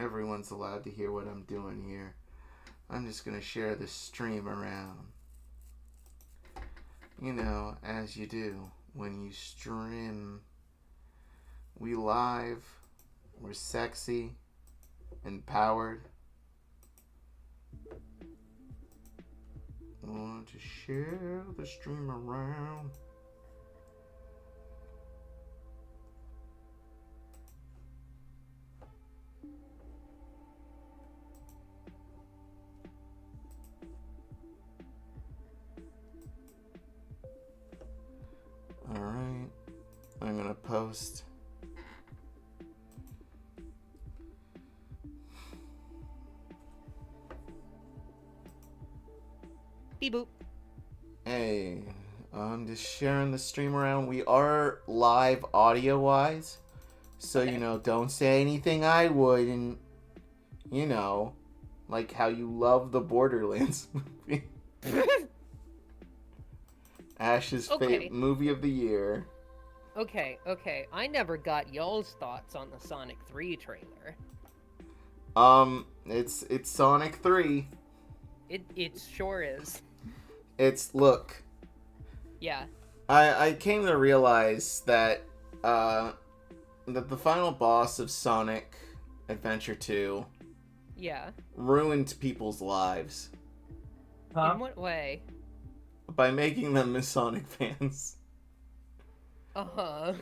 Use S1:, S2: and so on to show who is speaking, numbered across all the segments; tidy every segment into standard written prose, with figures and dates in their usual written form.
S1: everyone's allowed to hear what I'm doing here. I'm just going to share the stream around. You know, as you do when you stream. We live. We're sexy. Empowered. I want to share the stream around. Alright, I'm gonna post.
S2: Beep boop.
S1: Hey, I'm just sharing the stream around. We are live audio-wise, so,
S2: Okay.
S1: you know, don't say anything I wouldn't, you know, like how you love the Borderlands movie. Ash's
S2: Okay.
S1: movie of the year.
S2: Okay. I never got y'all's thoughts on the Sonic 3 trailer.
S1: It's Sonic 3.
S2: It sure is.
S1: Look.
S2: Yeah.
S1: I came to realize that that the final boss of Sonic Adventure 2
S2: Yeah.
S1: ruined people's lives
S2: In what way?
S1: by making them Sonic fans.
S2: Uh-huh.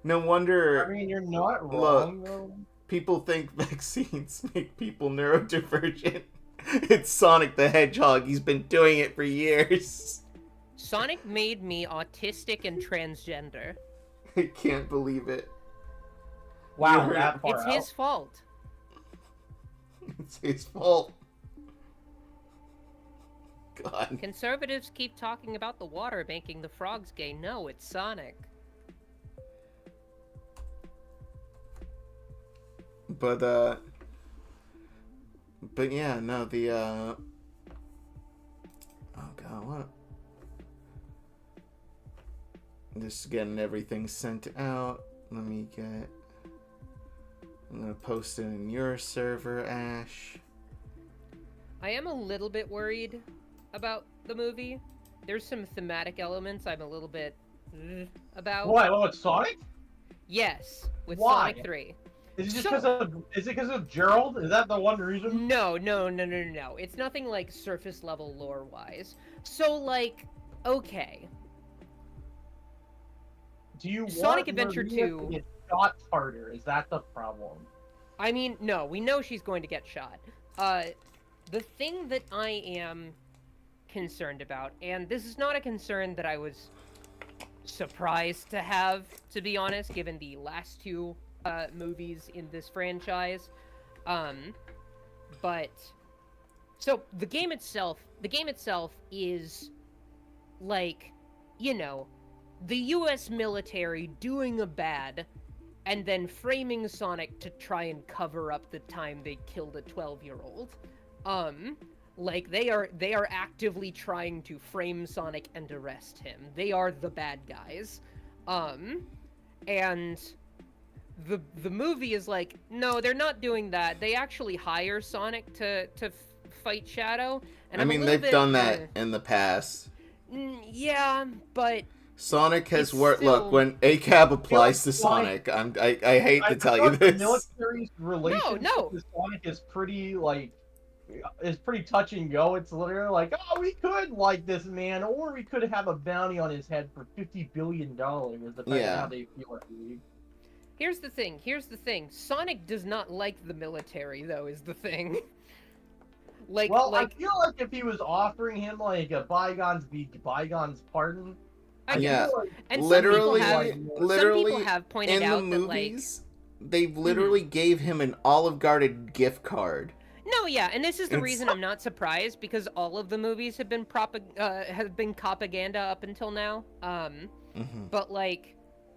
S1: No wonder.
S3: I mean, you're not wrong, though.
S1: People think vaccines make people neurodivergent. It's Sonic the Hedgehog. He's been doing it for years.
S2: Sonic made me autistic and transgender.
S1: I can't believe it.
S3: Wow,
S1: You're-
S3: that far
S2: It's
S3: out.
S2: his fault.
S1: It's his fault. God.
S2: Conservatives keep talking about the water making the frogs gay. No, it's Sonic.
S1: But yeah, no, oh god, what? Just getting everything sent out. I'm gonna post it in your server, Ash.
S2: I am a little bit worried about the movie. There's some thematic elements I'm a little bit about.
S3: What? Oh, it's Sonic?
S2: Yes, with
S3: Why?
S2: Sonic 3.
S3: Is it just because of Gerald? Is that the one reason?
S2: No. It's nothing like surface level lore wise. So like, okay.
S3: Do you
S2: Sonic
S3: want
S2: Adventure
S3: Maria
S2: 2
S3: to get shot harder? Is that the problem?
S2: I mean, no, we know she's going to get shot. The thing that I am concerned about, and this is not a concern that I was surprised to have, to be honest, given the last two movies in this franchise. But so the game itself is like, you know, the US military doing a bad and then framing Sonic to try and cover up the time they killed a 12-year-old. Like they are actively trying to frame Sonic and arrest him. They are the bad guys. And the movie is like, no, they're not doing that. They actually hire Sonic to fight Shadow. And
S1: I mean, they've done that in the past.
S2: Yeah, but
S1: Sonic has
S2: It's
S1: worked.
S2: still-
S1: Look, when ACAB applies to
S3: Sonic-
S1: Sonic, I hate to tell you
S3: thought the
S1: this.
S3: military's relationship
S2: No.
S3: with Sonic is pretty touch and go. It's literally like, oh, we could like this man, or we could have a bounty on his head for $50 billion. Depending on
S1: Yeah.
S3: how they feel it. Dude.
S2: Here's the thing. Sonic does not like the military, though, is the thing. I
S3: feel like if he was offering him like a bygones be bygones pardon.
S2: I
S1: Yeah.
S2: guess. And
S1: Literally,
S2: some people have pointed
S1: in the
S2: out that,
S1: movies, they literally gave him an Olive Garden gift card.
S2: No, yeah, and this is the
S1: It's-
S2: reason I'm not surprised, because all of the movies have been propaganda up until now. But like,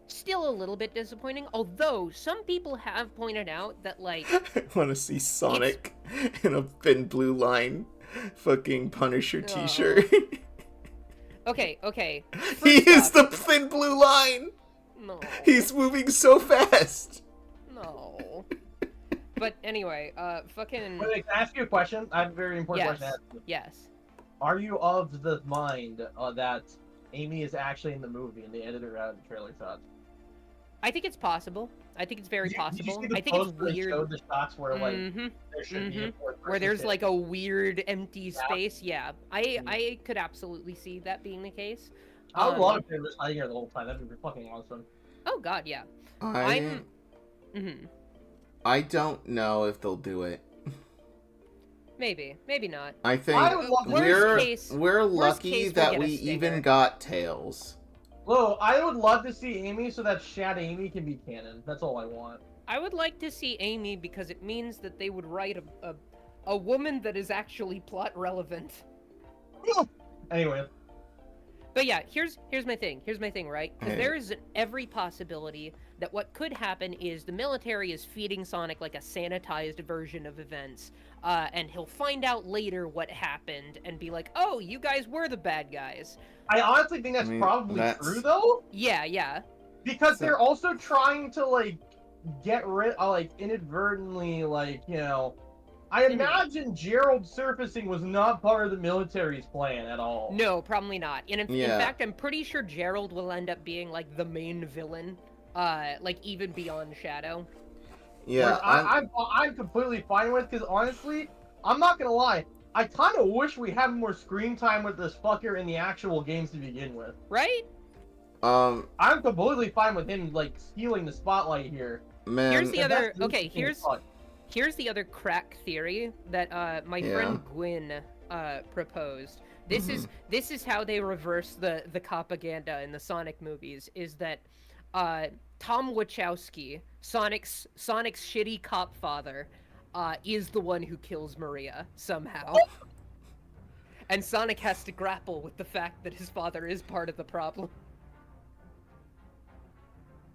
S2: still a little bit disappointing. Although some people have pointed out that like,
S1: I want to see Sonic in a thin blue line, fucking Punisher T-shirt.
S2: okay,
S1: He
S2: first
S1: is
S2: off-
S1: the thin blue line.
S2: no,
S1: He's moving so fast.
S2: no. But anyway, fucking
S3: Wait, can I ask you a question? I have a very important
S2: yes,
S3: question to ask you.
S2: yes.
S3: Are you of the mind that Amy is actually in the movie and they edited her out of the trailer shots?
S2: I think it's possible. I think it's very possible.
S3: Did you see the
S2: I think it's
S3: post where they
S2: weird.
S3: showed the shots where like
S2: Mhm.
S3: there should be a fourth
S2: Where
S3: person
S2: there's
S3: sitting?
S2: like a weird empty
S3: Yeah.
S2: space. Yeah, I could absolutely see that being the case.
S3: I would love if they were just hiding her the whole time. That'd be fucking awesome.
S2: Oh God, yeah.
S1: I don't know if they'll do it.
S2: Maybe not.
S1: I think
S3: I would love-
S1: we're lucky
S2: case,
S1: that
S2: we'll
S1: we
S2: get a
S1: even
S2: stinger.
S1: got Tails.
S3: Well, I would love to see Amy so that Shad Amy can be canon. That's all I want.
S2: I would like to see Amy because it means that they would write a woman that is actually plot relevant.
S3: Anyway,
S2: But yeah, here's my thing. Here's my thing, right? Because
S1: Hey.
S2: there is every possibility that what could happen is the military is feeding Sonic like a sanitized version of events, and he'll find out later what happened and be like, "Oh, you guys were the bad guys."
S3: I honestly think that's
S1: I mean,
S3: probably
S1: that's-
S3: true though,
S2: Yeah.
S3: because
S1: So-
S3: they're also trying to like get rid, like inadvertently, like I imagine Gerald surfacing was not part of the military's plan at all.
S2: No, probably not. In
S1: Yeah.
S2: fact, I'm pretty sure Gerald will end up being like the main villain, like even beyond Shadow.
S1: Yeah,
S3: Which I'm completely fine with, because honestly, I'm not gonna lie, I kind of wish we had more screen time with this fucker in the actual games to begin with.
S2: Right?
S1: I'm
S3: I'm completely fine with him like stealing the spotlight here.
S1: man.
S2: Here's the
S3: But
S2: other.
S3: that's
S2: Okay,
S3: interesting
S2: here's
S3: as fuck.
S2: here's the other crack theory that my
S1: Yeah.
S2: friend Gwyn proposed. This is how they reverse the propaganda in the Sonic movies. Is that Tom Wachowski, Sonic's shitty cop father, is the one who kills Maria somehow. And Sonic has to grapple with the fact that his father is part of the problem.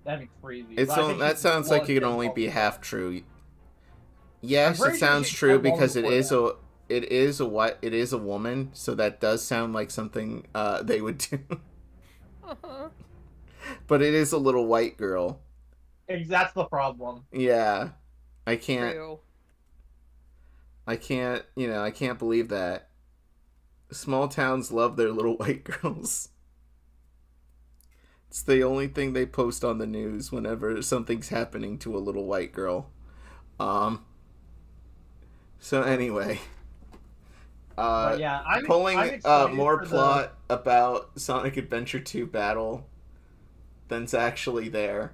S3: That'd be crazy.
S1: It's
S3: But I
S1: on,
S3: think
S1: that
S3: he's
S1: sounds like
S3: blood
S1: it can
S3: and
S1: only
S3: all
S1: be
S3: that.
S1: half true. Yes,
S3: I'm pretty
S1: it
S3: sure
S1: sounds
S3: he
S1: true
S3: said long
S1: because it
S3: before
S1: is a woman, so that does sound like something they would do.
S2: Uh-huh.
S1: But it is a little white girl.
S3: That's the problem.
S1: Yeah. I can't
S2: True.
S1: I can't believe that. Small towns love their little white girls. It's the only thing they post on the news whenever something's happening to a little white girl. So anyway,
S3: But yeah, I'm
S1: pulling
S3: excited
S1: more
S3: for the-
S1: plot about Sonic Adventure 2 battle than's actually there.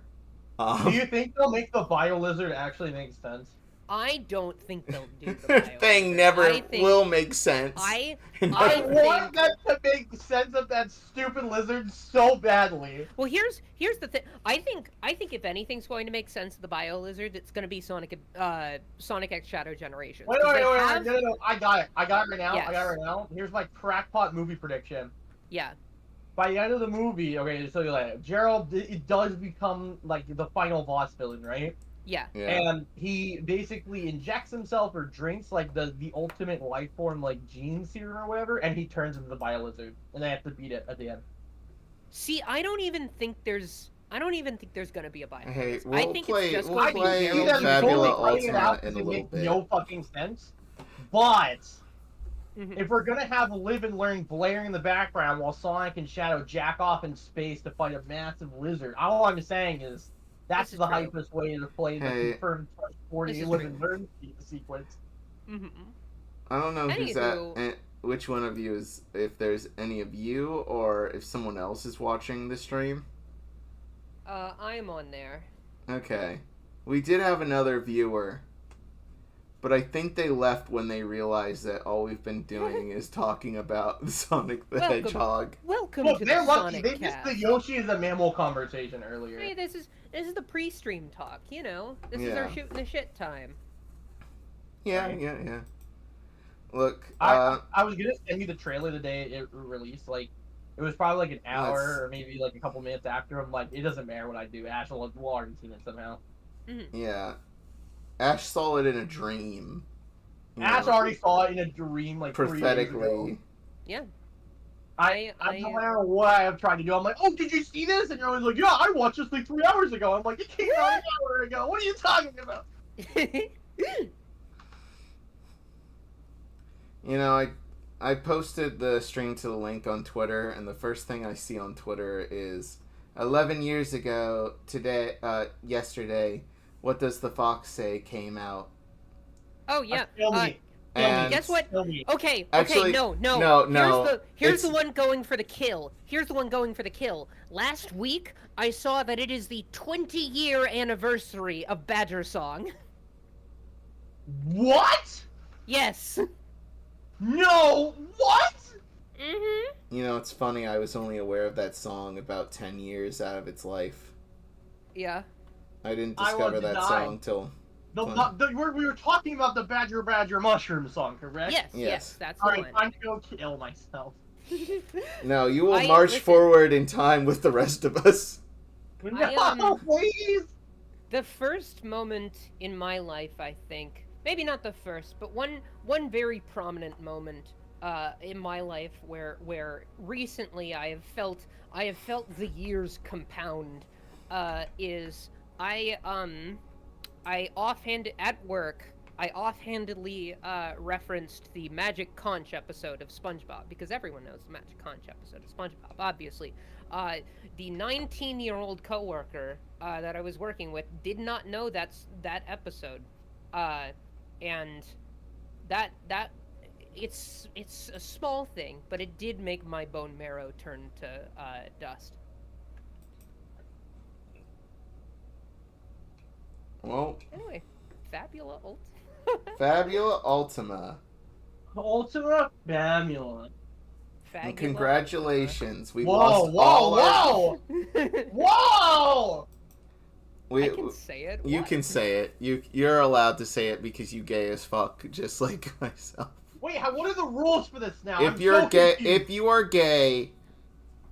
S3: Do you think they'll make the Bio Lizard actually make sense?
S2: I don't think they'll do the Bio
S1: thing
S2: Lizard.
S1: never
S2: I think-
S1: will make sense.
S2: I
S3: I
S2: think-
S3: want them to make sense of that stupid lizard so badly.
S2: Well, here's the thing. I think if anything's going to make sense of the Bio Lizard, it's going to be Sonic X Shadow Generations.
S3: Wait,
S2: 'Cause they
S3: no,
S2: have-
S3: I got it right now.
S2: Yes.
S3: I got it right now. Here's my crackpot movie prediction.
S2: Yeah.
S3: By the end of the movie, okay, so like Gerald, it does become like the final boss villain, right?
S2: Yeah.
S1: Yeah.
S3: And he basically injects himself or drinks like the ultimate life form like gene serum or whatever, and he turns into the Bio Lizard, and they have to beat it at the end.
S2: See, I don't even think there's gonna be a Bio
S1: Hey,
S2: Lizard.
S1: we'll
S2: I think
S1: play-
S2: it's just
S1: we'll
S2: going
S3: I
S2: to be
S1: play
S3: can see
S2: Gerald
S3: them
S1: Fabula
S3: totally
S1: Ultima
S3: writing it out
S1: in a
S3: because it
S1: little
S3: makes
S1: bit.
S3: no fucking sense. But
S2: Mhm.
S3: if we're gonna have Live and Learn blaring in the background while Sonic and Shadow jack off in space to fight a massive lizard, all I'm saying is that's
S2: This is
S3: the
S2: true.
S3: hypest way to play the
S1: Hey.
S3: confirmed 40
S2: This is
S3: Live
S2: true.
S3: and Learn sequence.
S2: Mhm.
S1: I don't know who's
S2: Anywho.
S1: that. Which one of you is? If there's any of you, or if someone else is watching the stream.
S2: I'm on there.
S1: Okay, we did have another viewer, but I think they left when they realized that all we've been doing is talking about Sonic the
S2: Welcome.
S1: Hedgehog.
S2: Welcome
S3: Look,
S2: to
S3: they're
S2: the
S3: lucky.
S2: Sonic
S3: They missed
S2: Cast.
S3: the Yoshi is a mammal conversation earlier.
S2: Hey, this is the pre-stream talk. You know, this is
S1: Yeah.
S2: our shooting the shit time.
S1: Yeah,
S3: Right.
S1: yeah. Look,
S3: I was gonna send you the trailer the day it released. Like, it was probably like an hour
S1: Let's-
S3: or maybe like a couple minutes after. I'm like, it doesn't matter what I do. Ash will already seen it somehow.
S1: yeah. Ash saw it in a dream. you
S3: Ash
S1: know,
S3: already saw it in a dream like 3 days ago.
S1: prophetically.
S2: Yeah.
S3: I don't know what I've tried to do. I'm like, oh, did you see this? And you're always like, yeah, I watched this like 3 hours ago. I'm like, it came out an hour ago. What are you talking about?
S1: You know, I posted the stream to the link on Twitter, and the first thing I see on Twitter is 11 years ago yesterday, What Does the Fox Say came out.
S2: Oh yeah.
S3: Kill me.
S1: And
S2: Guess what?
S3: Kill me.
S2: Okay,
S1: Actually,
S2: no.
S1: no.
S2: Here's the one going for the kill. Last week, I saw that it is the 20-year anniversary of Badger Song.
S3: What?
S2: Yes.
S3: No. What?
S2: Mm-hmm.
S1: You know, it's funny, I was only aware of that song about 10 years out of its life.
S2: Yeah.
S1: I didn't
S3: I
S1: discover
S3: want to
S1: that
S3: die.
S1: song till...
S3: We were talking about the Badger Mushroom song, correct?
S2: Yes, that's the
S3: Alright,
S2: one.
S3: time to go kill myself.
S1: No, you will march forward in time with the rest of us.
S3: No, please!
S2: The first moment in my life, I think, maybe not the first, but one very prominent moment in my life where recently I have felt the years compound is I offhandedly referenced the Magic Conch episode of SpongeBob, because everyone knows the Magic Conch episode of SpongeBob, obviously. The 19-year-old coworker that I was working with did not know that episode, and that it's a small thing, but it did make my bone marrow turn to dust.
S1: Well,
S2: Anyway, Fabula Ultima.
S1: Fabula Ultima.
S3: Ultima Fabula.
S1: And congratulations. We
S3: Whoa!
S2: I can say it.
S1: You can say it. You're allowed to say it because you gay as fuck, just like myself.
S3: Wait, what are the rules for this now?
S1: If you are gay,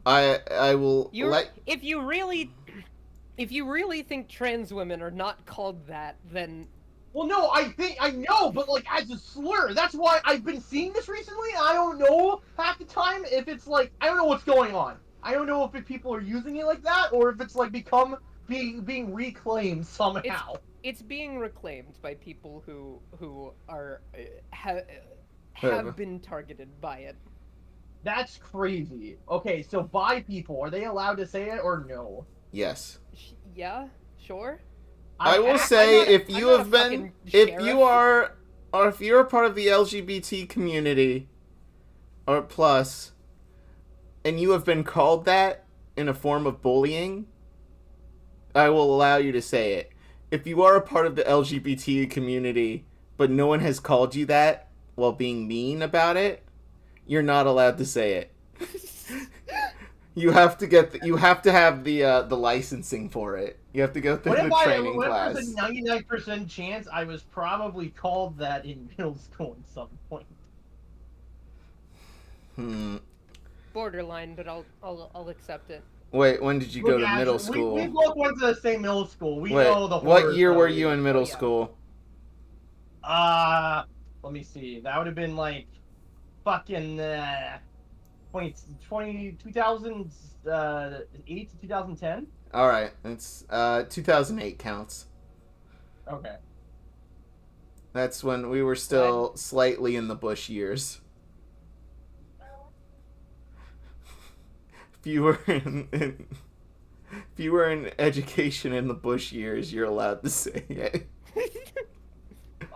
S1: I will
S2: If you really think trans women are not called that, then...
S3: Well, no, I know, but, like, as a slur. That's why I've been seeing this recently, and I don't know half the time if it's, like, I don't know what's going on. I don't know if people are using it like that, or if it's, like, being reclaimed somehow.
S2: It's being reclaimed by people who are, have been targeted by it.
S3: That's crazy. Okay, so bi people, are they allowed to say it, or no?
S1: Yes.
S2: Yeah, sure.
S1: I will say, if you're a part of the LGBT community, or plus, and you have been called that in a form of bullying, I will allow you to say it. If you are a part of the LGBT community, but no one has called you that while being mean about it, you're not allowed to say it. You have to have the licensing for it. You have to go through the training class.
S3: What if there's a 99% chance I was probably called that in middle school at some point?
S2: Borderline, but I'll accept it.
S1: Wait, when did you go to middle school?
S3: We both went to the same middle school. We know the horror.
S1: What year were you in middle school?
S3: Let me see. That would have been like fucking 2008 to 2010.
S1: All right, it's 2008 counts.
S3: Okay.
S1: That's when we were still slightly in the Bush years. If you were in education in the Bush years, you're allowed to say it.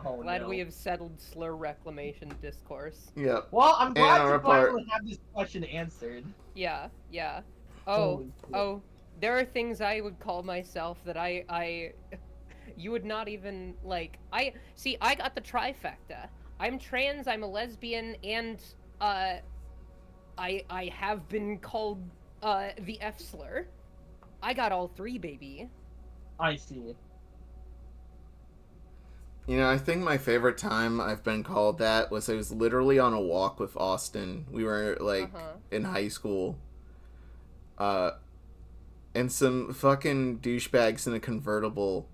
S2: Glad we have settled slur reclamation discourse.
S1: Yep.
S3: Well, I'm glad to finally have this question answered.
S2: Yeah. Oh, there are things I would call myself that you would not even, like, I got the trifecta. I'm trans, I'm a lesbian, and, I have been called, the F slur. I got all three, baby.
S3: I see.
S1: You know, I think my favorite time I've been called that was I was literally on a walk with Austin. We were, like, in high school. And some fucking douchebags in a convertible,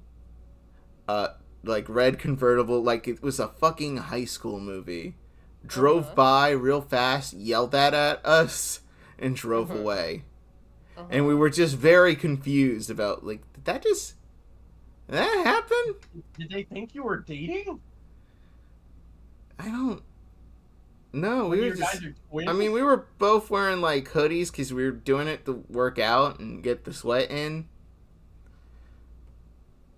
S1: like, red convertible, like it was a fucking high school movie, drove by real fast, yelled that at us, and drove away. And we were just very confused about, like, did That happened?
S3: Did they think you were dating?
S1: I don't. No,
S3: When
S1: we were
S3: you
S1: just.
S3: guys are twins?
S1: I mean, we were both wearing like hoodies because we were doing it to work out and get the sweat in.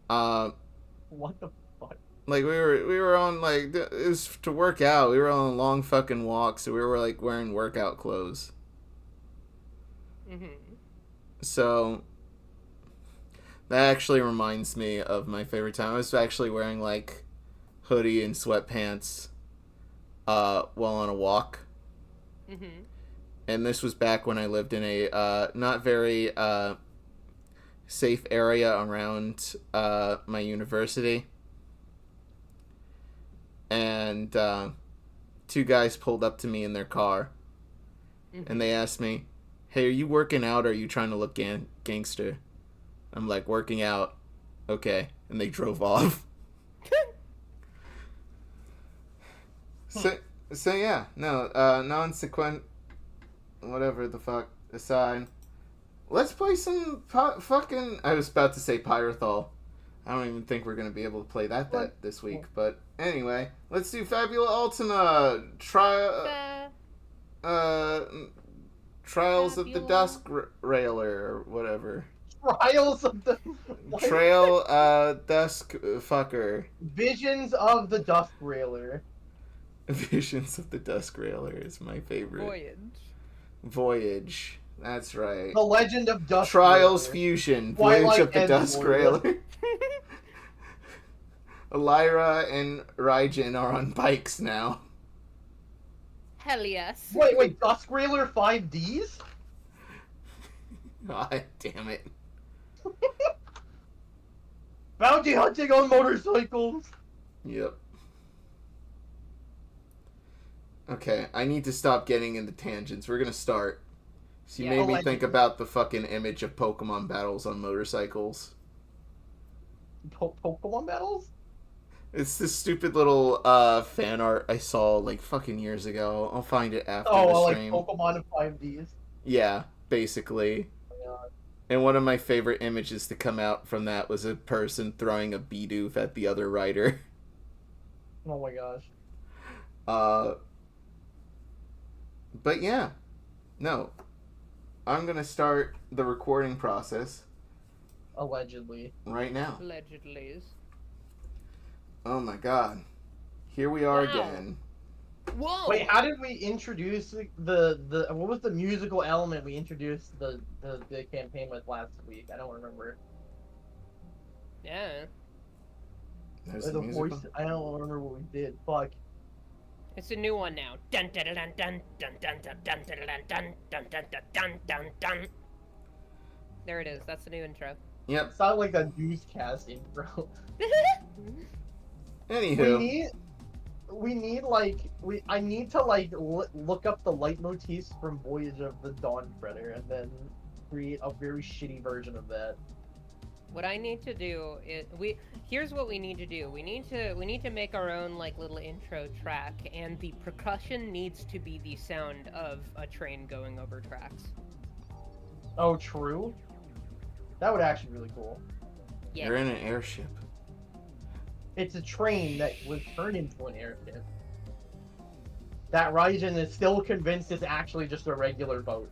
S3: What the fuck?
S1: Like we were on like it was to work out. We were on a long fucking walk, so we were like wearing workout clothes.
S2: Mm-hmm.
S1: So that actually reminds me of my favorite time. I was actually wearing like hoodie and sweatpants while on a walk.
S2: Mm-hmm.
S1: And this was back when I lived in a not very safe area around my university. And two guys pulled up to me in their car.
S2: Mm-hmm.
S1: And they asked me, "Hey, are you working out or are you trying to look gangster?" I'm like, "Working out." Okay. And they drove off. So yeah, no, non-sequent, whatever the fuck, aside. Let's play some fucking, I was about to say Pyrothal. I don't even think we're going to be able to play that this week. But anyway, let's do Fabula Ultima. Trials of the DUSKRAILER or whatever.
S3: Trials of the...
S1: Trail, Dusk fucker.
S3: Visions of the DUSKRAILER.
S1: Visions of the DUSKRAILER is my favorite. Voyage. That's right.
S3: The Legend of DUSKRAILER.
S1: Trials Fusion. Voyage of the DUSKRAILER. ELYRA and Raijin are on bikes now.
S2: Hell yes.
S3: Wait, DUSKRAILER 5Ds?
S1: God damn it.
S3: Bounty hunting on motorcycles.
S1: Yep. Okay, I need to stop getting into tangents. We're gonna start. So you made me think about the fucking image of Pokemon battles on motorcycles.
S3: Pokemon battles?
S1: It's this stupid little fan art I saw like fucking years ago. I'll find it after the stream.
S3: Like Pokemon of 5Ds?
S1: Yeah, basically. And one of my favorite images to come out from that was a person throwing a Bidoof at the other rider.
S3: Oh my gosh.
S1: But yeah. No. I'm gonna start the recording process.
S3: Allegedly.
S1: Right now.
S2: Allegedly.
S1: Oh my god. Here we are again.
S2: Whoa!
S3: Wait, how did we introduce the what was the musical element we introduced the campaign with last week? I don't remember.
S2: Yeah.
S1: There's
S3: the voice. I don't remember what we did. Fuck.
S2: It's a new one now. Dun dun dun dun dun dun dun dun dun dun dun dun dun dun dun. There it is. That's the new intro.
S1: Yep.
S3: It sounded like a newscast intro.
S1: Anywho.
S3: I need to like look up the leitmotifs from Voyage of the Dawn Treader and then create a very shitty version of that.
S2: What I need to do is here's what we need to do. We need to make our own like little intro track, and the percussion needs to be the sound of a train going over tracks.
S3: Oh, true. That would actually be really cool.
S2: Yeah.
S1: You're in an airship.
S3: It's a train that was turned into an airship. That Raijin is still convinced it's actually just a regular boat.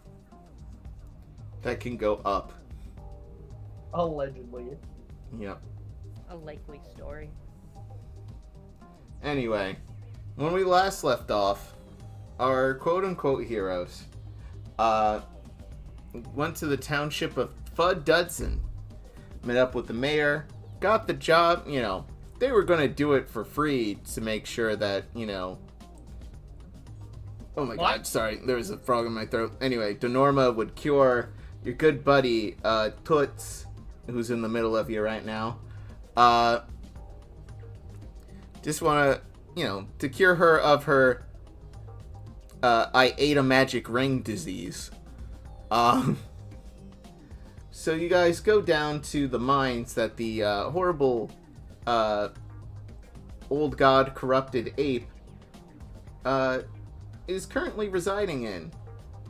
S1: That can go up.
S3: Allegedly.
S1: Yep.
S2: A likely story.
S1: Anyway, when we last left off, our quote-unquote heroes went to the township of Fududson, met up with the mayor, got the job, you know, they were going to do it for free to make sure that, you know... Oh my god, sorry, there was a frog in my throat. Anyway, Denorma would cure your good buddy, Toots, who's in the middle of you right now. Just want to, you know, to cure her of her, I ate a magic ring disease. So you guys go down to the mines that the horrible old god corrupted ape is currently residing in.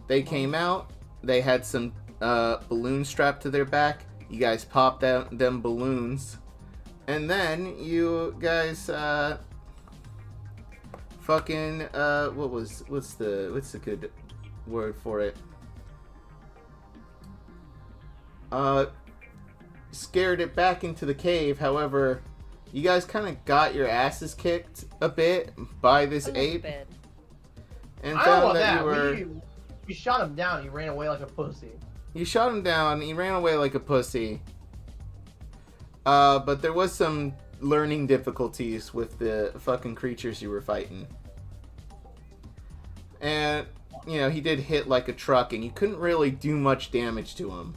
S1: They came out, they had some balloons strapped to their back. You guys popped out them balloons, And then you guys fucking what's the good word for it? Scared it back into the cave. However, you guys kind of got your asses kicked a bit by this ape.
S2: Bit.
S1: And
S3: I don't
S1: found
S3: want
S1: that
S3: that.
S1: you were...
S3: We shot him down. He ran away like a pussy.
S1: You shot him down. He ran away like a pussy. But there was some learning difficulties with the fucking creatures you were fighting. And, you know, he did hit like a truck, and you couldn't really do much damage to him.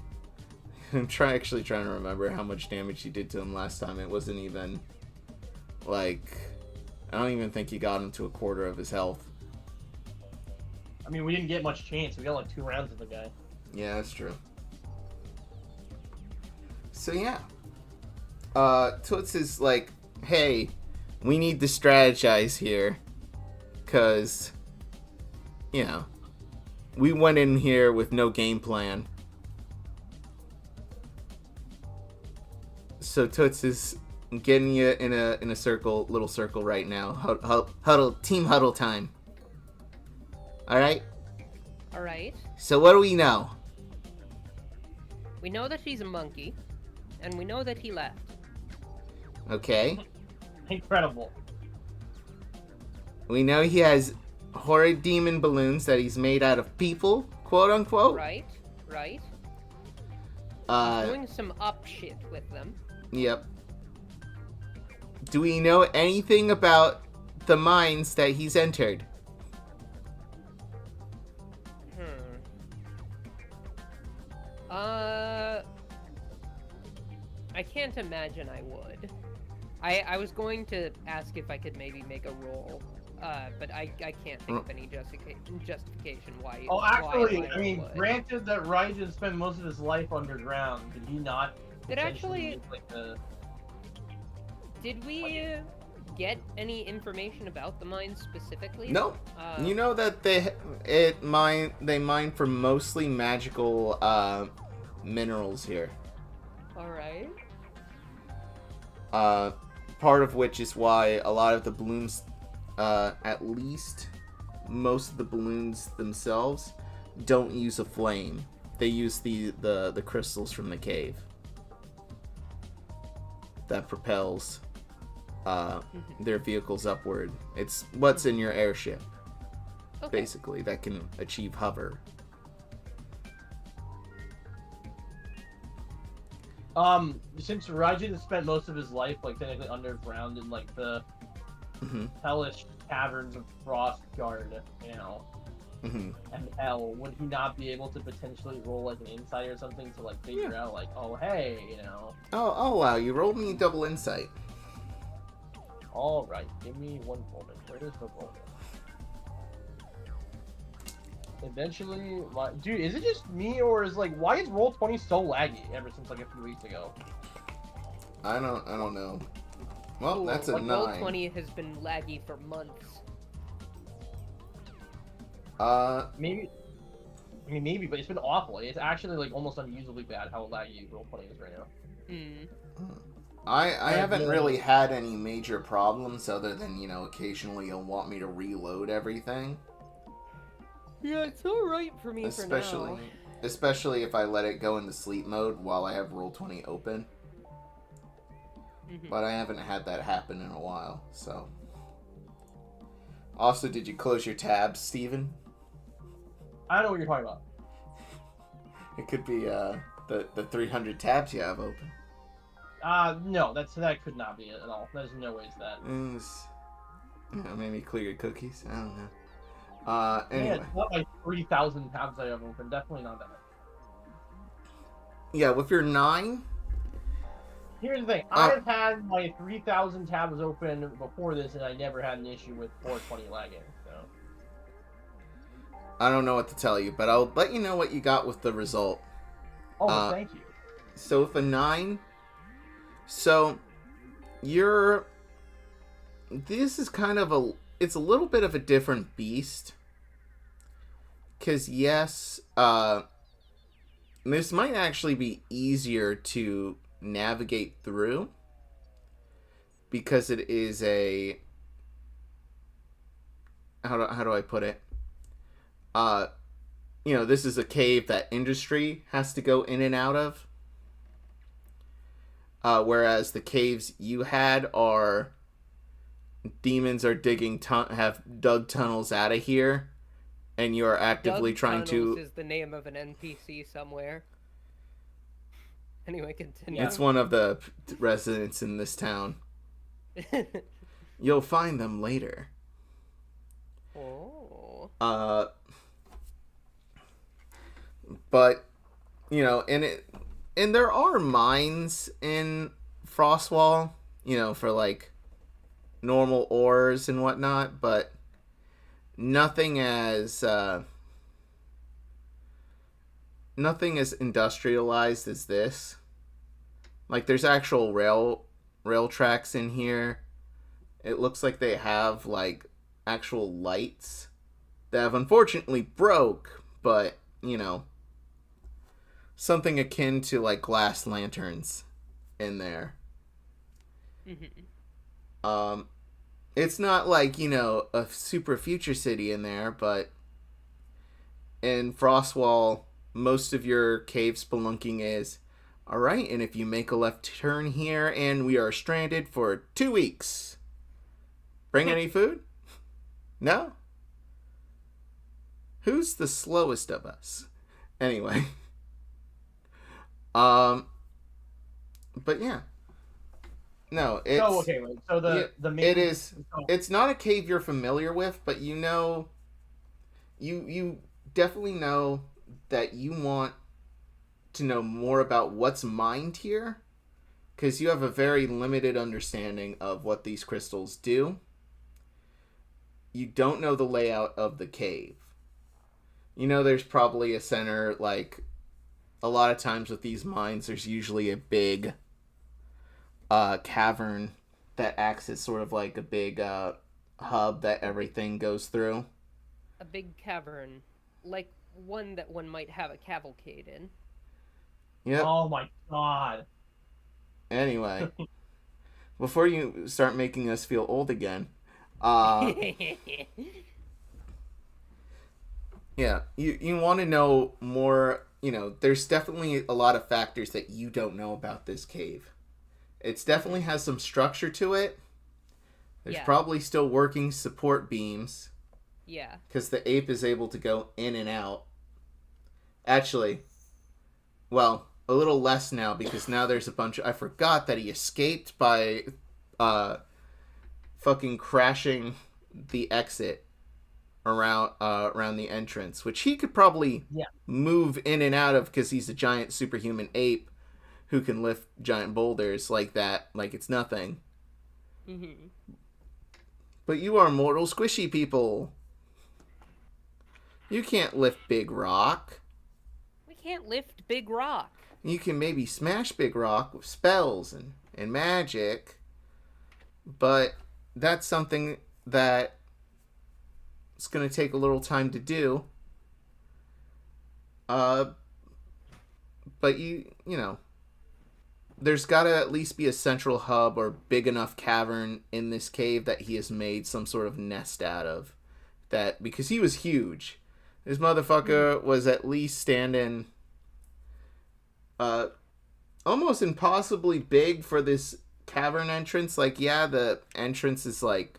S1: I'm actually trying to remember how much damage you did to him last time. It wasn't even, like... I don't even think you got him to a quarter of his health.
S3: I mean, we didn't get much chance. We got like 2 rounds of the guy.
S1: Yeah, that's true. So, yeah. Toots is like, hey, we need to strategize here. Because, you know, we went in here with no game plan. So Toots is getting you in a little circle right now. Huddle, team huddle time. All right.
S2: All right.
S1: So what do we know?
S2: We know that he's a monkey, and we know that he left.
S1: Okay.
S3: Incredible.
S1: We know he has horrid demon balloons that he's made out of people, quote unquote.
S2: Right. Right.
S1: Doing
S2: Doing some up shit with them.
S1: Yep. Do we know anything about the mines that he's entered?
S2: I can't imagine I would. I was going to ask if I could maybe make a roll, but I can't think of any justification why.
S3: Oh, actually,
S2: why
S3: I mean,
S2: would.
S3: granted that Raijin spent most of his life underground, did he not?
S2: Did actually-
S3: use, like, the...
S2: Did we get any information about the mines specifically?
S1: No. You know that they mine for mostly magical minerals here.
S2: All right.
S1: Part of which is why a lot of the balloons, at least most of the balloons themselves, don't use a flame. They use the crystals from the cave that propels their vehicles upward. It's what's in your airship,
S2: Okay.
S1: basically, that can achieve hover.
S3: Since Raijin has spent most of his life, like, technically underground in, like, the hellish caverns of Frostguard, you know, and hell, would he not be able to potentially roll, like, an insight or something to, like, figure out, like, oh, hey, you know?
S1: Oh, wow, you rolled me double insight.
S3: Alright, give me one moment. Where does the roll go? Eventually, dude, is it just me, or is, like, why is Roll20 so laggy ever since, like, a few weeks ago?
S1: I don't know. Well,
S2: Ooh,
S1: that's a
S2: like
S1: 9.
S2: Roll20 has been laggy for months.
S3: Maybe, I mean, maybe, but it's been awful. It's actually, like, almost unusably bad how laggy Roll20 is right now.
S1: I haven't really had any major problems other than, you know, occasionally you'll want me to reload everything.
S2: Yeah, it's alright for me for now.
S1: Especially if I let it go into sleep mode while I have Roll20 open. But I haven't had that happen in a while, so. Also, did you close your tabs, Steven?
S3: I don't know what you're talking about.
S1: It could be the 300 tabs you have open.
S3: No, that could not be it at all. There's no way it's that.
S1: You know, maybe clear your cookies. I don't know. Anyway.
S3: Yeah, it's not like 3,000 tabs I have open. Definitely not that.
S1: Yeah, with your 9.
S3: Here's the thing. I've had my 3,000 tabs open before this, and I never had an issue with 420 lagging. So.
S1: I don't know what to tell you, but I'll let you know what you got with the result.
S3: Oh, thank you.
S1: So with a 9, so this is kind of it's a little bit of a different beast. Because yes, this might actually be easier to navigate through. because it is a how do I put it? This is a cave that industry has to go in and out of. Whereas the caves you had are demons are have dug tunnels out of here, and you are actively trying to.
S2: Is the name of an NPC somewhere. Anyway, continue.
S1: It's one of the residents in this town. You'll find them later.
S2: Oh.
S1: But and there are mines in Frostwall, for like normal ores and whatnot, but nothing as industrialized as this. Like, there's actual rail tracks in here. It looks like they have like actual lights that have unfortunately broke, but something akin to like glass lanterns in there.
S2: Mm-hmm.
S1: It's not like a super future city in there, but in Frostwall, most of your cave spelunking is all right. And if you make a left turn here, and we are stranded for 2 weeks, bring any food? No. Who's the slowest of us? Anyway. But yeah. No, it's...
S3: So, okay, wait. So the main...
S1: It is... It's not a cave you're familiar with, but you definitely know that you want to know more about what's mined here, because you have a very limited understanding of what these crystals do. You don't know the layout of the cave. There's probably a center, like... A lot of times with these mines, there's usually a big cavern that acts as sort of like a big hub that everything goes through.
S2: A big cavern, like one that one might have a cavalcade in.
S1: Yep.
S3: Oh my god.
S1: Anyway, before you start making us feel old again, yeah, you want to know more. There's definitely a lot of factors that you don't know about this cave. It definitely has some structure to it. There's probably still working support beams.
S2: Yeah.
S1: Because the ape is able to go in and out. Actually, well, a little less now, because now there's a bunch of... I forgot that he escaped by fucking crashing the exit around the entrance, which he could probably move in and out of, because he's a giant superhuman ape who can lift giant boulders like that, like it's nothing.
S2: Mm-hmm.
S1: But you are mortal squishy people. You can't lift big rock.
S2: We can't lift big rock.
S1: You can maybe smash big rock with spells and magic, but that's something that it's going to take a little time to do. But there's got to at least be a central hub or big enough cavern in this cave that he has made some sort of nest out of. That, because he was huge. This motherfucker was at least standing almost impossibly big for this cavern entrance. Like, yeah, the entrance is like,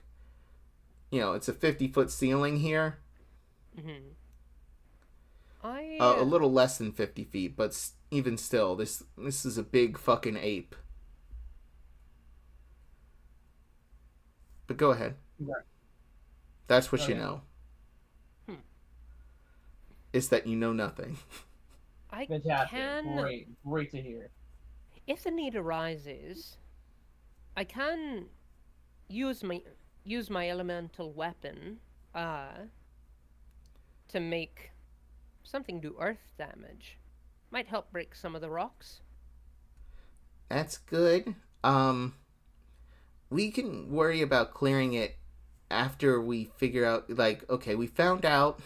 S1: it's a 50-foot ceiling here.
S2: Mm-hmm.
S1: A little less than 50 feet, but even still, this is a big fucking ape. But go ahead.
S3: Right.
S1: That's what you know. Is that you know nothing.
S2: I
S3: Fantastic.
S2: can...
S3: Great to hear.
S2: If the need arises, I can use my elemental weapon to make something do earth damage. Might help break some of the rocks.
S1: That's good. We can worry about clearing it after we figure out, like, okay, we found out.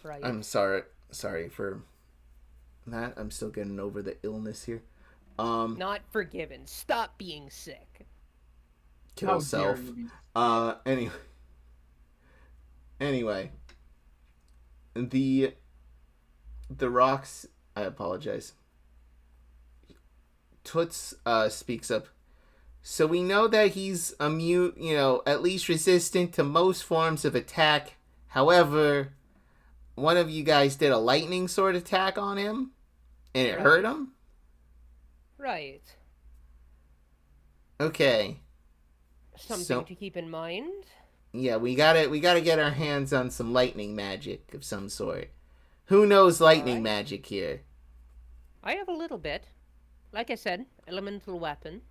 S2: Right.
S1: I'm sorry for that. I'm still getting over the illness here.
S2: Not forgiven. Stop being sick.
S1: Kill
S3: How
S1: self.
S3: dare you be...
S1: Anyway, the rocks. I apologize. Toots speaks up. So we know that he's immune, at least resistant to most forms of attack. However, one of you guys did a lightning sword attack on him, and it hurt him?
S2: Right.
S1: Okay.
S2: Something to keep in mind.
S1: Yeah, we gotta get our hands on some lightning magic of some sort. Who knows lightning magic here?
S2: I have a little bit. Like I said, elemental weapon.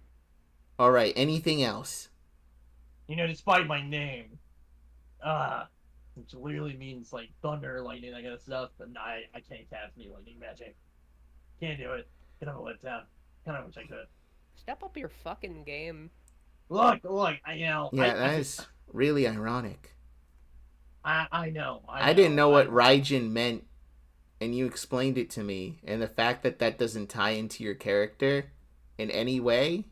S1: Alright, anything else?
S3: Despite my name, which literally means, like, thunder, lightning, that kind of stuff, and I can't cast any lightning magic. Can't do it. Get on a let down. Kind of wish I could.
S2: Step up your fucking game.
S3: Look,
S1: Yeah, that is really ironic.
S3: I know.
S1: I didn't know what Raijin meant, and you explained it to me, and the fact that that doesn't tie into your character in any way...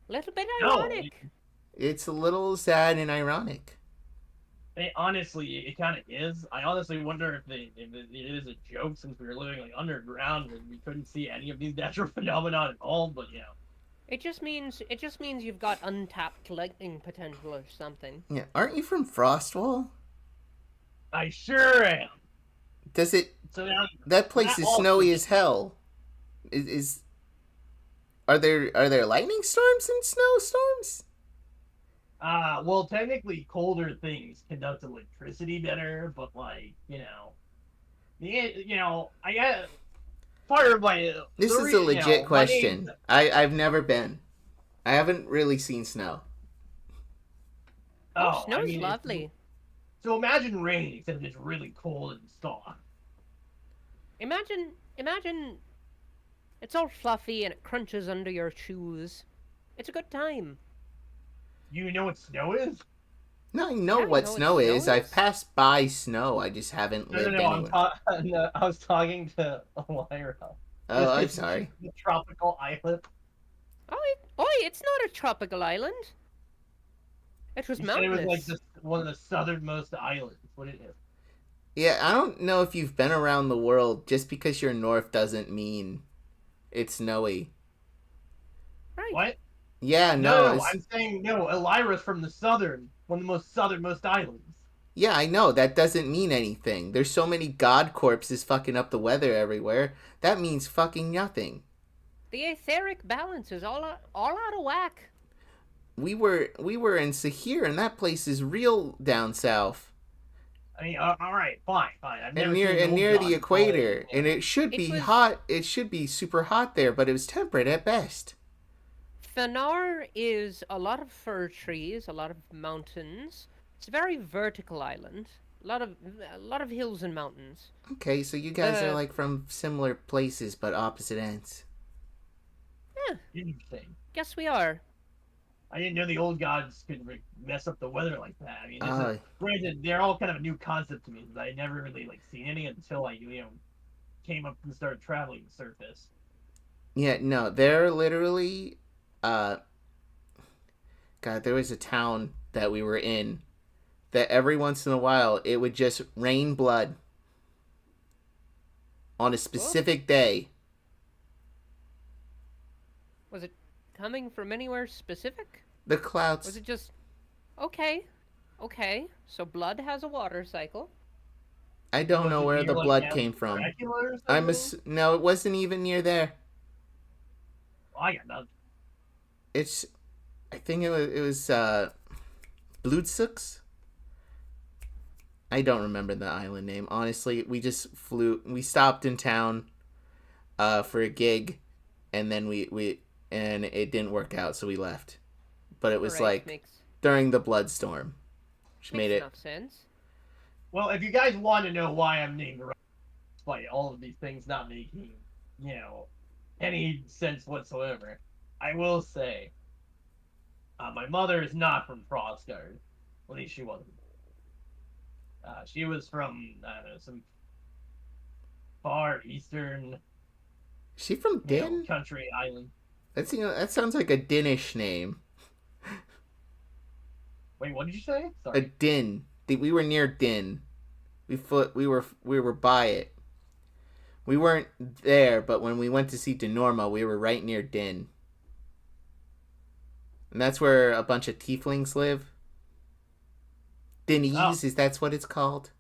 S2: Little bit ironic.
S1: It's a little sad and ironic.
S3: Honestly, it kind of is. I honestly wonder if it is a joke, since we were living like underground and we couldn't see any of these natural phenomena at all. But
S2: it just means you've got untapped lightning potential or something.
S1: Yeah, aren't you from Frostwall?
S3: I sure am.
S1: Does it?
S3: So now,
S1: that place is snowy as hell. Are there lightning storms and snowstorms?
S3: Well, technically, colder things conduct electricity better, but I got part of my.
S1: This is a legit question. I've never been. I haven't really seen snow.
S2: Oh, snow's lovely.
S3: So imagine rain, except it's really cold and soft.
S2: Imagine it's all fluffy and it crunches under your shoes. It's a good time.
S3: You know what snow is?
S1: No, I know what snow is. I've passed by snow. I just haven't lived anywhere.
S3: I was talking to ELYRA.
S1: Oh, I'm sorry.
S3: The tropical island.
S2: It's not a tropical island. It was mountainous.
S3: It was like one of the southernmost islands. What it is?
S1: Yeah, I don't know if you've been around the world. Just because you're north doesn't mean it's snowy.
S2: Right.
S3: What?
S1: Yeah,
S3: no. I'm saying no. ELYRA's from the one of the most southernmost islands.
S1: Yeah, I know. That doesn't mean anything. There's so many god corpses fucking up the weather everywhere. That means fucking nothing.
S2: The etheric balance is all out of whack.
S1: We were in Sahir, and that place is real down south.
S3: I mean, all right, fine.
S1: And near the equator, and it should be hot. It should be super hot there, but it was temperate at best.
S2: Connar is a lot of fir trees, a lot of mountains. It's a very vertical island. A lot of hills and mountains.
S1: Okay, so you guys are like from similar places but opposite ends.
S2: Yeah.
S3: Interesting.
S2: Guess we are.
S3: I didn't know the old gods could mess up the weather like that. I mean, granted, they're all kind of a new concept to me, but I never really seen any until I came up and started traveling the surface.
S1: Yeah, no, they're literally, God, there was a town that we were in that every once in a while it would just rain blood on a specific day.
S2: Was it coming from anywhere specific?
S1: The clouds.
S2: Was it just... Okay. So blood has a water cycle.
S1: I don't know where the blood came from. No, it wasn't even near there.
S3: Oh, I got nothing.
S1: I think it was Blutsux? I don't remember the island name. Honestly, we stopped in town for a gig, and then and it didn't work out, so we left. But it was during the Bloodstorm, which made it
S2: enough sense.
S3: Well, if you guys want to know why I'm named Ryan, despite all of these things not making, any sense whatsoever, I will say, my mother is not from Frostguard. At least she wasn't. She was from, I don't know, some far eastern...
S1: She from Din?
S3: Country island.
S1: That sounds like a Dinish name.
S3: Wait, what did you say?
S1: A
S3: Sorry.
S1: Din. We were near Din. We were by it. We weren't there, but when we went to see Denorma, we were right near Din. And that's where a bunch of tieflings live. Dinese, is that what it's called?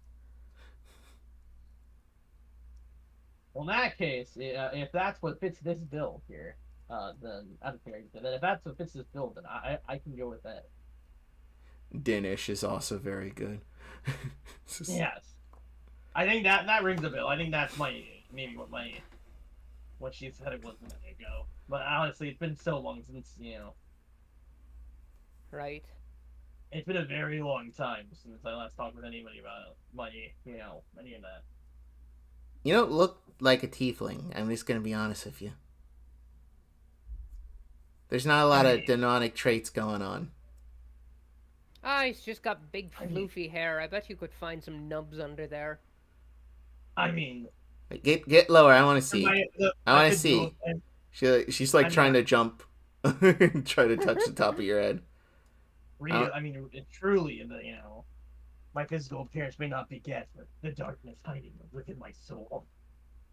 S3: Well, in that case, if that's what fits this build here, then I don't care. Then if that's what fits this build, then I can go with that.
S1: Dinish is also very good.
S3: Yes, I think that rings a bell. I think that's what she said it was a minute ago. But honestly, it's been so long since
S2: Right.
S3: It's been a very long time since I last talked with anybody about any of that.
S1: You don't look like a tiefling. I'm just gonna be honest with you. There's not a lot of demonic traits going on.
S2: Ah, he's just got big floofy hair. I bet you could find some nubs under there.
S3: I mean,
S1: Get lower. I want to see. I want to see. She's like trying to jump, try to touch the top of your head.
S3: Truly, my physical appearance may not beget, but the darkness hiding within my soul.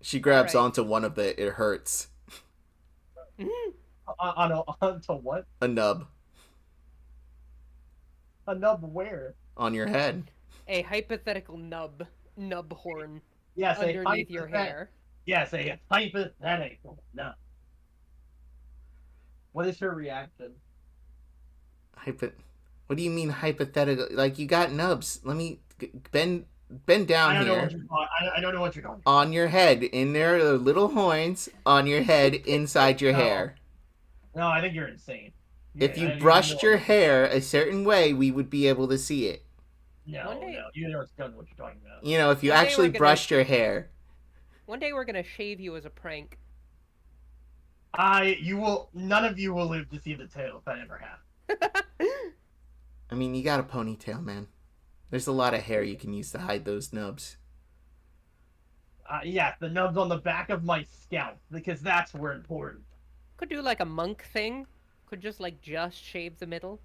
S1: She grabs
S2: Right.
S1: onto one of the. It hurts.
S3: Onto what?
S1: A nub
S3: A nub where?
S1: on your head.
S2: A hypothetical nub horn
S3: Yes,
S2: underneath your hair.
S3: Yes, a hypothetical nub. What is her reaction?
S1: What do you mean hypothetical? Like, you got nubs. Let me bend down here.
S3: I don't know what you're talking about.
S1: On your head, in there are little horns on your head, inside your hair.
S3: No, I think you're insane.
S1: If you brushed your hair a certain way, we would be able to see it.
S3: No, you don't know what you're talking about.
S1: You know, if you
S2: One day
S1: actually
S2: we're gonna-
S1: brushed your hair.
S2: One day we're gonna shave you as a prank.
S3: None of you will live to see the tale if that ever happens.
S1: I mean, you got a ponytail, man. There's a lot of hair you can use to hide those nubs.
S3: Yeah, the nubs on the back of my scalp, because that's where important.
S2: Could do like a monk thing. Could just shave the middle.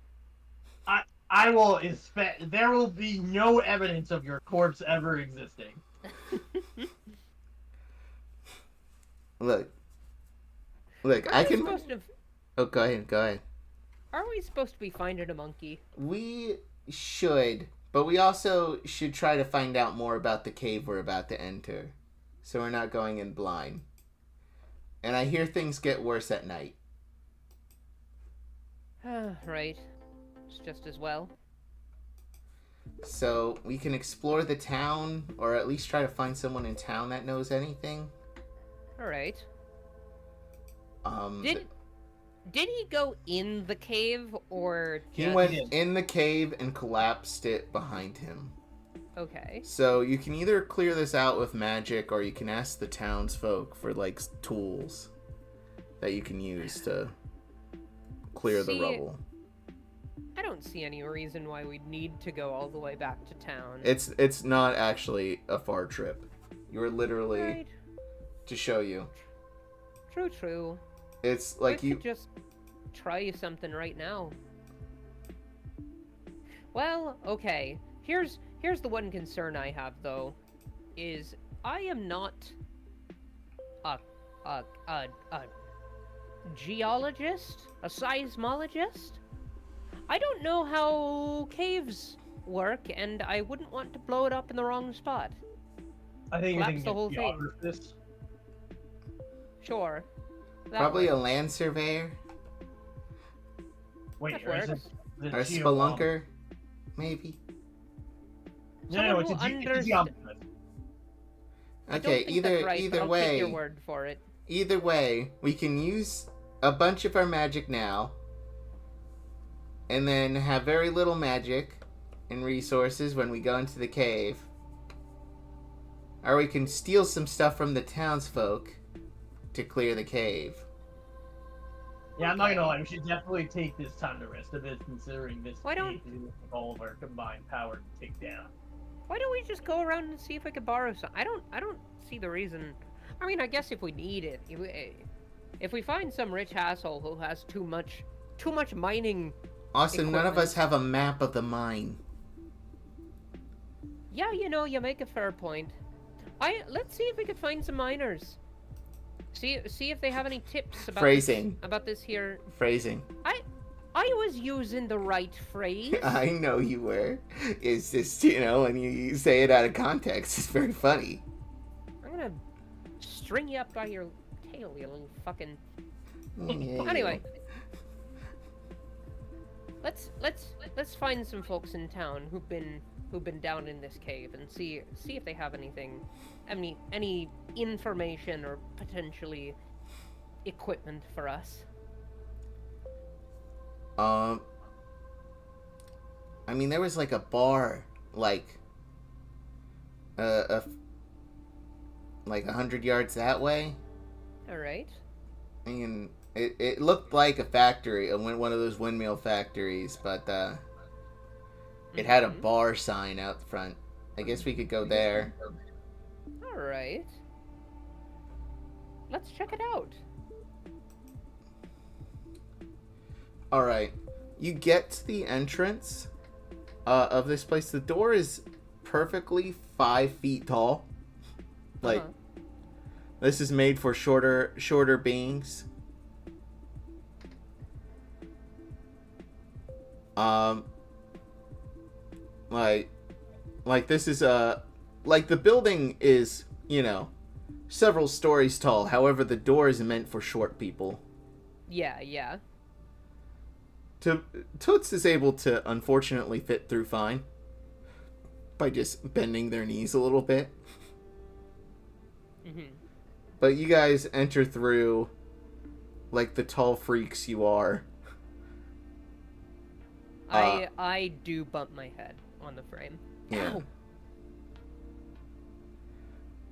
S3: I will expect there will be no evidence of your corpse ever existing.
S1: Look,
S2: Aren't
S1: I
S2: we
S1: can.
S2: supposed to-
S1: Oh, go ahead.
S2: Aren't we supposed to be finding a monkey?
S1: We should, but we also should try to find out more about the cave we're about to enter, so we're not going in blind. And I hear things get worse at night.
S2: Right. It's just as well.
S1: So we can explore the town, or at least try to find someone in town that knows anything.
S2: Alright.
S1: Did
S2: Did he go in the cave or
S1: he
S2: just...
S1: went in the cave and collapsed it behind him.
S2: Okay.
S1: So you can either clear this out with magic, or you can ask the townsfolk for tools that you can use to clear the rubble.
S2: I don't see any reason why we'd need to go all the way back to town.
S1: It's not actually a far trip. You're literally
S2: Right.
S1: to show you.
S2: True.
S1: It's
S2: We
S1: like
S2: could just try something right now. Well, okay. Here's the one concern I have though, is I am not a geologist, a seismologist. I don't know how caves work, and I wouldn't want to blow it up in the wrong spot.
S3: I think you
S2: Collapse
S3: think
S2: the whole thing.
S3: geographists.
S2: Sure. That
S1: probably a
S2: works.
S1: land surveyor
S3: Wait,
S2: That
S3: or is it
S2: works.
S3: the
S1: or a spelunker, maybe.
S3: No, it's a
S2: Someone who
S3: geographer.
S2: I don't
S1: Okay,
S2: think that's right, but
S1: either
S2: I'll
S1: way.
S2: take your word for it.
S1: Either way, we can use a bunch of our magic now, and then have very little magic and resources when we go into the cave. Or we can steal some stuff from the townsfolk to clear the cave.
S3: Yeah, I'm not gonna lie. We should definitely take this time to rest a bit, considering this
S2: Why don't-
S3: cave is all of our combined power to take down.
S2: Why don't we just go around and see if we could borrow some? I don't see the reason. I mean, I guess if we need it, If we find some rich asshole who has too much mining,
S1: Also, none of us
S2: equipment.
S1: have a map of the mine.
S2: Yeah, you make a fair point. Let's see if we could find some miners. See if they have any tips about
S1: Phrasing.
S2: about this here.
S1: Phrasing.
S2: I was using the right phrase.
S1: I know you were. It's just, when you say it out of context, it's very funny.
S2: I'm gonna string you up by your tail, you little fucking.
S1: Yeah.
S2: Anyway, let's find some folks in town who've been down in this cave and see if they have any information or potentially equipment for us.
S1: I mean, there was like a bar, like 100 yards that way.
S2: All right.
S1: And it looked like a factory, one of those windmill factories, but it had a bar sign out the front. I guess we could go there.
S2: All right. Let's check it out.
S1: All right, you get to the entrance of this place. The door is perfectly 5 feet tall. Like, this is made for shorter beings. Like this is like the building is, several stories tall. However, the door is meant for short people.
S2: Yeah.
S1: Toots is able to unfortunately fit through fine by just bending their knees a little bit. But you guys enter through like the tall freaks you are.
S2: I do bump my head on the frame.
S1: Yeah.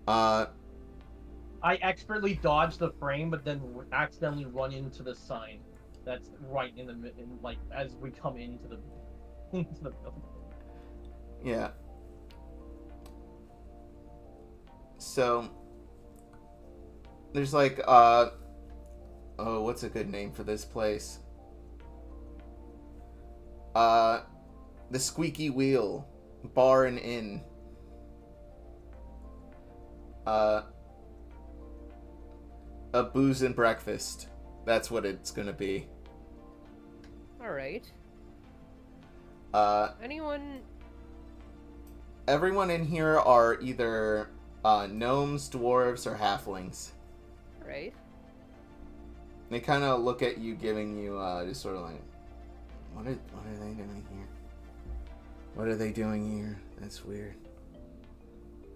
S2: Ow.
S3: I expertly dodge the frame, but then accidentally run into the sign. That's right in like as we come into the building.
S1: Yeah. So there's like what's a good name for this place? The Squeaky Wheel Bar and Inn. A booze and breakfast. That's what it's gonna be.
S2: All right. Anyone?
S1: Everyone in here are either gnomes, dwarves, or halflings.
S2: All right.
S1: They kind of look at you, giving you just sort of like, what are they doing here? What are they doing here? That's weird.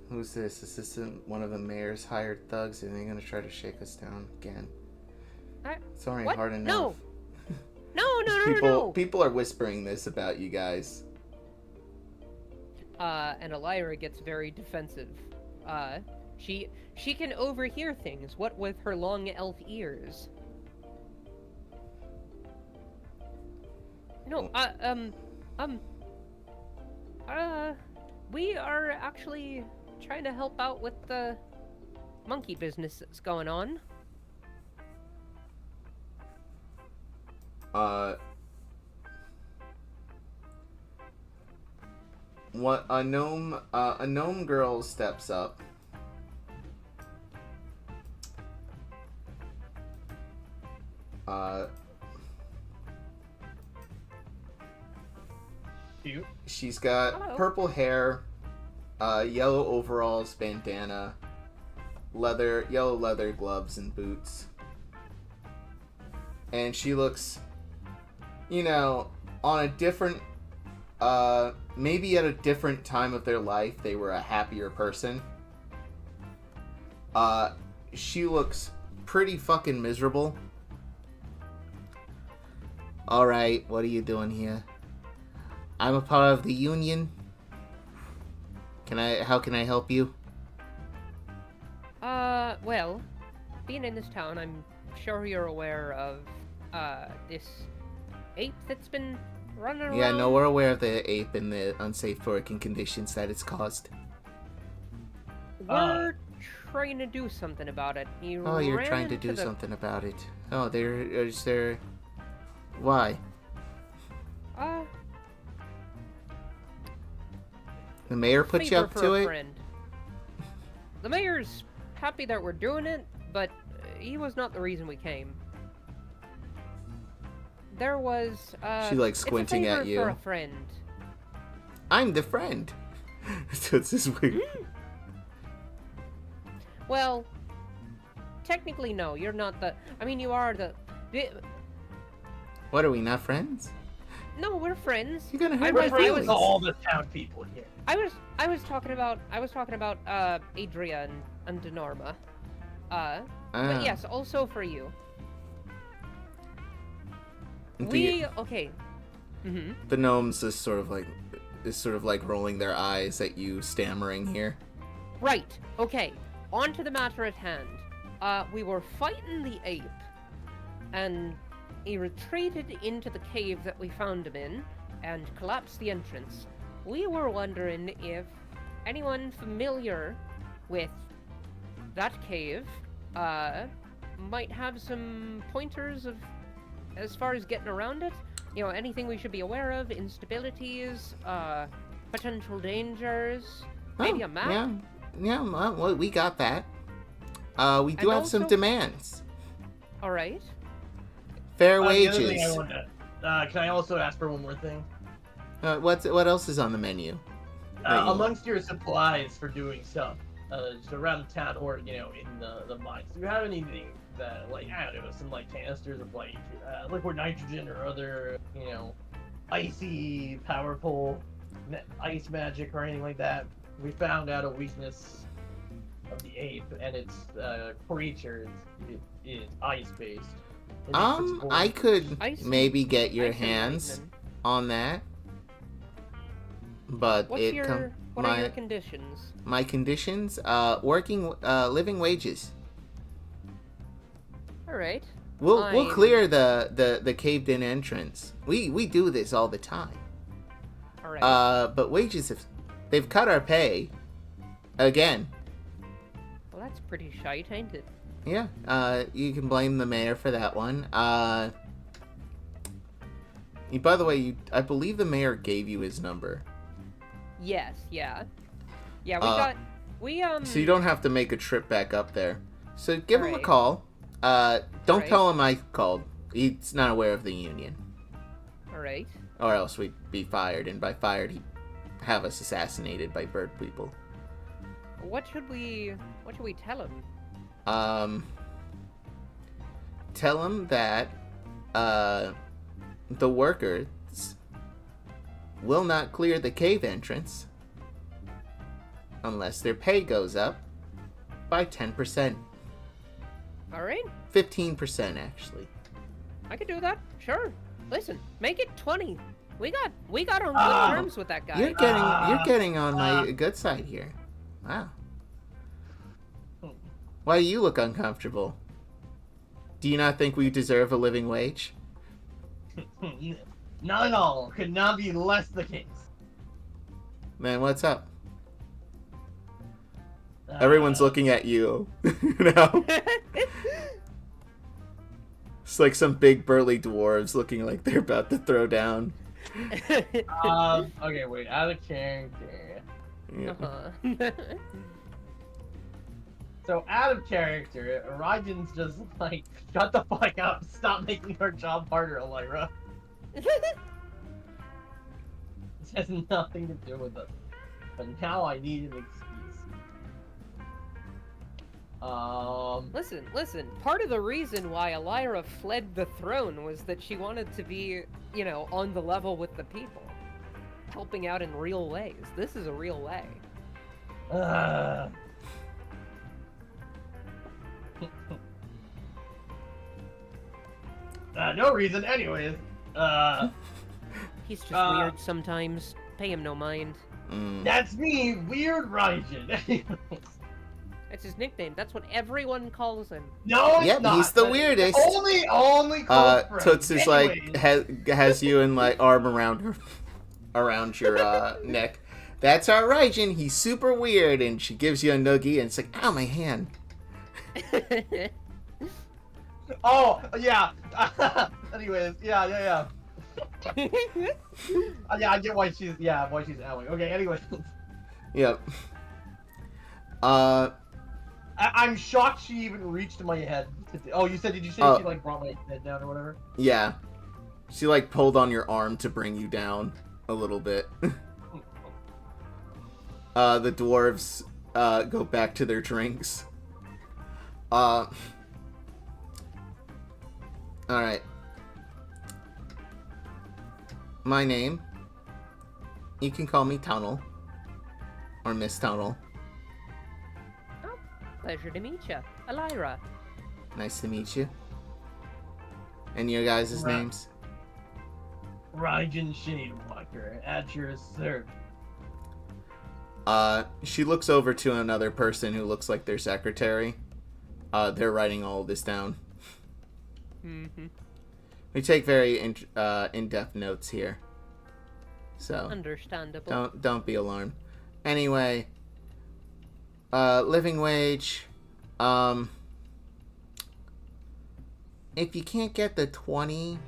S1: Who's this? Is this one of the mayor's hired thugs? Are they gonna try to shake us down again? It's already
S2: what?
S1: hard enough.
S2: No.
S1: People are whispering this about you guys.
S2: And ELYRA gets very defensive. She can overhear things. What with her long elf ears? No, we are actually trying to help out with the monkey business that's going on.
S1: What a gnome girl steps up.
S3: Cute.
S1: She's got purple hair, yellow overalls, bandana, yellow leather gloves and boots. And she looks, on a different, maybe at a different time of their life, they were a happier person. She looks pretty fucking miserable. Alright, what are you doing here? I'm a part of the union. How can I help you?
S2: Well, being in this town, I'm sure you're aware of, this ape that's been running around.
S1: Yeah, no, we're aware of the ape and the unsafe working conditions that it's caused.
S2: We're trying to do something about it. He
S1: Oh, you're
S2: ran
S1: trying to
S2: into
S1: do
S2: the...
S1: something about it. Oh, is there... Why? The mayor put you
S2: favor
S1: up
S2: for
S1: to
S2: a
S1: it?
S2: friend. The mayor's happy that we're doing it, but he was not the reason we came. There was,
S1: She, like, squinting
S2: it's a
S1: at
S2: favor
S1: you.
S2: for a friend.
S1: I'm the friend. So it's this weird.
S2: Well, technically no, you're not the... I mean, you are the...
S1: What, are we not friends?
S2: No, we're friends.
S1: You're gonna hurt
S3: We're
S1: my
S3: friends
S1: feelings.
S3: with all the town people here.
S2: I was talking about Adria and Denorma. But yes, also for you. Okay. Mm-hmm.
S1: The gnomes is sort of like rolling their eyes at you stammering here.
S2: Right. Okay. On to the matter at hand. We were fighting the ape, and he retreated into the cave that we found him in, and collapsed the entrance. We were wondering if anyone familiar with that cave might have some pointers of as far as getting around it. You know, anything we should be aware of, instabilities, potential dangers, maybe a map.
S1: Yeah, well, we got that. We do
S2: And
S1: have some
S2: also-
S1: demands.
S2: All right.
S1: Fair
S3: The other
S1: wages.
S3: thing I wanted to, can I also ask for one more thing?
S1: What else is on the menu? That you
S3: Amongst your supplies for doing stuff, just around town or, you know, in the mines, do you have anything that, like, I don't know, some, like, canisters of, like, liquid nitrogen or other, you know, icy, powerful ice magic or anything like that? We found out a weakness of the ape, and its creature is ice-based.
S1: I could
S2: Ice-
S1: maybe get your
S2: Ice and
S1: hands
S2: lightning.
S1: on that, but
S2: What are your conditions?
S1: my conditions, living wages.
S2: All right.
S1: We'll
S2: I'm-
S1: clear the caved in entrance. We do this all the time.
S2: All right.
S1: But wages they've cut our pay again.
S2: Well, that's pretty shite, ain't it?
S1: Yeah. You can blame the mayor for that one. By the way, I believe the mayor gave you his number.
S2: Yes. Yeah. Yeah. We
S1: So you don't have to make a trip back up there. So give him a
S2: Alright.
S1: call. Don't
S2: Alright.
S1: tell him I called. He's not aware of the union.
S2: All right.
S1: Or else we'd be fired, and by fired, he'd have us assassinated by bird people.
S2: What should we tell him?
S1: Tell him that, the workers will not clear the cave entrance unless their pay goes up by 10%.
S2: All right.
S1: 15%, actually.
S2: I could do that. Sure. Listen, make it 20. We got on good terms with that guy.
S1: You're getting on my good side here. Wow. Why do you look uncomfortable? Do you not think we deserve a living wage?
S3: Not at all. Could not be less the case.
S1: Man, what's up? Everyone's looking at you. You know? It's like some big burly dwarves looking like they're about to throw down.
S3: Okay, wait. Out of character.
S1: Yeah.
S2: Uh-huh.
S3: So, out of character, Raijin's just like, shut the fuck up. Stop making our job harder, ELYRA. This has nothing to do with us. But now I need an excuse.
S2: Listen. Part of the reason why ELYRA fled the throne was that she wanted to be, you know, on the level with the people, helping out in real ways. This is a real way.
S3: No reason, anyways.
S2: He's just weird sometimes. Pay him no mind.
S3: That's me, Weird Raijin.
S2: That's his nickname. That's what everyone calls him.
S3: No, it's
S1: Yep,
S3: not.
S1: he's the
S3: That's
S1: weirdest.
S3: Only close friends.
S1: Toots is like
S3: Anyways.
S1: has you in like arm around your neck, That's our Raijin. He's super weird. And she gives you a noogie, and it's like, ow, my hand.
S3: Oh, yeah. Anyways, yeah. Yeah, I get why she's owing. Okay, anyways.
S1: Yep.
S3: I'm shocked she even reached my head. Oh, did you say she, like, brought my head down or whatever?
S1: Yeah. She, like, pulled on your arm to bring you down a little bit. The dwarves, go back to their drinks. Alright. My name. You can call me Tunnel. Or Miss Tunnel.
S2: Oh, pleasure to meet you. ELYRA.
S1: Nice to meet you. And your guys'
S3: Right.
S1: names?
S3: Raijin Shadewalker, at your service.
S1: She looks over to another person who looks like their secretary. They're writing all of this down.
S2: Mm-hmm.
S1: We take very in-depth notes here. So
S2: Understandable.
S1: don't be alarmed. Anyway, living wage. If you can't get the 20,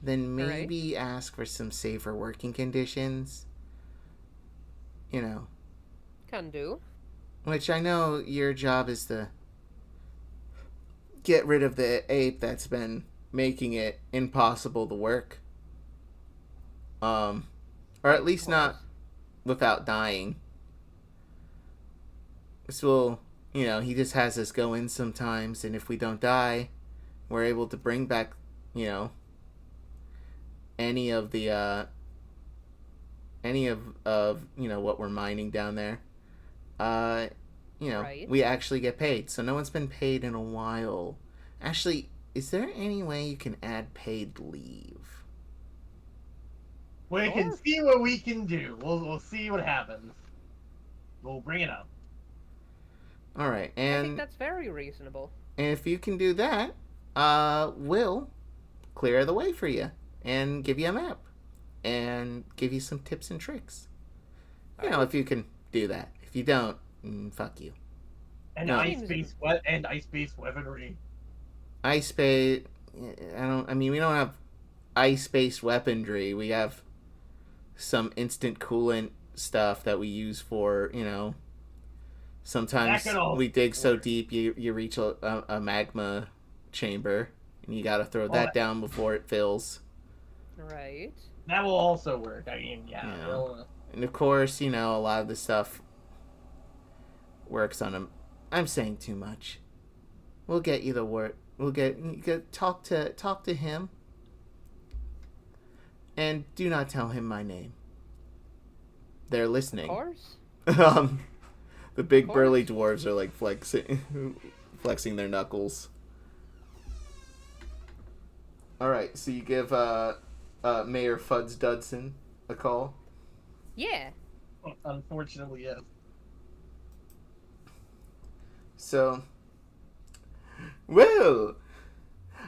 S1: then maybe ask for some safer working conditions. You know.
S2: Can do.
S1: Which I know your job is to get rid of the ape that's been making it impossible to work. Or at least not without dying. This will, he just has us go in sometimes, and if we don't die, we're able to bring back, any of the, what we're mining down there.
S2: Right.
S1: We actually get paid. So no one's been paid in a while. Actually, is there any way you can add paid leave?
S3: We can see what we can do. We'll see what happens. We'll bring it up.
S1: All right,
S2: I
S1: and
S2: think that's very reasonable.
S1: if you can do that, we'll clear the way for you and give you a map and give you some tips and tricks. If you can do that. If you don't, fuck you.
S3: And
S1: No.
S3: ice-based weaponry.
S1: Ice-based... we don't have ice-based weaponry. We have some instant coolant stuff that we use for, sometimes we dig so deep you reach a magma chamber, and you gotta throw that down before it fills.
S2: Right.
S3: That will also work. I mean,
S1: And of course, a lot of the stuff works on him. I'm saying too much. We'll get you the word. We'll get talk to him. And do not tell him my name. They're listening.
S2: Of course.
S1: The big burly dwarves are like flexing their knuckles. All right, so you give Mayor Fuds Dudson a call.
S2: Yeah.
S3: Unfortunately, yes.
S1: So, well,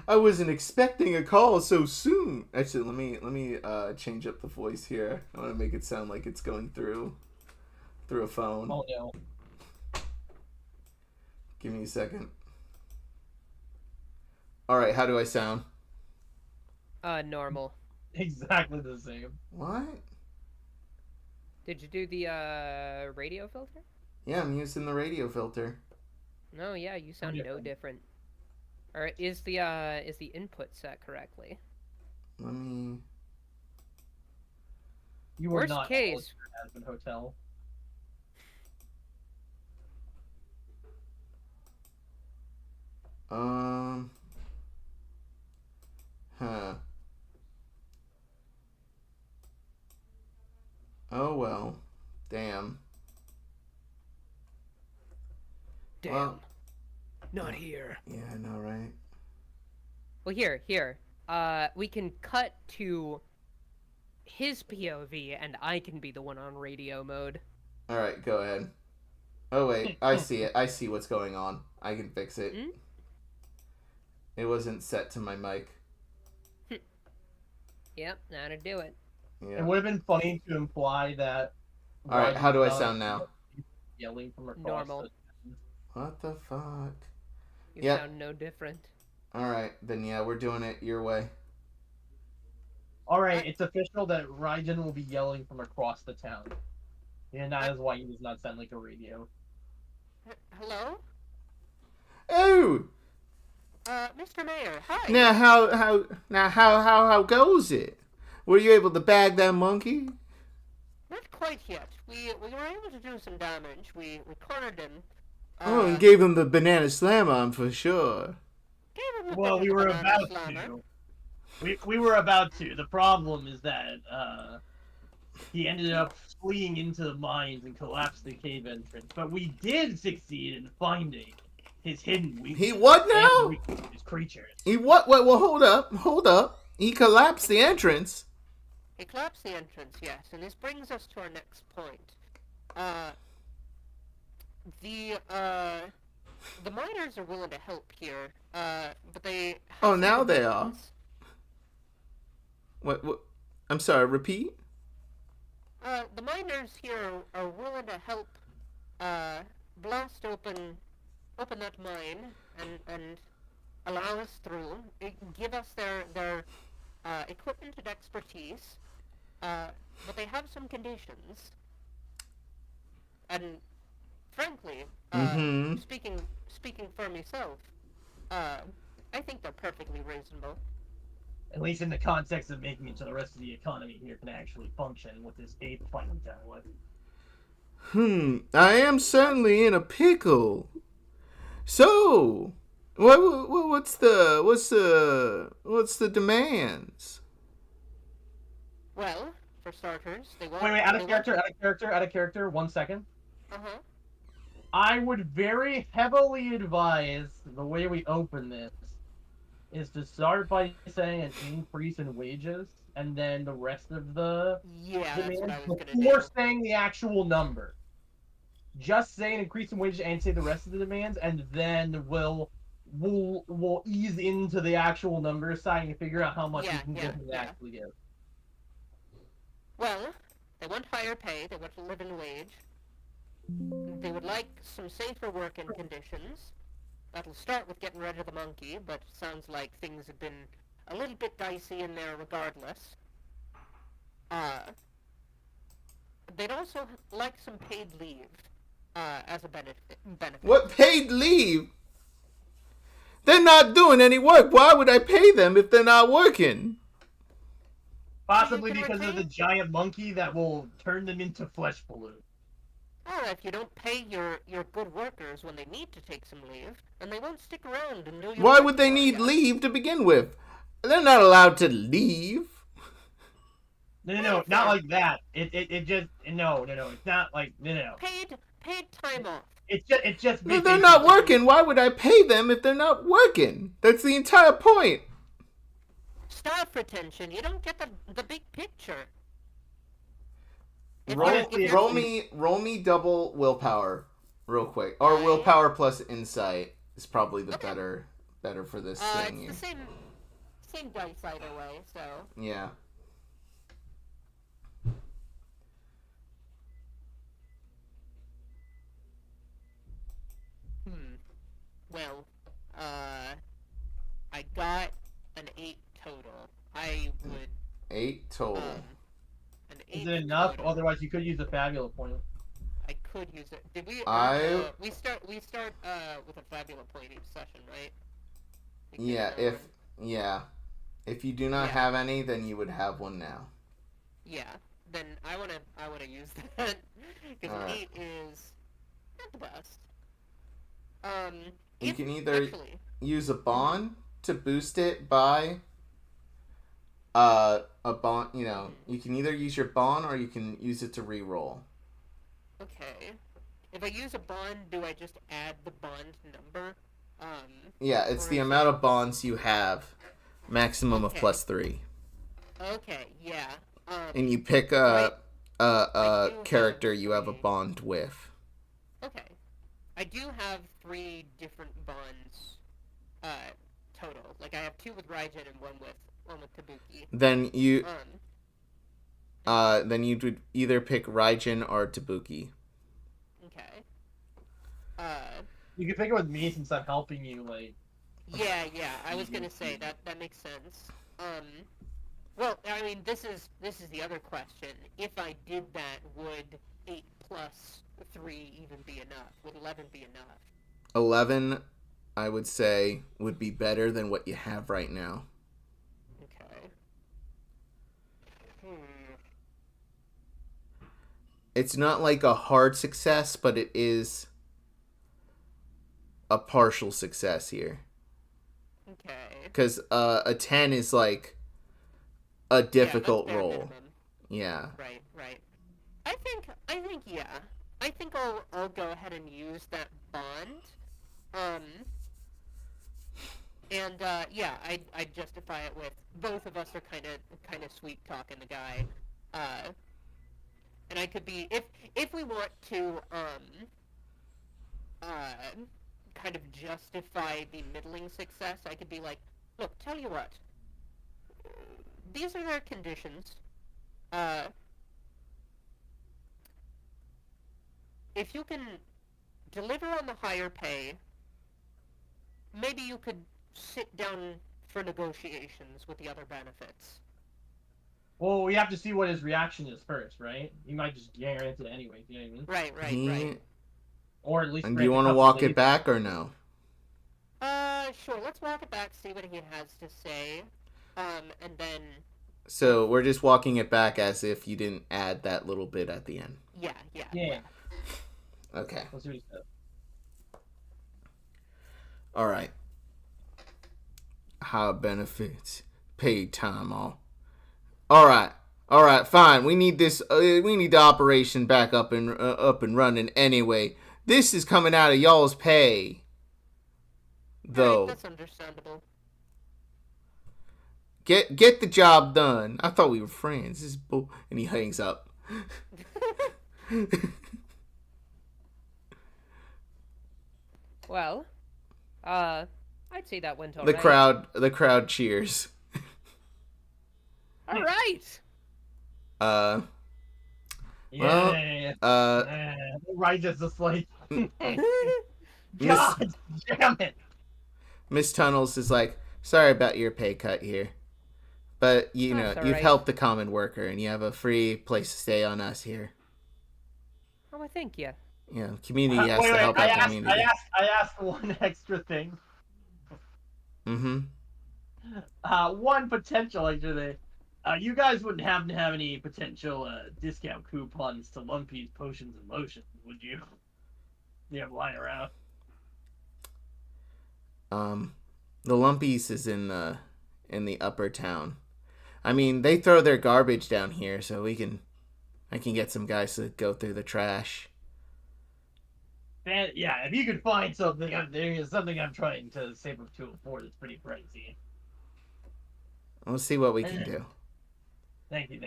S1: I wasn't expecting a call so soon. Actually, let me change up the voice here. I want to make it sound like it's going through a phone.
S3: Oh no.
S1: Give me a second. All right, how do I sound?
S2: Normal.
S3: Exactly the same.
S1: What?
S2: Did you do the radio filter?
S1: Yeah, I'm using the radio filter.
S2: No, yeah, you sound no different. Or is the input set correctly?
S1: Let me.
S3: You were
S2: Worst
S3: not
S2: case.
S3: at the hotel.
S1: Huh. Oh well. Damn.
S2: Damn.
S1: Well,
S2: Not here.
S1: yeah, I know, right?
S2: Well, here. We can cut to his POV, and I can be the one on radio mode.
S1: All right, go ahead. Oh wait, I see it. I see what's going on. I can fix it.
S2: Mm?
S1: It wasn't set to my mic.
S2: Yep, now to do it.
S1: Yeah.
S3: It would have been funny to imply that
S1: All right, how do I sound now?
S3: Yelling from across.
S2: Normal.
S1: What the fuck?
S2: You
S1: Yep.
S2: sound no different.
S1: All right, then yeah, we're doing it your way.
S3: All right, it's official that Raijin will be yelling from across the town, and that is why he does not sound like a radio.
S2: Hello?
S1: Oh,
S2: Mr. Mayor, hi.
S1: now how goes it? Were you able to bag that monkey?
S2: Not quite yet. We were able to do some damage. We cornered him.
S1: Oh, and gave him the banana slam on for sure.
S2: Gave him a
S3: Well,
S2: bit
S3: we
S2: of a
S3: were
S2: banana
S3: about
S2: slammer.
S3: to. We were about to. The problem is that he ended up fleeing into the mines and collapsed the cave entrance. But we did succeed in finding his hidden weakness.
S1: He what now?
S3: His creatures.
S1: He what? Wait, well, hold up. He collapsed the entrance.
S2: He collapsed the entrance, yes, and this brings us to our next point. The miners are willing to help here, but they have
S1: Oh,
S2: some
S1: now they are.
S2: conditions.
S1: What? I'm sorry. Repeat.
S2: The miners here are willing to help, blast open that mine and allow us through, give us their equipment and expertise, but they have some conditions. And frankly, speaking for myself, I think they're perfectly reasonable.
S3: At least in the context of making it so the rest of the economy here can actually function with this ape fighting down with.
S1: I am certainly in a pickle. So, what's the demands?
S2: Well, for starters, they want...
S3: Wait, out of character, 1 second.
S2: Uh-huh.
S3: I would very heavily advise the way we open this is to start by saying an increase in wages, and then the rest of the
S2: Yeah, that's what I was gonna
S3: before
S2: do.
S3: saying the actual number. Just say an increase in wages and say the rest of the demands, and then we'll ease into the actual number side and figure out how much we can get to actually give.
S2: Well, they want higher pay, they want a living wage. They would like some safer working conditions. That'll start with getting rid of the monkey, but sounds like things have been a little bit dicey in there regardless. They'd also like some paid leave, as a benefit.
S1: What paid leave? They're not doing any work. Why would I pay them if they're not working?
S3: Possibly because of the giant monkey that will turn them into flesh balloons.
S2: Oh, if you don't pay your good workers when they need to take some leave, then they won't stick around and do your
S1: Why
S2: work
S1: would they
S2: for
S1: need
S2: ya.
S1: leave to begin with? They're not allowed to leave.
S3: No, not like that. It just no. It's not like no.
S2: Paid time off.
S3: It's just.
S1: If they're not working, why would I pay them if they're not working? That's the entire point.
S2: Staff retention. You don't get the big picture.
S1: Roll me double willpower, real quick, or willpower plus insight is probably the better for this thing.
S2: It's the same dice either way. So
S1: yeah.
S2: Well, I got an 8 total. I would
S1: 8 total.
S2: An 8
S3: Is it enough?
S2: total.
S3: Otherwise, you could use a Fabula point.
S2: I could use it. Did we? We start with a Fabula point each session, right?
S1: If you do not have any, then you would have one now.
S2: Yeah. Then I wanna use that because an 8 is not the best.
S1: You can either use a bond to boost it by a bond. You can either use your bond or you can use it to re-roll.
S2: Okay. If I use a bond, do I just add the bond number?
S1: Yeah, it's the amount of bonds you have, maximum of +3.
S2: Okay, yeah.
S1: And you pick a character you have a bond with.
S2: Okay. I do have 3 different bonds, total. Like, I have 2 with Raijin and one with Tabuki.
S1: Then you... then you would either pick Raijin or Tabuki.
S2: Okay.
S3: You can pick it with me since I'm helping you, like...
S2: Yeah, I was gonna say, that makes sense. Well, I mean, this is the other question. If I did that, would 8 plus 3 even be enough? Would 11 be enough?
S1: 11, I would say, would be better than what you have right now.
S2: Okay.
S1: It's not like a hard success, but it is a partial success here.
S2: Okay.
S1: Because a 10 is like a difficult
S2: that's bare
S1: roll.
S2: minimum.
S1: Yeah.
S2: Right. I think yeah. I think I'll go ahead and use that bond. And yeah, I'd justify it with both of us are kind of sweet talking the guy. And I could be if we want to kind of justify the middling success, I could be like, look, tell you what. These are their conditions. If you can deliver on the higher pay, maybe you could sit down for negotiations with the other benefits.
S3: Well, we have to see what his reaction is first, right? He might just grant it anyway, you know what I mean?
S2: Right.
S3: Or at least...
S1: And do you want to walk it back or no?
S2: Sure, let's walk it back, see what he has to say. And then...
S1: So we're just walking it back as if you didn't add that little bit at the end.
S3: Yeah.
S1: Okay.
S3: Let's see what he says.
S1: All right. High benefits, paid time off. All right, fine. We need this. We need the operation back up and running anyway. This is coming out of y'all's pay, though.
S2: Right, that's understandable.
S1: Get the job done. I thought we were friends. This is and he hangs up.
S2: Well, I'd say that went all
S1: the
S2: right.
S1: The crowd cheers.
S2: All right.
S3: Right, just like...
S1: Miss
S3: God damn it!
S1: Miss Tunnels is like, sorry about your pay cut here. But, you know,
S2: That's all
S1: you've
S2: right.
S1: helped the common worker, and you have a free place to stay on us here.
S2: Oh, I thank you.
S1: Yeah, community has to help out the community.
S3: I asked one extra thing.
S1: Mm-hmm.
S3: One potential extra thing. You guys wouldn't happen to have any potential discount coupons to Lumpy's Potions and Lotions, would you? You have lying around.
S1: The Lumpies is in the upper town. I mean, they throw their garbage down here, so I can get some guys to go through the trash.
S3: And, yeah, if you could find something, there is something I'm trying to save up to afford. It's pretty pricey.
S1: We'll see what we can do.
S3: Thank you.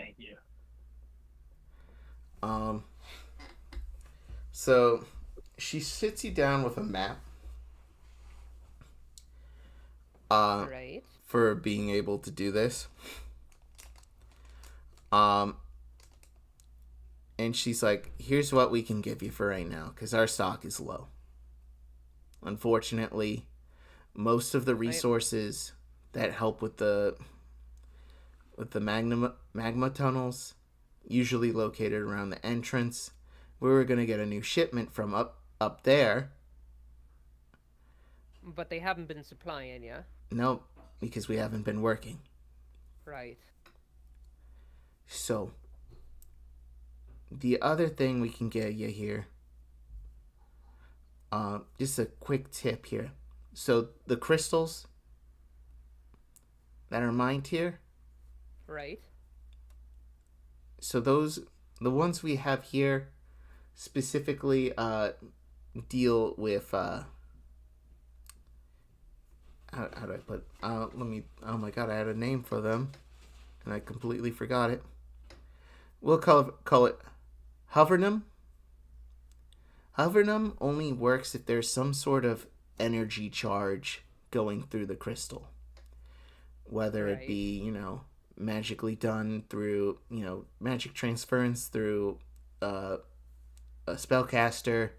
S1: So she sits you down with a map.
S2: Right.
S1: For being able to do this. And she's like, here's what we can give you for right now, because our stock is low. Unfortunately, most of the resources that help with the magma tunnels, usually located around the entrance. We were going to get a new shipment from up there.
S2: But they haven't been supplying you.
S1: Nope, because we haven't been working.
S2: Right.
S1: So, the other thing we can get you here, just a quick tip here. So, the crystals that are mined here,
S2: Right.
S1: so the ones we have here specifically deal with how do I put let me, oh my god, I had a name for them and I completely forgot it. We'll call it Hovernum. Hovernum only works if there's some sort of energy charge going through the crystal, whether it be, you know, magically done through, magic transference through a spellcaster,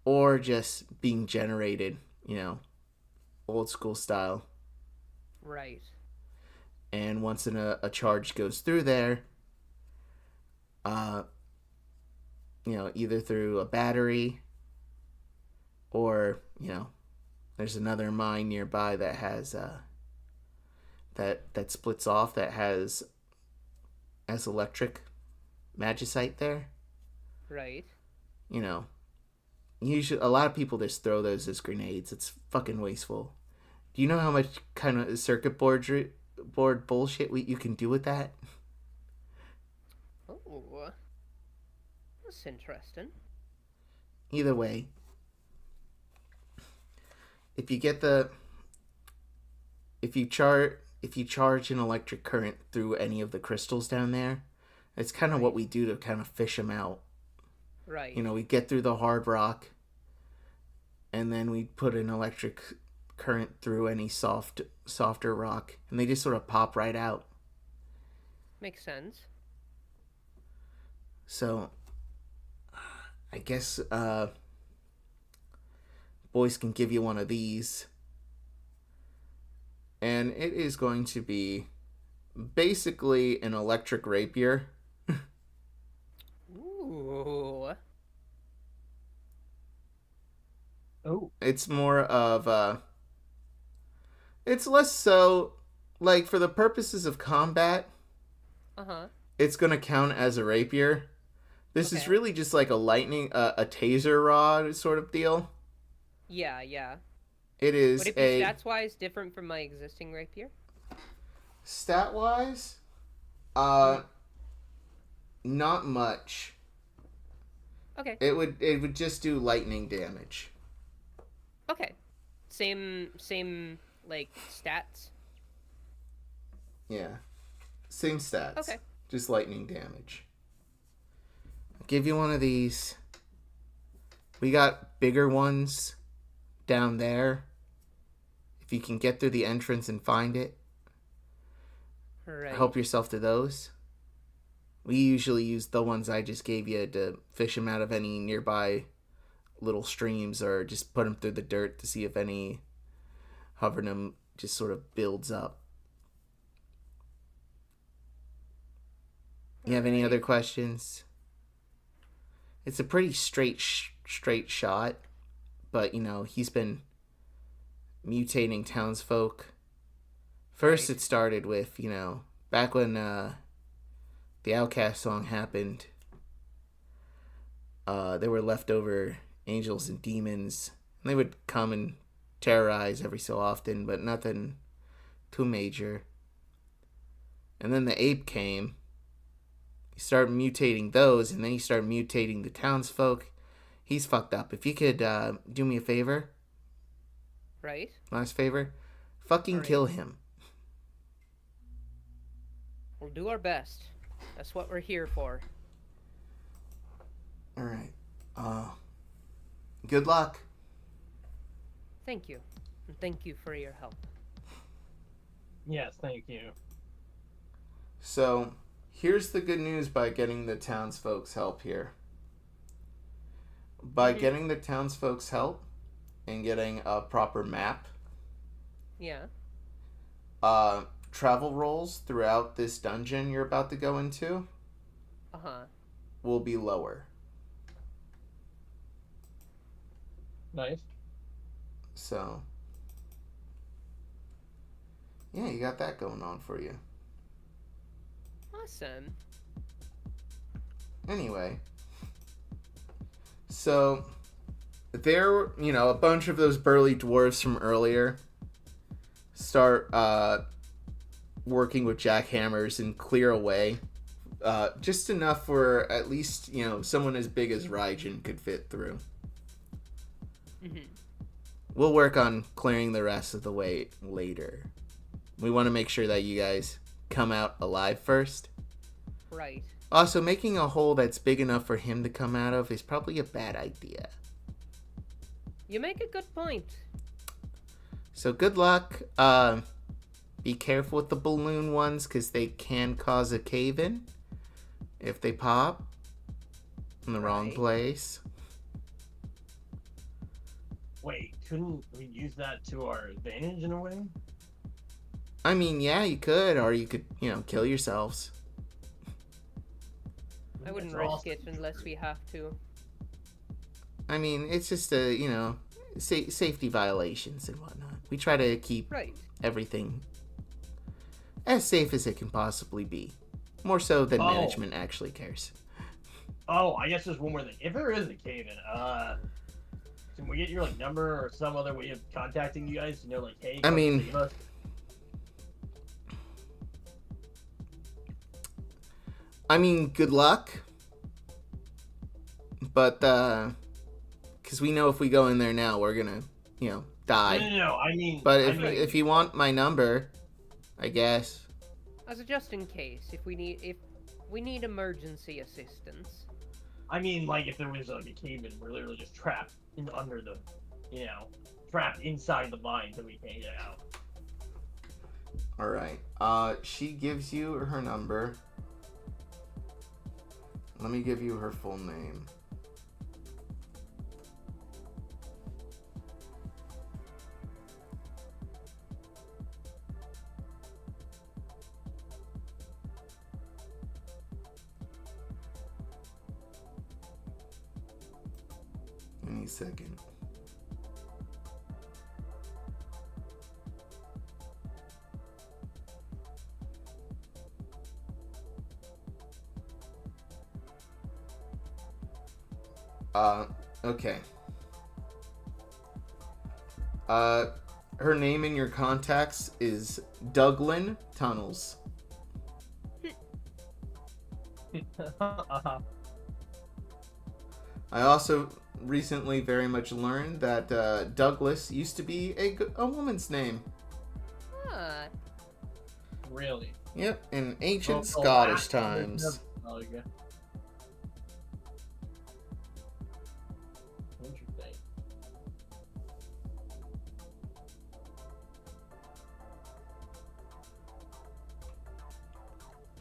S1: or just being generated, old school style.
S2: Right.
S1: And once a charge goes through there, either through a battery or, there's another mine nearby that has that splits off that has electric magicite there.
S2: Right.
S1: Usually a lot of people just throw those as grenades. It's fucking wasteful. Do you know how much kind of circuit board bullshit you can do with that?
S2: Oh, that's interesting.
S1: Either way, if you charge an electric current through any of the crystals down there, it's kind of what we do to kind of fish them out.
S2: Right.
S1: We get through the hard rock, and then we put an electric current through any softer rock, and they just sort of pop right out.
S2: Makes sense.
S1: So, I guess boys can give you one of these, and it is going to be basically an electric rapier.
S2: Ooh.
S3: Oh.
S1: It's more of it's less so, like, for the purposes of combat, it's going to count as a rapier. This is really just like a a taser rod sort of deal.
S2: Yeah, yeah.
S1: It is
S2: Would it be stats-wise different from my existing rapier?
S1: Stat-wise? Not much.
S2: Okay.
S1: It would just do lightning damage.
S2: Okay. Same like stats.
S1: Yeah. Same stats.
S2: Okay.
S1: Just lightning damage. I'll give you one of these. We got bigger ones down there. If you can get through the entrance and find it,
S2: Right.
S1: help yourself to those. We usually use the ones I just gave you to fish them out of any nearby little streams, or just put them through the dirt to see if any hovering them just sort of builds up. You have any other questions? It's a pretty straight shot, but he's been mutating townsfolk. First, it started with back when the Outcast song happened. There were leftover angels and demons, and they would come and terrorize every so often, but nothing too major. And then the ape came. You start mutating those, and then you start mutating the townsfolk. He's fucked up. If you could do me a favor.
S2: Right.
S1: Last favor. Fucking kill him.
S2: We'll do our best. That's what we're here for.
S1: Alright. Good luck.
S2: Thank you. And thank you for your help.
S3: Yes, thank you.
S1: So, here's the good news by getting the townsfolk's help here. By getting the townsfolk's help and getting a proper map,
S2: Yeah.
S1: travel rolls throughout this dungeon you're about to go into will be lower.
S3: Nice.
S1: So, yeah, you got that going on for you.
S2: Awesome.
S1: Anyway, so there, a bunch of those burly dwarves from earlier start working with jackhammers and clear away. Just enough for at least, someone as big as Raijin could fit through. We'll work on clearing the rest of the way later. We want to make sure that you guys come out alive first.
S2: Right.
S1: Also, making a hole that's big enough for him to come out of is probably a bad idea.
S2: You make a good point.
S1: So good luck. Be careful with the balloon ones because they can cause a cave-in if they pop in the wrong place.
S3: Wait, couldn't we use that to our advantage in a way?
S1: I mean, yeah, you could, or you could, kill yourselves.
S2: I wouldn't risk it unless we have to.
S1: I mean, it's just safety violations and whatnot. We try to keep everything as safe as it can possibly be. More so than management actually cares.
S3: Oh, I guess there's one more thing. If there is a cave-in, can we get your number or some other way of contacting you guys? Hey,
S1: I mean,
S3: save us?
S1: Good luck. But because we know if we go in there now, we're gonna, die.
S3: No.
S1: But if you want my number, I guess.
S2: As a just in case, if we need emergency assistance.
S3: If there was a cave-in, we're literally just trapped under the, trapped inside the mines and we can't get out.
S1: All right. She gives you her number. Let me give you her full name. Any second. Okay. Her name in your contacts is Douglin Tunnels. I also recently very much learned that Douglas used to be a woman's name.
S2: Huh.
S3: Really?
S1: Yep, in ancient Scottish times.
S3: Oh, yeah. Interesting.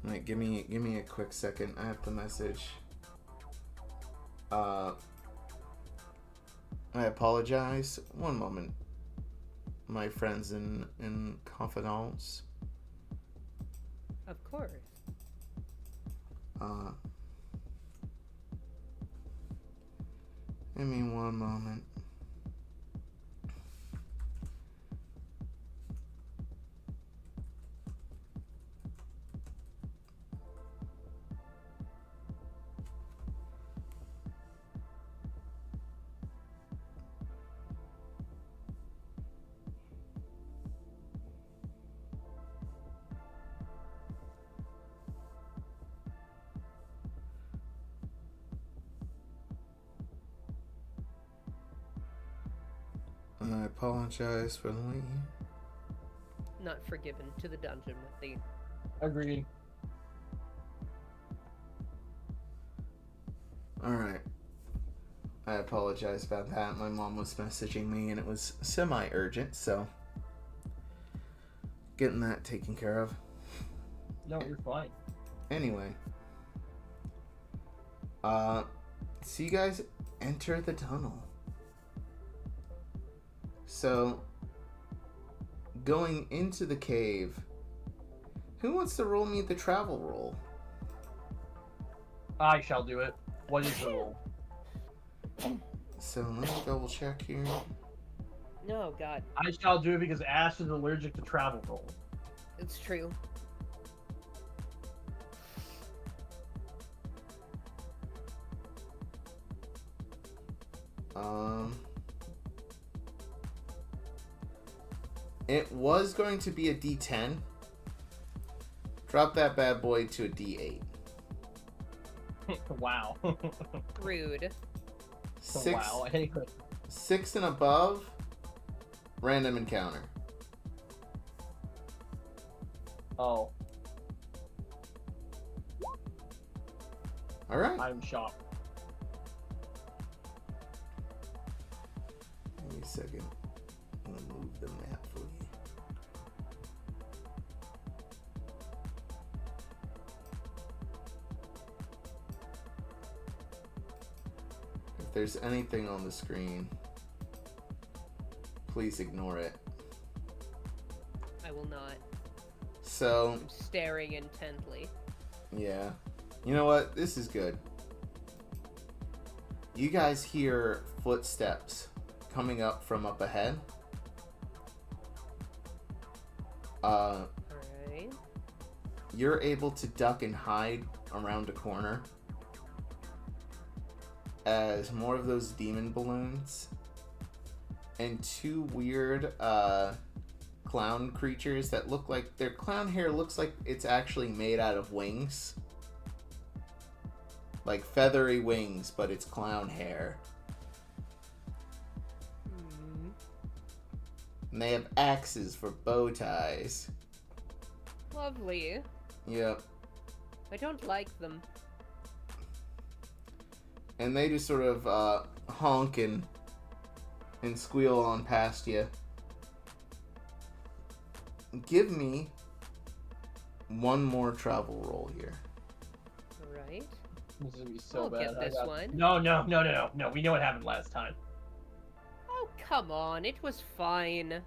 S1: Wait, give me a quick second. I have to message. I apologize. One moment. My friends in confidence.
S2: Of course.
S1: Give me one moment. I apologize for the wait.
S2: Not forgiven to the dungeon with the...
S3: Agreed.
S1: Alright. I apologize about that. My mom was messaging me and it was semi-urgent, so... getting that taken care of.
S3: No, you're fine.
S1: Anyway. So you guys enter the tunnel. So, going into the cave, who wants to roll me the travel roll?
S3: I shall do it. What is the roll?
S1: So, let me double check here.
S2: No, God.
S3: I shall do it because Ash is allergic to travel roll.
S2: It's true.
S1: It was going to be a D10. Drop that bad boy to a D8.
S3: Wow.
S2: Rude.
S3: Wow.
S1: 6 and above, random encounter.
S3: Oh.
S1: Alright.
S3: I'm shocked.
S1: Give me a second. I'm going to move the map for you. there's anything on the screen, please ignore it.
S2: I will not.
S1: So,
S2: I'm staring intently.
S1: yeah. You know what? This is good. You guys hear footsteps coming up from up ahead.
S2: Alright.
S1: You're able to duck and hide around a corner as more of those demon balloons and two weird clown creatures that look like their clown hair looks like it's actually made out of wings, like feathery wings, but it's clown hair. And they have axes for bow ties.
S2: Lovely.
S1: Yep.
S2: I don't like them.
S1: And they just sort of honk and squeal on past you. Give me one more travel roll here.
S2: Alright.
S3: This is gonna be so
S2: I'll
S3: bad.
S2: get this one.
S3: No. We know what happened last time.
S2: Oh, come on. It was fine.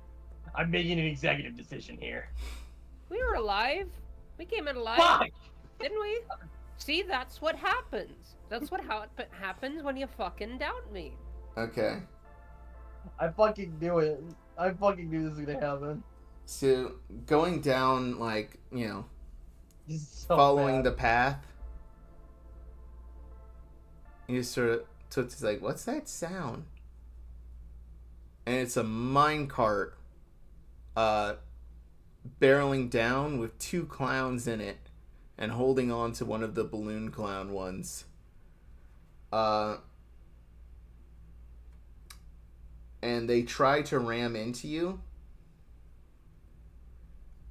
S3: I'm making an executive decision here.
S2: We were alive. We came in alive.
S3: Fuck!
S2: Didn't we? See, that's what happens. That's what happens when you fucking doubt me.
S1: Okay.
S3: I fucking knew it. I fucking knew this was gonna happen.
S1: So, going down, like, you know,
S3: This is so
S1: following
S3: bad.
S1: the path, you sort of, Tootsie's like, what's that sound? And it's a minecart, barreling down with two clowns in it and holding on to one of the balloon clown ones. And they try to ram into you.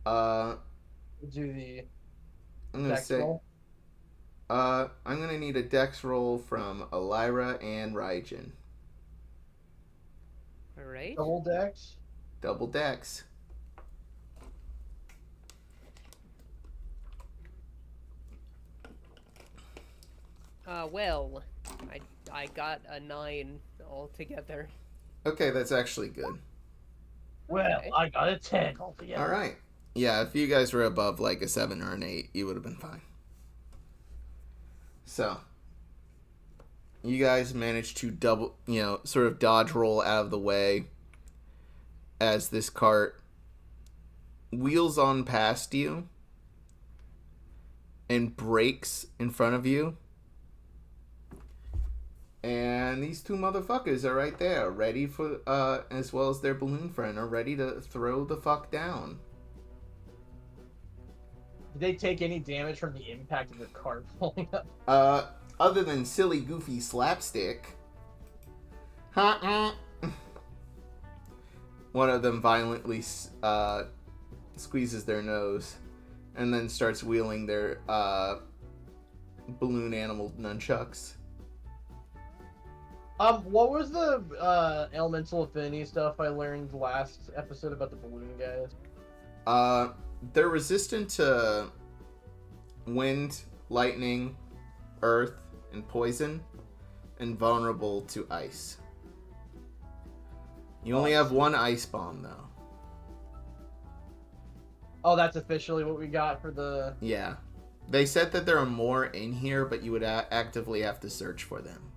S3: Do the
S1: I'm gonna
S3: dex
S1: say,
S3: roll.
S1: I'm gonna need a dex roll from ELYRA and Raijin.
S2: Alright.
S3: Double dex.
S1: Double dex.
S2: Well, I got a 9 altogether.
S1: Okay, that's actually good.
S3: Well,
S2: Okay.
S3: I got a 10 altogether.
S1: All right. Yeah, if you guys were above like a 7 or an 8, you would have been fine. So, you guys managed to sort of dodge roll out of the way as this cart wheels on past you and brakes in front of you. And these two motherfuckers are right there, ready for, as well as their balloon friend, are ready to throw the fuck down.
S3: Did they take any damage from the impact of the cart pulling up?
S1: Other than silly, goofy slapstick. One of them violently squeezes their nose and then starts wheeling their balloon animal nunchucks.
S3: What was the elemental affinity stuff I learned last episode about the balloon guys?
S1: They're resistant to wind, lightning, earth, and poison, and vulnerable to ice. You only have one ice bomb, though.
S3: Oh, that's officially what we got for the...
S1: Yeah. They said that there are more in here, but you would actively have to search for them.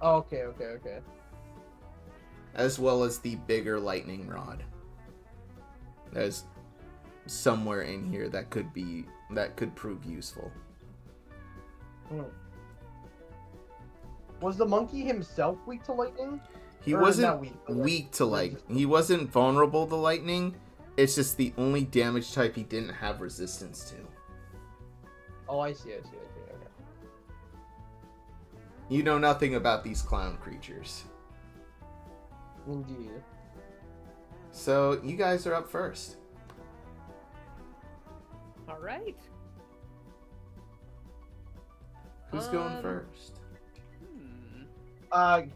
S3: Oh, okay.
S1: As well as the bigger lightning rod. There's somewhere in here that could prove useful.
S3: Was the monkey himself weak to lightning?
S1: He
S3: Or
S1: wasn't
S3: not weak, but
S1: weak to lightning. He wasn't vulnerable to lightning. It's just the only damage type he didn't have resistance to.
S3: Oh, I see. Okay.
S1: You know nothing about these clown creatures.
S3: Indeed.
S1: So, you guys are up first.
S2: Alright.
S1: Who's going first?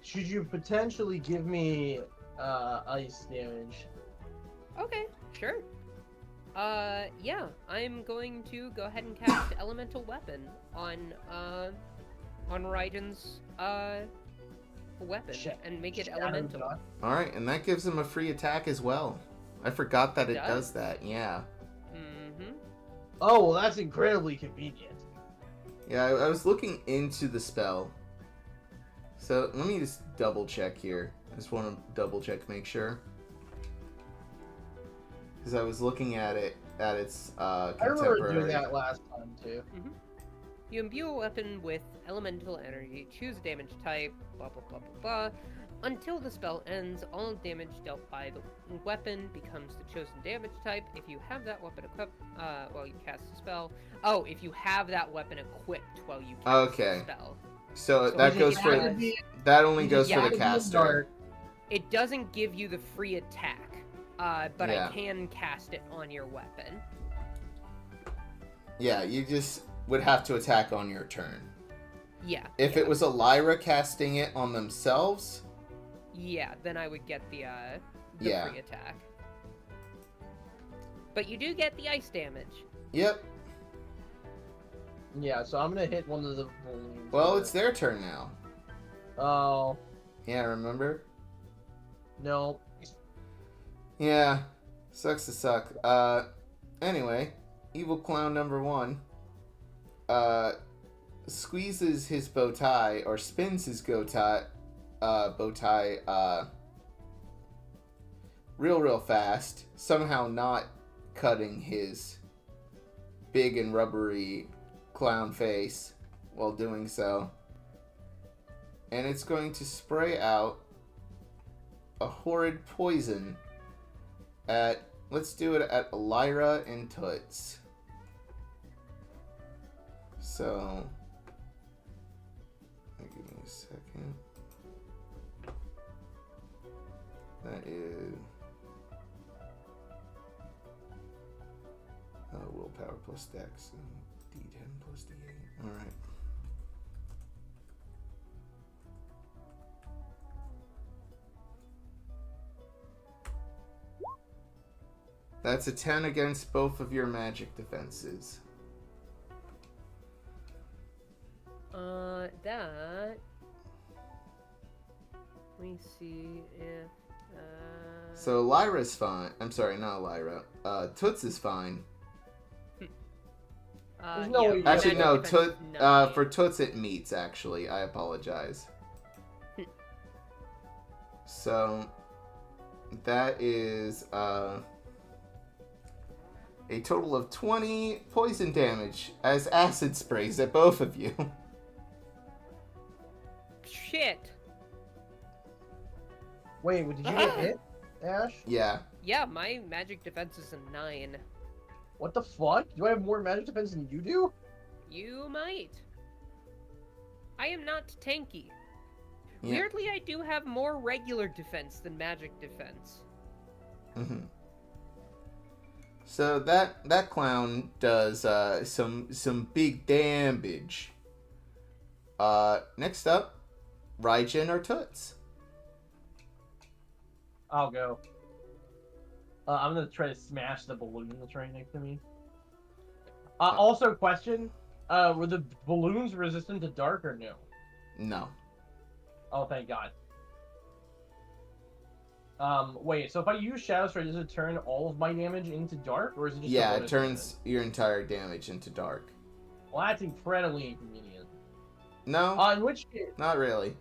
S3: Should you potentially give me ice damage?
S2: Okay, sure. Yeah, I'm going to go ahead and cast Elemental Weapon on Raiden's, weapon and make it elemental.
S1: Alright, and that gives him a free attack as well. I forgot that it does that, yeah.
S2: Mm-hmm.
S3: Oh, well, that's incredibly convenient.
S1: Yeah, I was looking into the spell. So, let me just double check here. I just want to double check, make sure. Because I was looking at it, at its contemporary.
S3: I remember doing that last time, too.
S2: Mm-hmm. You imbue a weapon with elemental energy, choose a damage type, blah blah blah blah blah. Until the spell ends, all damage dealt by the weapon becomes the chosen damage type. If you have that weapon equipped while you cast the spell. Oh, if you have that weapon equipped while you cast the spell.
S1: So that goes for that only goes for the caster.
S2: It doesn't give you the free attack, but
S1: Yeah.
S2: I can cast it on your weapon.
S1: Yeah, you just would have to attack on your turn.
S2: Yeah.
S1: If it was ELYRA casting it on themselves,
S2: yeah, then I would get the
S1: Yeah.
S2: free attack. But you do get the ice damage.
S1: Yep.
S3: Yeah, so I'm gonna hit one of the balloons.
S1: Well, it's their turn now.
S3: Oh.
S1: Yeah, remember?
S3: No.
S1: Yeah. Sucks to suck. Anyway, Evil Clown number 1 squeezes his bow tie, or spins his bow tie real fast, somehow not cutting his big and rubbery clown face while doing so. And it's going to spray out a horrid poison at, let's do it at ELYRA and Toots. So, give me a second. That is willpower plus dex, and d10 plus d8. All right. That's a 10 against both of your magic defenses.
S2: That... Let me see if...
S1: So Lyra's fine. I'm sorry, not Lyra. Toots is fine.
S3: There's no way
S1: Actually, no.
S2: Toot,
S1: for Toots it meets, actually. I apologize. So, that is, a total of 20 poison damage as acid sprays at both of you.
S2: Shit.
S3: Wait, did you get hit, Ash?
S1: Yeah.
S2: Yeah, my magic defense is a 9.
S3: What the fuck? Do I have more magic defense than you do?
S2: You might. I am not tanky.
S1: Yeah.
S2: Weirdly, I do have more regular defense than magic defense.
S1: Mm-hmm. So that clown does some big damage. Next up, Raijin or Toots?
S3: I'll go. I'm gonna try to smash the balloon that's right next to me. Also, question: were the balloons resistant to dark or no?
S1: No.
S3: Oh, thank God. Wait. So if I use Shadow Strike, does it turn all of my damage into dark, or is it just?
S1: Yeah, it turns your entire damage into dark.
S3: Well, that's incredibly inconvenient.
S1: No.
S3: In which case?
S1: Not really.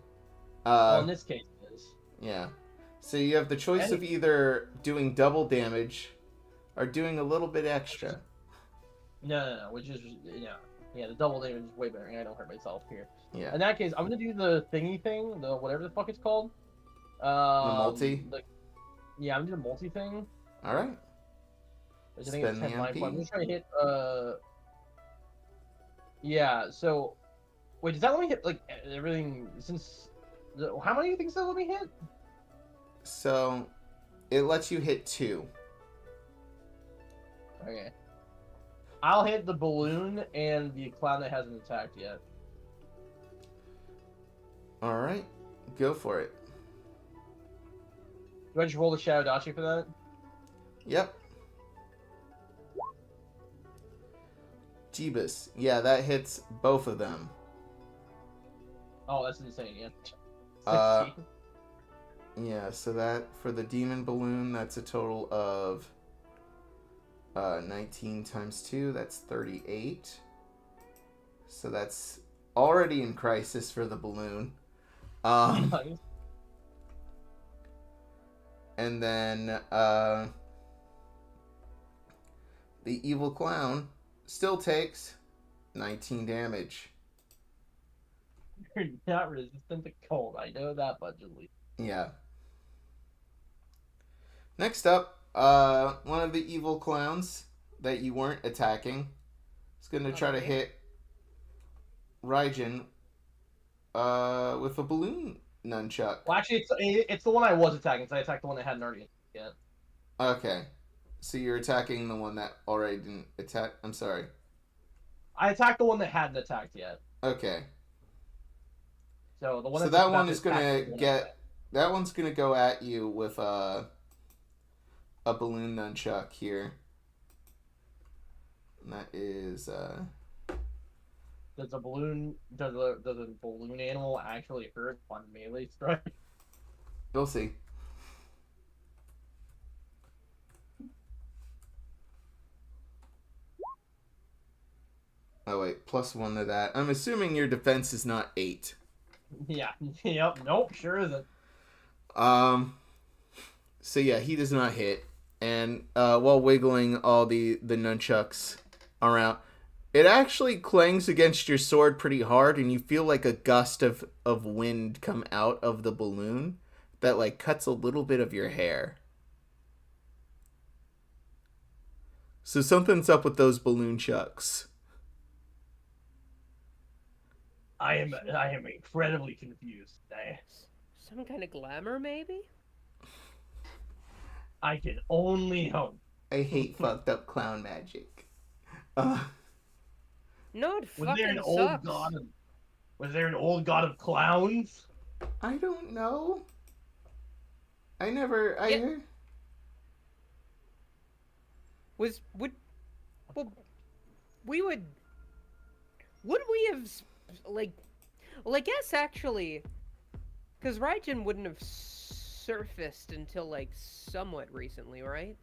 S3: Well, in this case, it is.
S1: Yeah. So you have the choice of either doing double damage or doing a little bit extra.
S3: No. Which is yeah. The double damage is way better, and I don't hurt myself here.
S1: Yeah.
S3: In that case, I'm gonna do the thingy thing, the whatever the fuck it's called.
S1: The multi.
S3: Yeah, I'm gonna do the multi thing.
S1: All right.
S3: Which I think is
S1: Spend
S3: 10
S1: the
S3: life.
S1: MP.
S3: I'm just trying to hit. Yeah. So, wait, does that let me hit like everything since? How many things does that let me hit?
S1: So, it lets you hit 2.
S3: Okay. I'll hit the balloon and the clown that hasn't attacked yet.
S1: All right. Go for it.
S3: Do I just roll the Shadow Dachi for that?
S1: Yep. Jeebus. Yeah, that hits both of them.
S3: Oh, that's insane. Yeah.
S1: Uh,
S3: 16.
S1: Yeah, so that, for the demon balloon, that's a total of 19 times 2, that's 38. So that's already in crisis for the balloon.
S3: Nice.
S1: And then the evil clown still takes 19 damage.
S3: You're not resistant to cold. I know that much at least.
S1: Yeah. Next up, one of the evil clowns that you weren't attacking is going to try to hit Raijin with a balloon nunchuck.
S3: Well, actually, it's the one I was attacking, so I attacked the one that hadn't already yet.
S1: Okay. So you're attacking the one that already didn't attack? I'm sorry.
S3: I attacked the one that hadn't attacked yet.
S1: Okay.
S3: So the one.
S1: So that one is gonna get. That one's gonna go at you with a balloon nunchuck here. And that is.
S3: Does a balloon animal actually hurt on melee strike?
S1: You'll see. Oh wait, +1 to that. I'm assuming your defense is not 8.
S3: Yeah. Yep. Nope. Sure isn't.
S1: So yeah, he does not hit, and while wiggling all the nunchucks around, it actually clangs against your sword pretty hard, and you feel like a gust of wind come out of the balloon that like cuts a little bit of your hair. So something's up with those balloon chucks.
S3: I am incredibly confused.
S2: Some kind of glamour, maybe?
S3: I can only hope.
S1: I hate fucked up clown magic.
S2: No, it
S3: Was there an
S2: fucking
S3: old
S2: sucks.
S3: god? Was there an old god of clowns?
S1: I don't know. I never. I.
S2: Yeah. Would we have like? Well, I guess actually, because Raijin wouldn't have surfaced until like somewhat recently, right?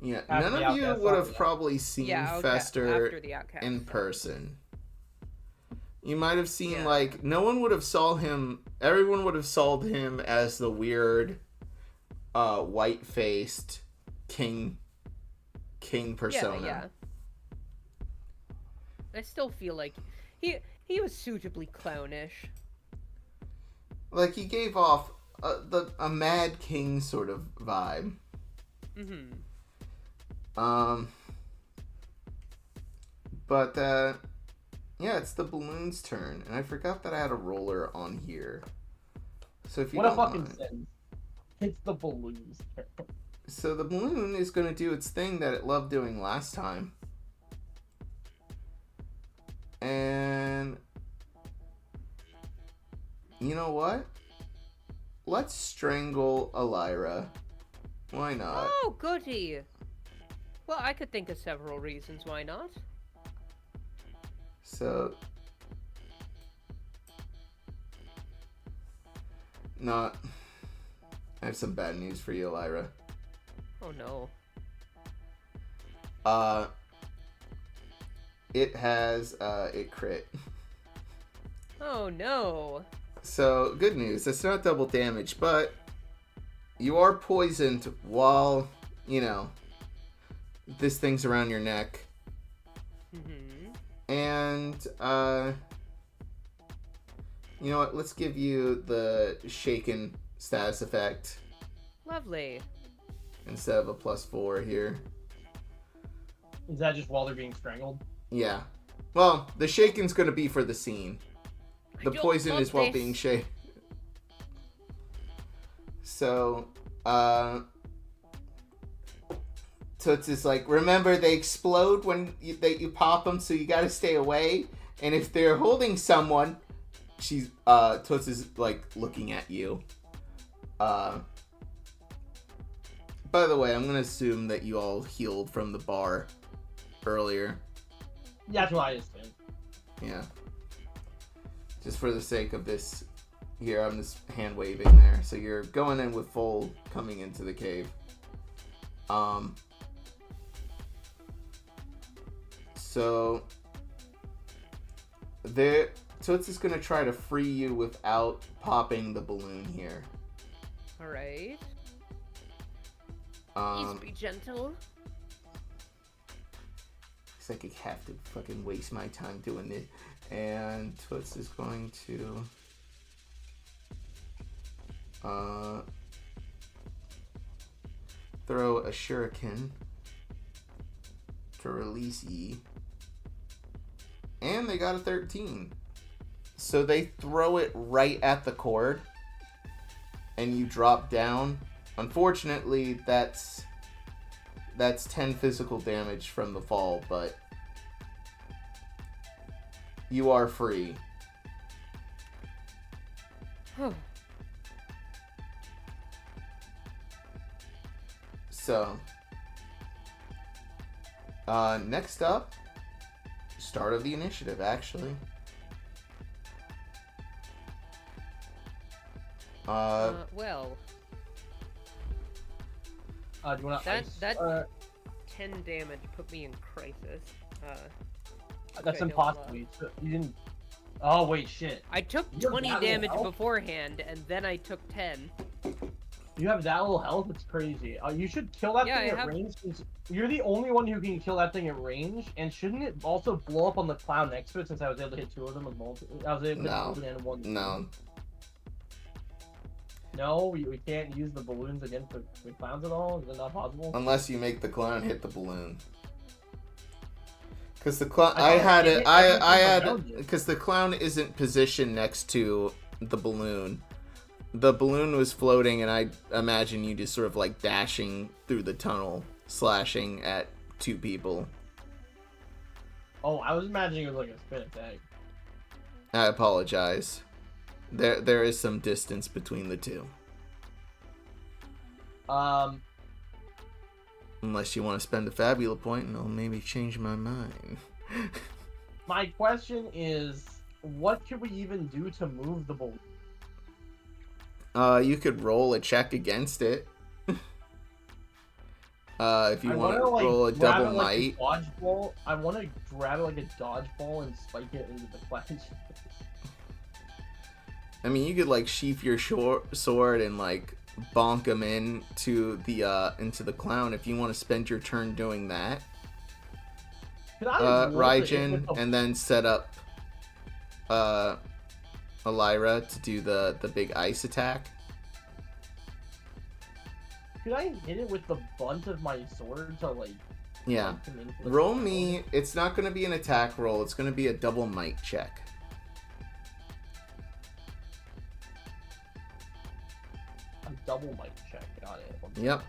S1: Yeah,
S3: After
S1: none
S3: the
S1: of you
S3: Outcast
S1: would
S3: saga,
S1: have probably seen
S2: Yeah, okay,
S1: Fester
S2: after the Outcast
S1: in
S2: saga.
S1: person. You might have seen,
S2: Yeah.
S1: like, no one would have saw him, everyone would have saw him as the weird, white-faced king persona.
S2: Yeah. I still feel like he was suitably clownish.
S1: Like, he gave off a Mad King sort of vibe.
S2: Mm-hmm.
S1: But, yeah, it's the balloon's turn, and I forgot that I had a roller on here. So if you
S3: What a
S1: don't
S3: fucking
S1: mind.
S3: sentence. It's the balloons.
S1: So the balloon is going to do its thing that it loved doing last time. And you know what? Let's strangle ELYRA. Why not?
S2: Oh, goody. Well, I could think of several reasons why not.
S1: So not. I have some bad news for you, ELYRA.
S2: Oh no.
S1: It has it crit.
S2: Oh no.
S1: So good news. It's not double damage, but you are poisoned while, you know, this thing's around your neck.
S2: Mm-hmm.
S1: And you know what? Let's give you the shaken status effect
S2: Lovely.
S1: instead of a +4 here.
S3: Is that just while they're being strangled?
S1: Yeah. Well, the shaken's gonna be for the scene. The
S2: I don't
S1: poison
S2: love
S1: is while
S2: this.
S1: being shaken. So, Toots is like, remember they explode when you pop them, so you gotta stay away. And if they're holding someone, Toots is like looking at you. By the way, I'm gonna assume that you all healed from the bar earlier.
S3: That's what I assumed.
S1: Yeah. Just for the sake of this here, I'm just hand waving there. So you're going in with full coming into the cave. So Toots is gonna try to free you without popping the balloon here.
S2: Alright. Please be gentle.
S1: Looks like I have to fucking waste my time doing this. And Toots is going to throw a shuriken to release ye. And they got a 13. So they throw it right at the cord. And you drop down. Unfortunately, that's 10 physical damage from the fall, but you are free. So, next up, start of the initiative, actually.
S2: Well.
S3: Do you want
S2: that 10 damage put me in crisis.
S3: That's
S2: I don't,
S3: impossible. You didn't. Oh wait, shit.
S2: I took
S3: You have
S2: 20
S3: that
S2: damage
S3: little health?
S2: beforehand, and then I took 10.
S3: You have that little health? It's crazy. You should kill that
S2: Yeah,
S3: thing
S2: I
S3: at
S2: have-
S3: range. Since you're the only one who can kill that thing at range, and shouldn't it also blow up on the clown next to it? Since I was able to hit two of them with multi. I was able to hit
S1: No.
S3: two and one.
S1: No.
S3: No, we can't use the balloons against the clowns at all. Is it not possible?
S1: Unless you make the clown hit the balloon. Because the clown,
S3: I thought it hit everything around
S1: because the clown isn't positioned next to the balloon. The balloon was floating, and I imagine you just sort of like dashing through the tunnel, slashing at two people.
S3: Oh, I was imagining it was like a spin attack.
S1: I apologize. There is some distance between the two. Unless you want to spend a Fabula point, and I'll maybe change my mind.
S3: My question is, what could we even do to move the balloon?
S1: You could roll a check against it. If you want to roll a double might.
S3: Dodgeball. I want to grab it like a dodgeball and spike it into the flash.
S1: I mean, you could like sheath your sword and like bonk him into the clown if you want to spend your turn doing that. Raijin, and then set up ELYRA to do the big ice attack.
S3: Could I hit it with the butt of my sword to like?
S1: Yeah.
S3: bump him into the
S1: Roll
S3: ground?
S1: me. It's not going to be an attack roll. It's going to be a double might check.
S3: A double might check. Got it.
S1: Yep.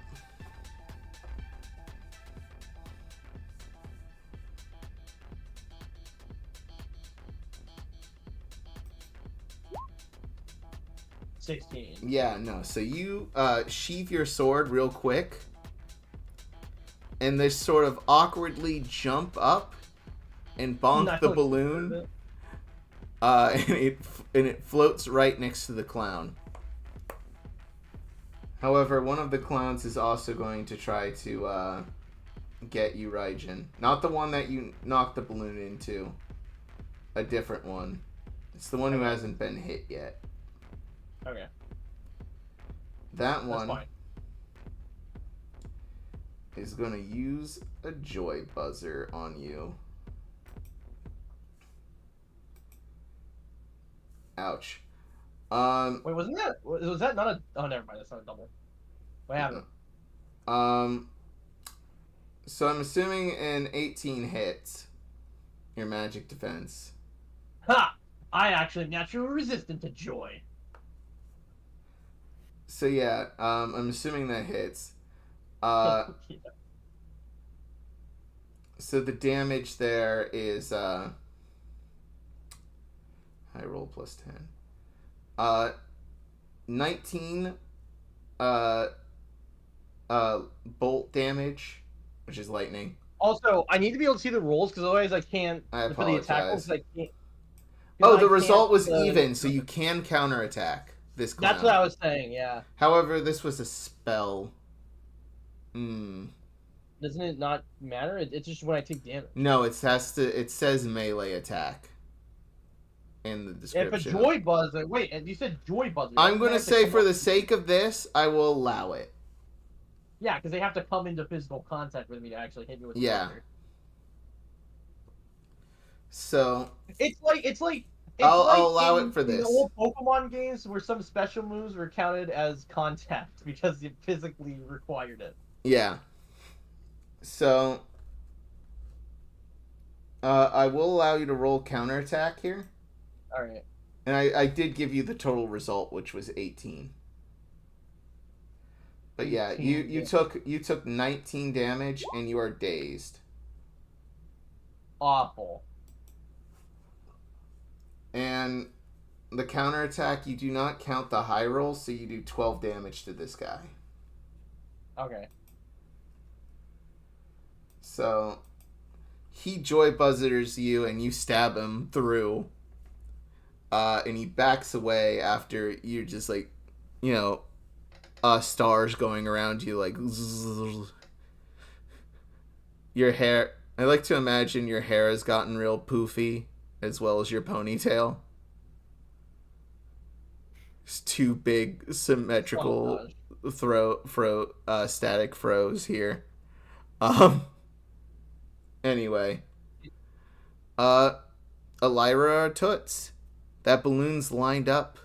S3: $16.
S1: Yeah, no. So you sheath your sword real quick, and they sort of awkwardly jump up and bonk
S3: Not
S1: the
S3: like-
S1: balloon, and it floats right next to the clown. However, one of the clowns is also going to try to get you, Raijin. Not the one that you knocked the balloon into. A different one. It's the one who hasn't been hit yet.
S3: Okay.
S1: That
S3: That's
S1: one
S3: fine.
S1: is going to use a joy buzzer on you. Ouch.
S3: Wait, was that not a? Oh, never mind. That's not a double. What happened?
S1: So I'm assuming an 18 hits your magic defense.
S3: Ha! I actually am naturally resistant to joy.
S1: So yeah, I'm assuming that hits.
S3: Yeah.
S1: So the damage there is high roll plus 10. 19 bolt damage, which is lightning.
S3: Also, I need to be able to see the rolls because otherwise I can't.
S1: I
S3: For the attack rolls,
S1: apologize.
S3: I can't.
S1: Oh, the result was even, so you can counterattack this clown.
S3: That's what I was saying. Yeah.
S1: However, this was a spell. Hmm.
S3: Doesn't it not matter? It's just when I take damage.
S1: No, it has to. It says melee attack in the description.
S3: If a joy buzzer. Wait, you said joy buzzer.
S1: I'm gonna say, for the sake of this, I will allow it.
S3: Yeah, because they have to come into physical contact with me to actually hit me with the buzzer.
S1: So
S3: it's like
S1: I'll allow it for this.
S3: In the old Pokemon games where some special moves were counted as contact because you physically required it.
S1: Yeah. So I will allow you to roll counterattack here.
S3: Alright.
S1: And I did give you the total result, which was 18. But yeah, you took 19 damage and you are dazed.
S3: Awful.
S1: And the counterattack, you do not count the high roll, so you do 12 damage to this guy.
S3: Okay.
S1: So he joy buzzers you and you stab him through. And he backs away after you're just like, you know, stars going around you like zzz. Your hair, I like to imagine your hair has gotten real poofy as well as your ponytail. It's two big symmetrical static froze here. Anyway, ELYRA Toots. That balloon's lined up.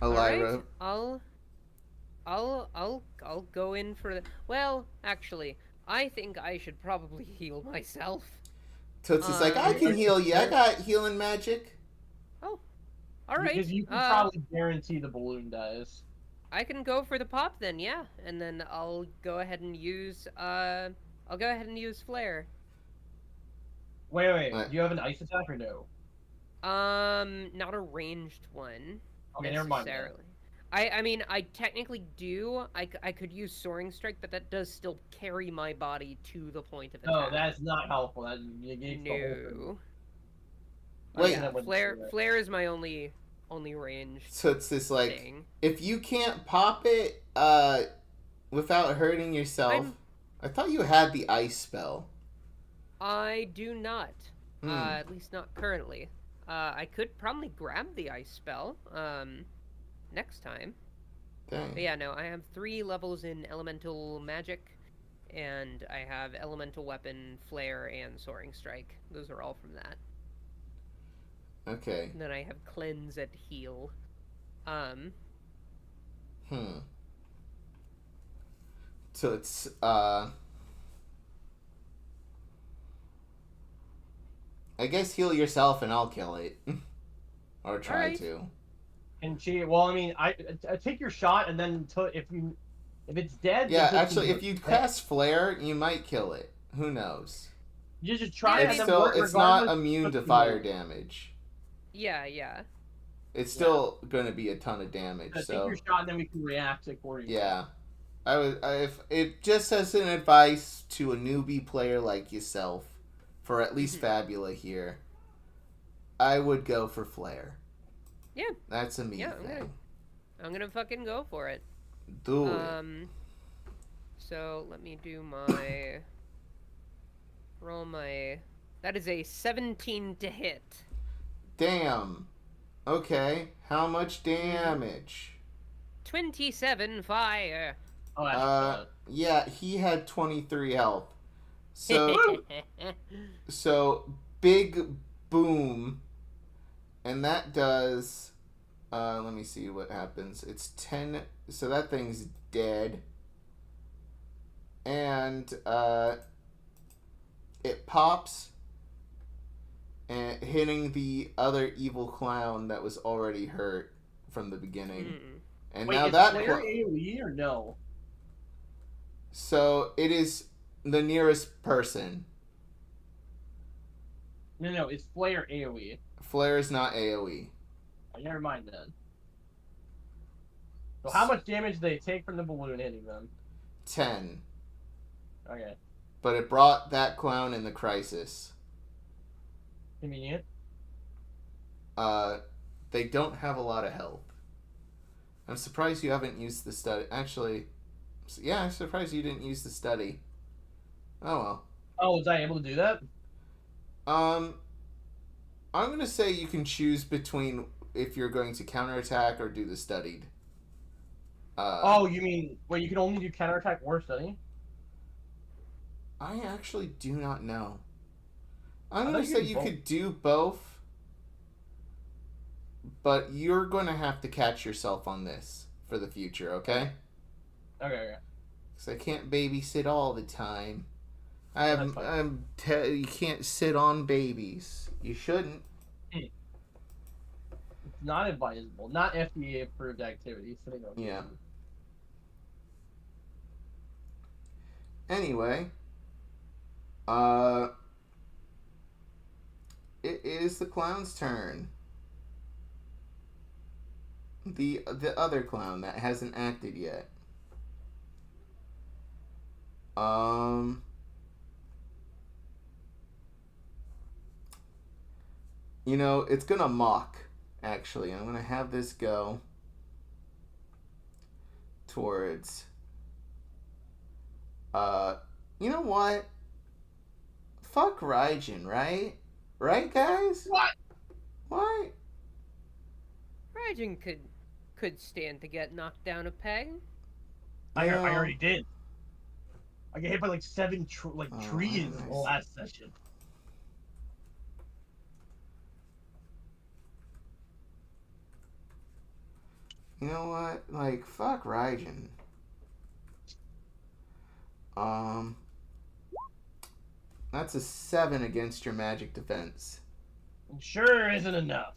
S1: ELYRA.
S2: All right. I'll go in for the. Well, actually, I think I should probably heal myself.
S1: Toots is like, I can heal you. I got healing magic.
S2: Oh, all right.
S3: Because you can probably guarantee the balloon dies.
S2: I can go for the pop then, yeah, and then I'll go ahead and use flare.
S3: Wait. Do you have an ice attack or no?
S2: Not a ranged one.
S3: Okay, never mind.
S2: I mean, I technically do. I could use Soaring Strike, but that does still carry my body to the point of attack.
S3: No, that's not helpful. That negates the whole thing.
S2: Wait, flare is my only range.
S1: So it's this like
S2: thing.
S1: If you can't pop it without hurting yourself. I thought you had the ice spell.
S2: I do not. At least not currently. I could probably grab the ice spell next time.
S1: Dang.
S2: But yeah, no, I have 3 levels in elemental magic, and I have elemental weapon, flare, and soaring strike. Those are all from that.
S1: Okay.
S2: And then I have cleanse and heal.
S1: So it's I guess heal yourself and I'll kill it. Or try to.
S3: And well, I mean, I take your shot and then if it's dead.
S1: Yeah, actually, if you cast flare, you might kill it. Who knows?
S3: You just try
S1: it. It's not immune to fire damage.
S2: Yeah.
S1: It's still going to be a ton of damage. So
S3: take your shot and then we can react accordingly.
S1: Yeah, if it just as an advice to a newbie player like yourself, for at least Fabula here, I would go for flare.
S2: Yeah.
S1: That's a me thing.
S2: I'm gonna fucking go for it.
S1: Do it.
S2: So let me do my roll my. That is a 17 to hit.
S1: Damn. Okay. How much damage?
S2: 27 fire.
S3: Oh,
S1: yeah, he had 23 health. So big boom. And that does, let me see what happens. It's 10, so that thing's dead. And, it pops, and hitting the other evil clown that was already hurt from the beginning. And
S3: wait,
S1: now
S3: is
S1: that
S3: flare AoE or no?
S1: So it is the nearest person.
S3: No, it's flare AoE.
S1: Flare is not AoE.
S3: Oh, never mind then. So how much damage do they take from the balloon hitting them?
S1: 10.
S3: Okay.
S1: but it brought that clown in the crisis.
S3: Convenient.
S1: They don't have a lot of health. I'm surprised you haven't used the study. Actually, yeah, I'm surprised you didn't use the study. Oh well.
S3: Oh, was I able to do that?
S1: I'm gonna say you can choose between if you're going to counterattack or do the studied.
S3: Oh, you mean you can only do counterattack or study?
S1: I actually do not know. I'm
S3: I
S1: gonna
S3: thought you
S1: say
S3: could
S1: you
S3: both.
S1: could do both, but you're gonna have to catch yourself on this for the future, okay?
S3: Okay.
S1: Because I can't babysit all the time.
S3: That's fine.
S1: You can't sit on babies. You shouldn't.
S3: It's not advisable. Not FDA approved activity. Sitting on
S1: Yeah.
S3: babies.
S1: Anyway, it is the clown's turn. The other clown that hasn't acted yet. You know, it's gonna mock, actually. I'm gonna have this go towards you know what? Fuck Raijin, right? Right, guys?
S3: What?
S1: What?
S2: Raijin could stand to get knocked down a peg.
S3: I
S1: No.
S3: already did. I get hit by like 7 trees
S1: nice.
S3: last session.
S1: You know what? Like, fuck Raijin. That's a 7 against your magic defense.
S3: Sure isn't enough.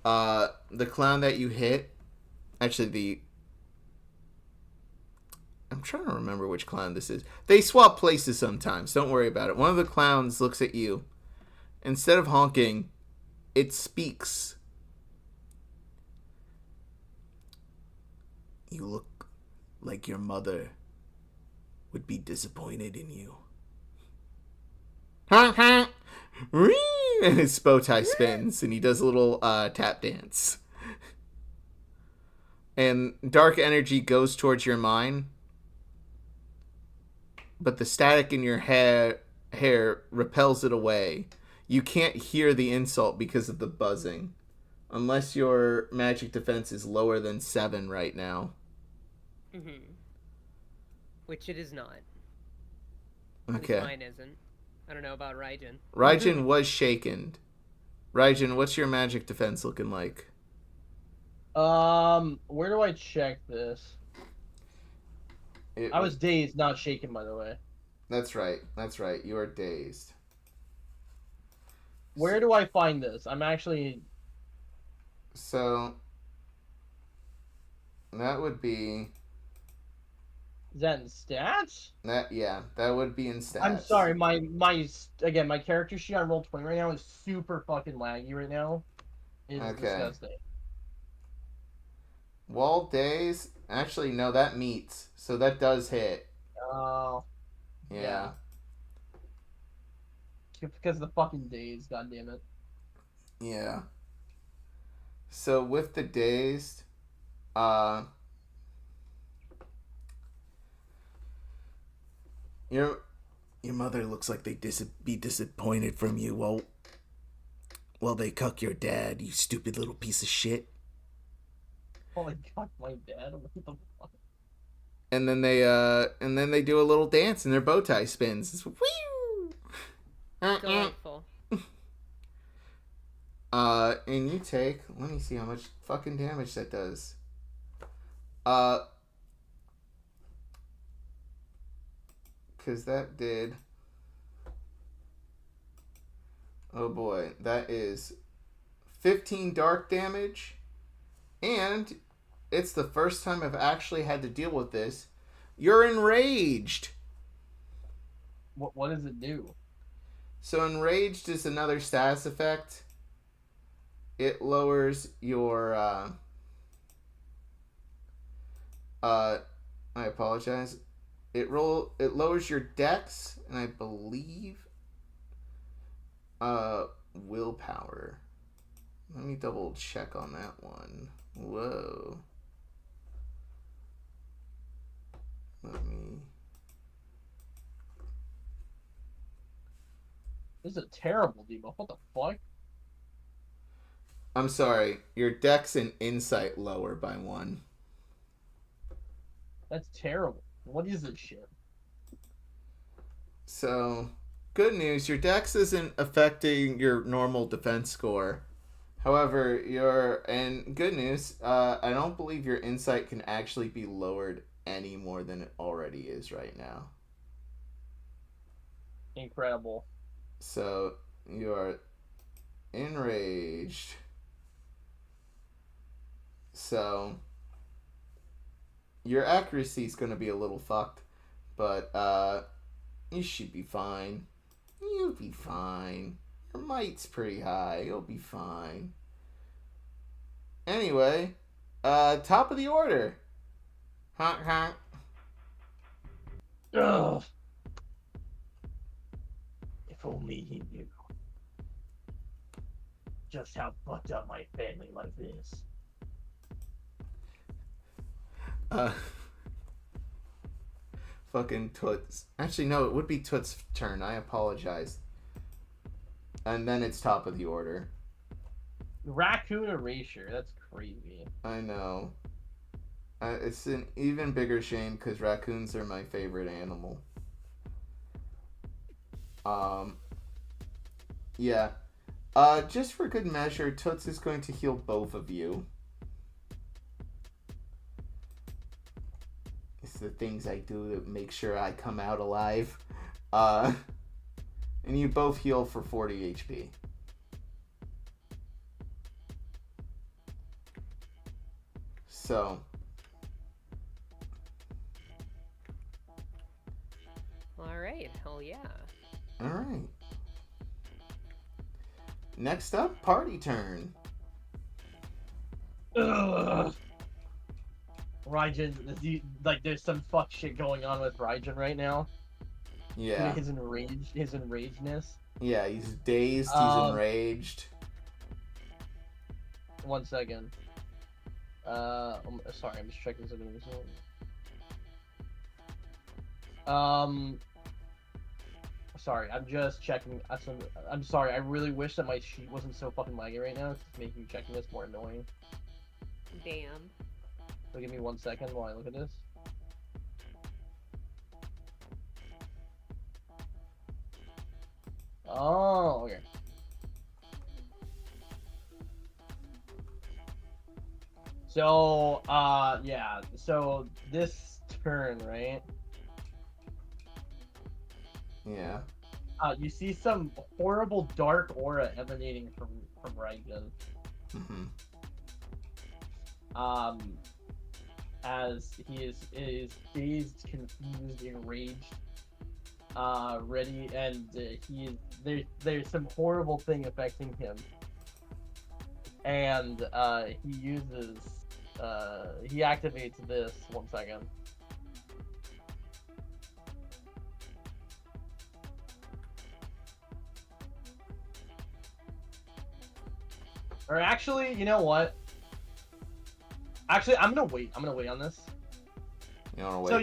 S1: The clown that you hit, actually I'm trying to remember which clown this is. They swap places sometimes. Don't worry about it. One of the clowns looks at you. Instead of honking, it speaks. You look like your mother would be disappointed in you. Ha ha! And his bow tie spins, and he does a little tap dance. And dark energy goes towards your mind, but the static in your hair repels it away. You can't hear the insult because of the buzzing, unless your magic defense is lower than 7 right now.
S2: Mm-hmm. Which it is not.
S1: Okay.
S2: Mine isn't. I don't know about Raijin.
S1: Raijin was shaken. Raijin, what's your magic defense looking like?
S3: Where do I check this? I was dazed, not shaken, by the way.
S1: That's right. That's right. You are dazed.
S3: Where do I find this? I'm actually...
S1: So, that would be...
S3: Is that in stats?
S1: That would be in stats.
S3: I'm sorry, my character sheet on Roll20 right now is super fucking laggy right now. It's disgusting.
S1: Wall days? Actually, no, that meets. So that does hit.
S3: Oh.
S1: Yeah.
S3: Because of the fucking days, goddammit.
S1: Yeah. So with the dazed, your mother looks like they'd be disappointed from you while they cuck your dad, you stupid little piece of shit.
S3: Oh my god, my dad. What the fuck?
S1: And then they do a little dance and their bow tie spins. It's woo!
S2: Delightful.
S1: And you take, let me see how much fucking damage that does. Because that did, oh boy, that is 15 dark damage, and it's the first time I've actually had to deal with this. You're enraged.
S3: What does it do?
S1: So enraged is another status effect. It lowers your I apologize. It lowers your dex, and I believe willpower. Let me double check on that one. Whoa. Let me.
S3: This is a terrible debuff. What the fuck?
S1: I'm sorry. Your dex and insight lower by 1.
S3: That's terrible. What is this shit?
S1: So, good news. Your dex isn't affecting your normal defense score. However, and good news, I don't believe your insight can actually be lowered any more than it already is right now.
S3: Incredible.
S1: So, you are enraged. So, your accuracy is going to be a little fucked, but you should be fine. You'll be fine. Your might's pretty high. You'll be fine. Anyway, top of the order. Honk honk.
S3: Ugh. If only he knew just how fucked up my family life is.
S1: Fucking Toots. Actually, no, it would be Toots' turn. I apologize. And then it's top of the order.
S3: Raccoon erasure. That's crazy.
S1: I know. It's an even bigger shame because raccoons are my favorite animal. Yeah. Just for good measure, Toots is going to heal both of you. It's the things I do to make sure I come out alive. And you both heal for 40 HP. So.
S2: Alright, hell yeah.
S1: Alright. Next up, party turn.
S3: Ugh. Raijin, there's some fuck shit going on with Raijin right now.
S1: Yeah.
S3: His enragedness.
S1: Yeah, he's dazed, he's enraged.
S3: 1 second. Sorry, I'm just checking something. Sorry, I'm just checking. I'm sorry, I really wish that my sheet wasn't so fucking laggy right now. It's making checking this more annoying.
S2: Damn.
S3: So give me 1 second while I look at this. Oh, okay. So, yeah. So this turn, right?
S1: Yeah.
S3: You see some horrible dark aura emanating from Raijin.
S1: Mm-hmm.
S3: As he is dazed, confused, enraged, ready, and there's some horrible thing affecting him, and he activates this. 1 second. Or actually, you know what? Actually, I'm gonna wait on this.
S1: You wanna wait?
S3: So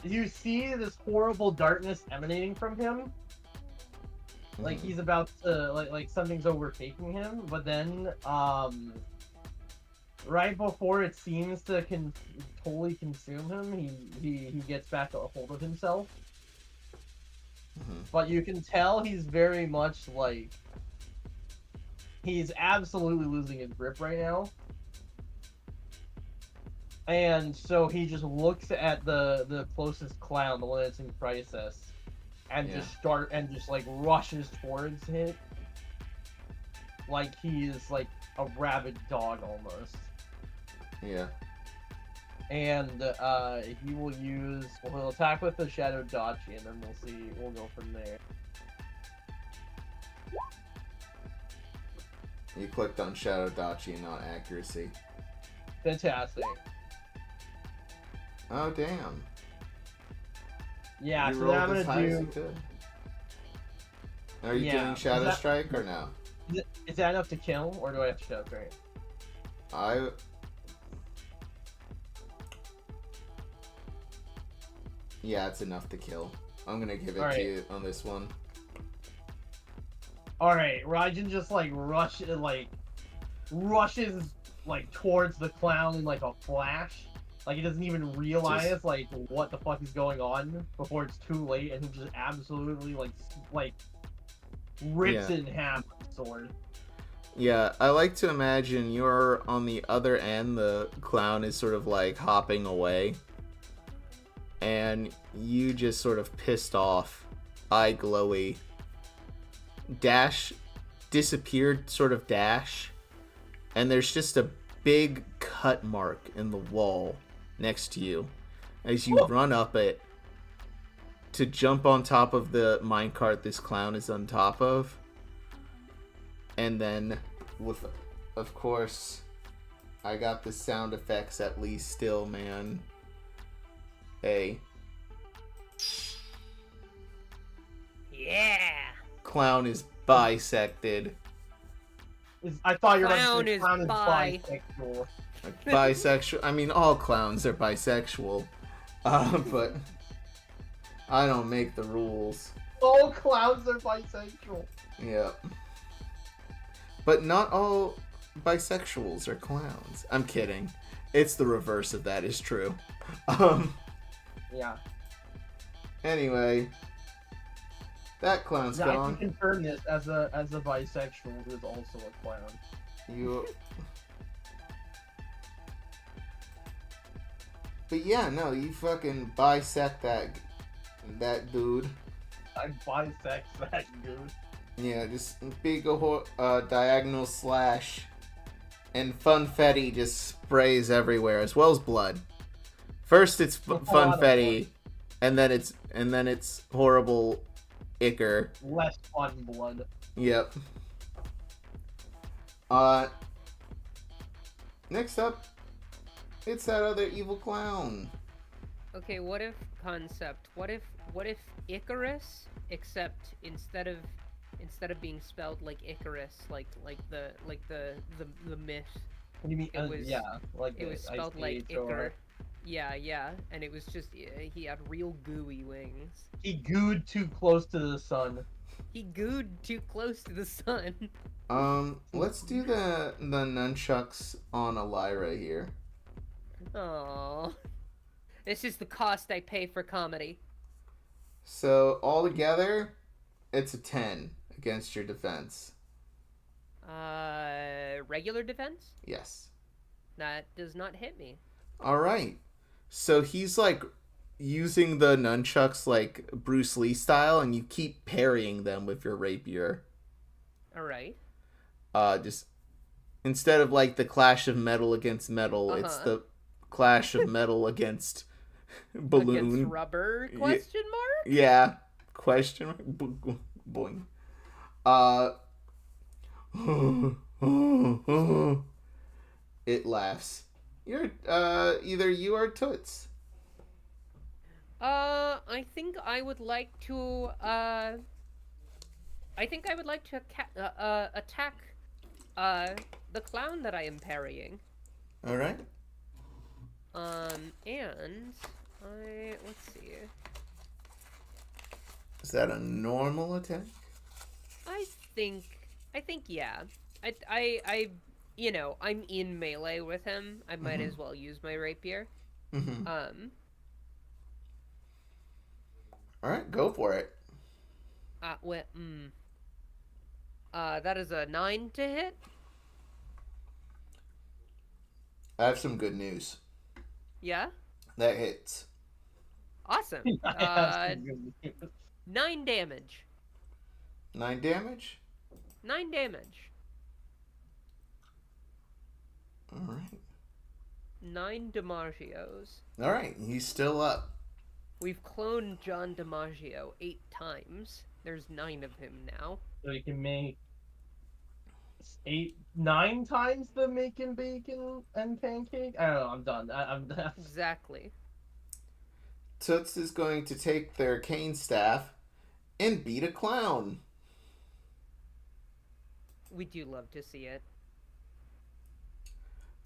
S3: you see this horrible darkness emanating from him, like he's about to like something's overtaking him, but then right before it seems to totally consume him, he gets back a hold of himself. But you can tell he's very much like he's absolutely losing his grip right now. And so he just looks at the closest clown, the one that's in crisis, and just like rushes towards it, like he is like a rabid dog almost.
S1: Yeah.
S3: And he'll attack with the Shadow Dachi, and then we'll go from there.
S1: You clicked on Shadow Dachi and not accuracy.
S3: Fantastic.
S1: Oh, damn.
S3: Yeah,
S1: You
S3: so then
S1: rolled
S3: I'm
S1: as
S3: gonna
S1: high as
S3: do.
S1: you could. Are you
S3: Yeah,
S1: doing
S3: is
S1: Shadow
S3: that-
S1: Strike or no?
S3: Is that enough to kill, or do I have to show straight?
S1: I. Yeah, it's enough to kill. I'm gonna give it to
S3: Alright.
S1: you on this one.
S3: Alright, Raijin just like rushes like towards the clown in like a flash. Like he doesn't even realize like what the fuck is going on before it's too late, and he just absolutely like rips it in half with the sword.
S1: Yeah, I like to imagine you're on the other end, the clown is sort of like hopping away. And you just sort of pissed off, eye glowy, disappeared sort of dash. And there's just a big cut mark in the wall next to you as you run up it to jump on top of the minecart this clown is on top of. And then, with, of course, I got the sound effects at least still, man. Hey.
S2: Yeah.
S1: Clown is bisected.
S3: I thought you were
S2: Clown
S3: about to say
S2: is
S3: clown is
S2: bi.
S3: bisexual.
S1: Bisexual. I mean, all clowns are bisexual. But I don't make the rules.
S3: All clowns are bisexual.
S1: Yeah. But not all bisexuals are clowns. I'm kidding. It's the reverse of that is true.
S3: Yeah.
S1: Anyway, that clown's
S3: Yeah, I
S1: gone.
S3: can confirm this as a bisexual who is also a clown.
S1: You. But yeah, no, you fucking bisect that dude.
S3: I bisex that dude.
S1: Yeah, just big diagonal slash, and funfetti just sprays everywhere as well as blood. First it's funfetti, and then it's horrible ichor.
S3: Less fun blood.
S1: Yep. Next up, it's that other evil clown.
S2: Okay, what if Icarus, except instead of being spelled like Icarus, like the myth,
S3: What do you mean?
S2: It was-
S3: yeah, like
S2: it was
S3: the
S2: spelled
S3: Ice
S2: like
S3: Age or-
S2: Icar. Yeah, and it was just he had real gooey wings.
S3: He gooed too close to the sun.
S2: He gooed too close to the sun.
S1: Let's do the nunchucks on ELYRA here.
S2: Aww. This is the cost I pay for comedy.
S1: So altogether, it's a 10 against your defense.
S2: Regular defense?
S1: Yes.
S2: That does not hit me.
S1: All right. So he's like using the nunchucks like Bruce Lee style, and you keep parrying them with your rapier.
S2: All right.
S1: Just instead of like the clash of metal against metal, it's the clash of metal against balloon.
S2: Against rubber? Question mark?
S1: Yeah. Question mark. Boing. It laughs. You're either you or Toots.
S2: I think I would like to attack the clown that I am parrying.
S1: All right.
S2: And let's see.
S1: Is that a normal attack?
S2: I think yeah. I you know, I'm in melee with him. I might as well use my rapier.
S1: Mm-hmm. All right, go for it.
S2: That is a 9 to hit.
S1: I have some good news.
S2: Yeah.
S1: That hits.
S2: Awesome. 9 damage.
S1: 9 damage?
S2: 9 damage.
S1: All right.
S2: 9 DiMaggios.
S1: All right, he's still up.
S2: We've cloned John DiMaggio 8 times. There's 9 of him now.
S3: So you can make 9 times the making bacon and pancake. I don't know. I'm done. I'm done.
S2: Exactly.
S1: Toots is going to take their cane staff and beat a clown.
S2: We do love to see it.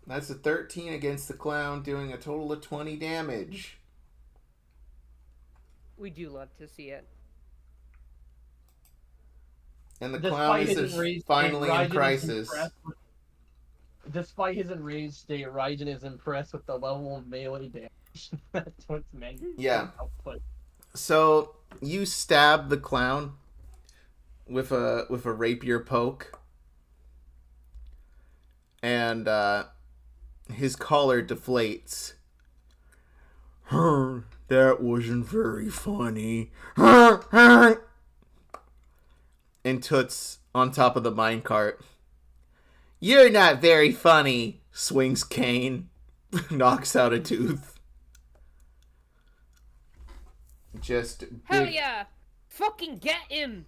S1: That's a 13 against the clown, doing a total of 20 damage.
S2: We do love to see it.
S1: And the clown is finally in crisis.
S3: Despite his enraged state, Raijin is impressed with the level of melee damage that Toots managed to output.
S1: So you stab the clown with a rapier poke, and his collar deflates. That wasn't very funny. And Toots on top of the minecart. You're not very funny. Swings cane. Knocks out a tooth. Just
S2: Hell
S1: big...
S2: yeah! Fucking get him!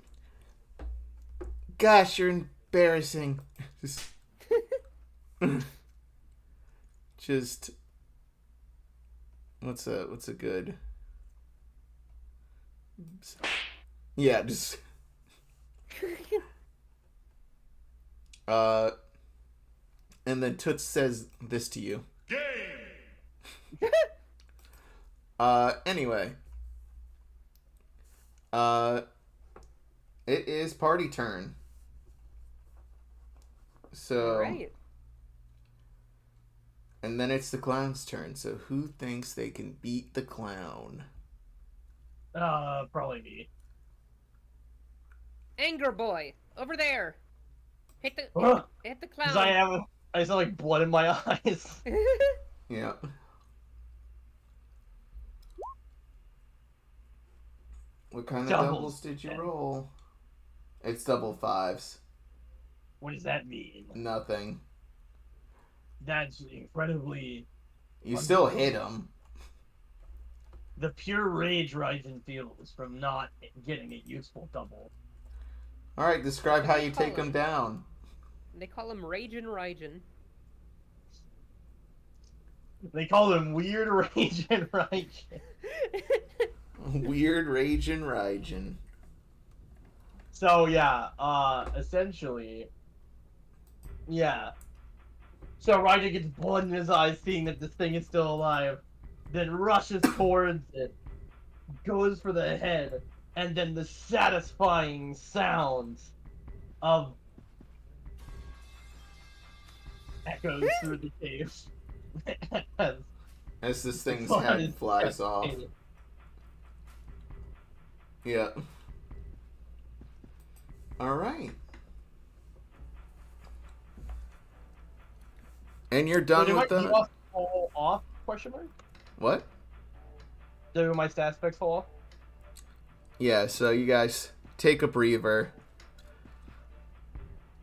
S1: Gosh, you're embarrassing. Just what's a good... Yeah, just and then Toots says this to you. Game. Anyway. It is party turn. So
S2: Right.
S1: And then it's the clown's turn. So who thinks they can beat the clown?
S3: Probably me.
S2: Anger boy, over there. Hit the clown.
S3: I saw like blood in my eyes.
S1: Yeah. What kind of doubles did you roll? It's double fives.
S3: What does that mean?
S1: Nothing.
S3: That's incredibly...
S1: You still hit him.
S3: The pure rage Raijin feels from not getting a useful double.
S1: Alright, describe how you take him down.
S2: They call him Ragin' Raijin.
S3: They call him Weird Raijin Raijin.
S1: Weird Ragin' Raijin.
S3: So yeah, essentially, yeah. So Raijin gets blood in his eyes, seeing that this thing is still alive, then rushes towards it, goes for the head, and then the satisfying sounds of echoes through the cave
S1: as this thing's head flies off. Yeah. Alright. And you're done with them.
S3: Fall off? Question mark.
S1: What?
S3: Do my stat specs fall off?
S1: Yeah. So you guys take a breather.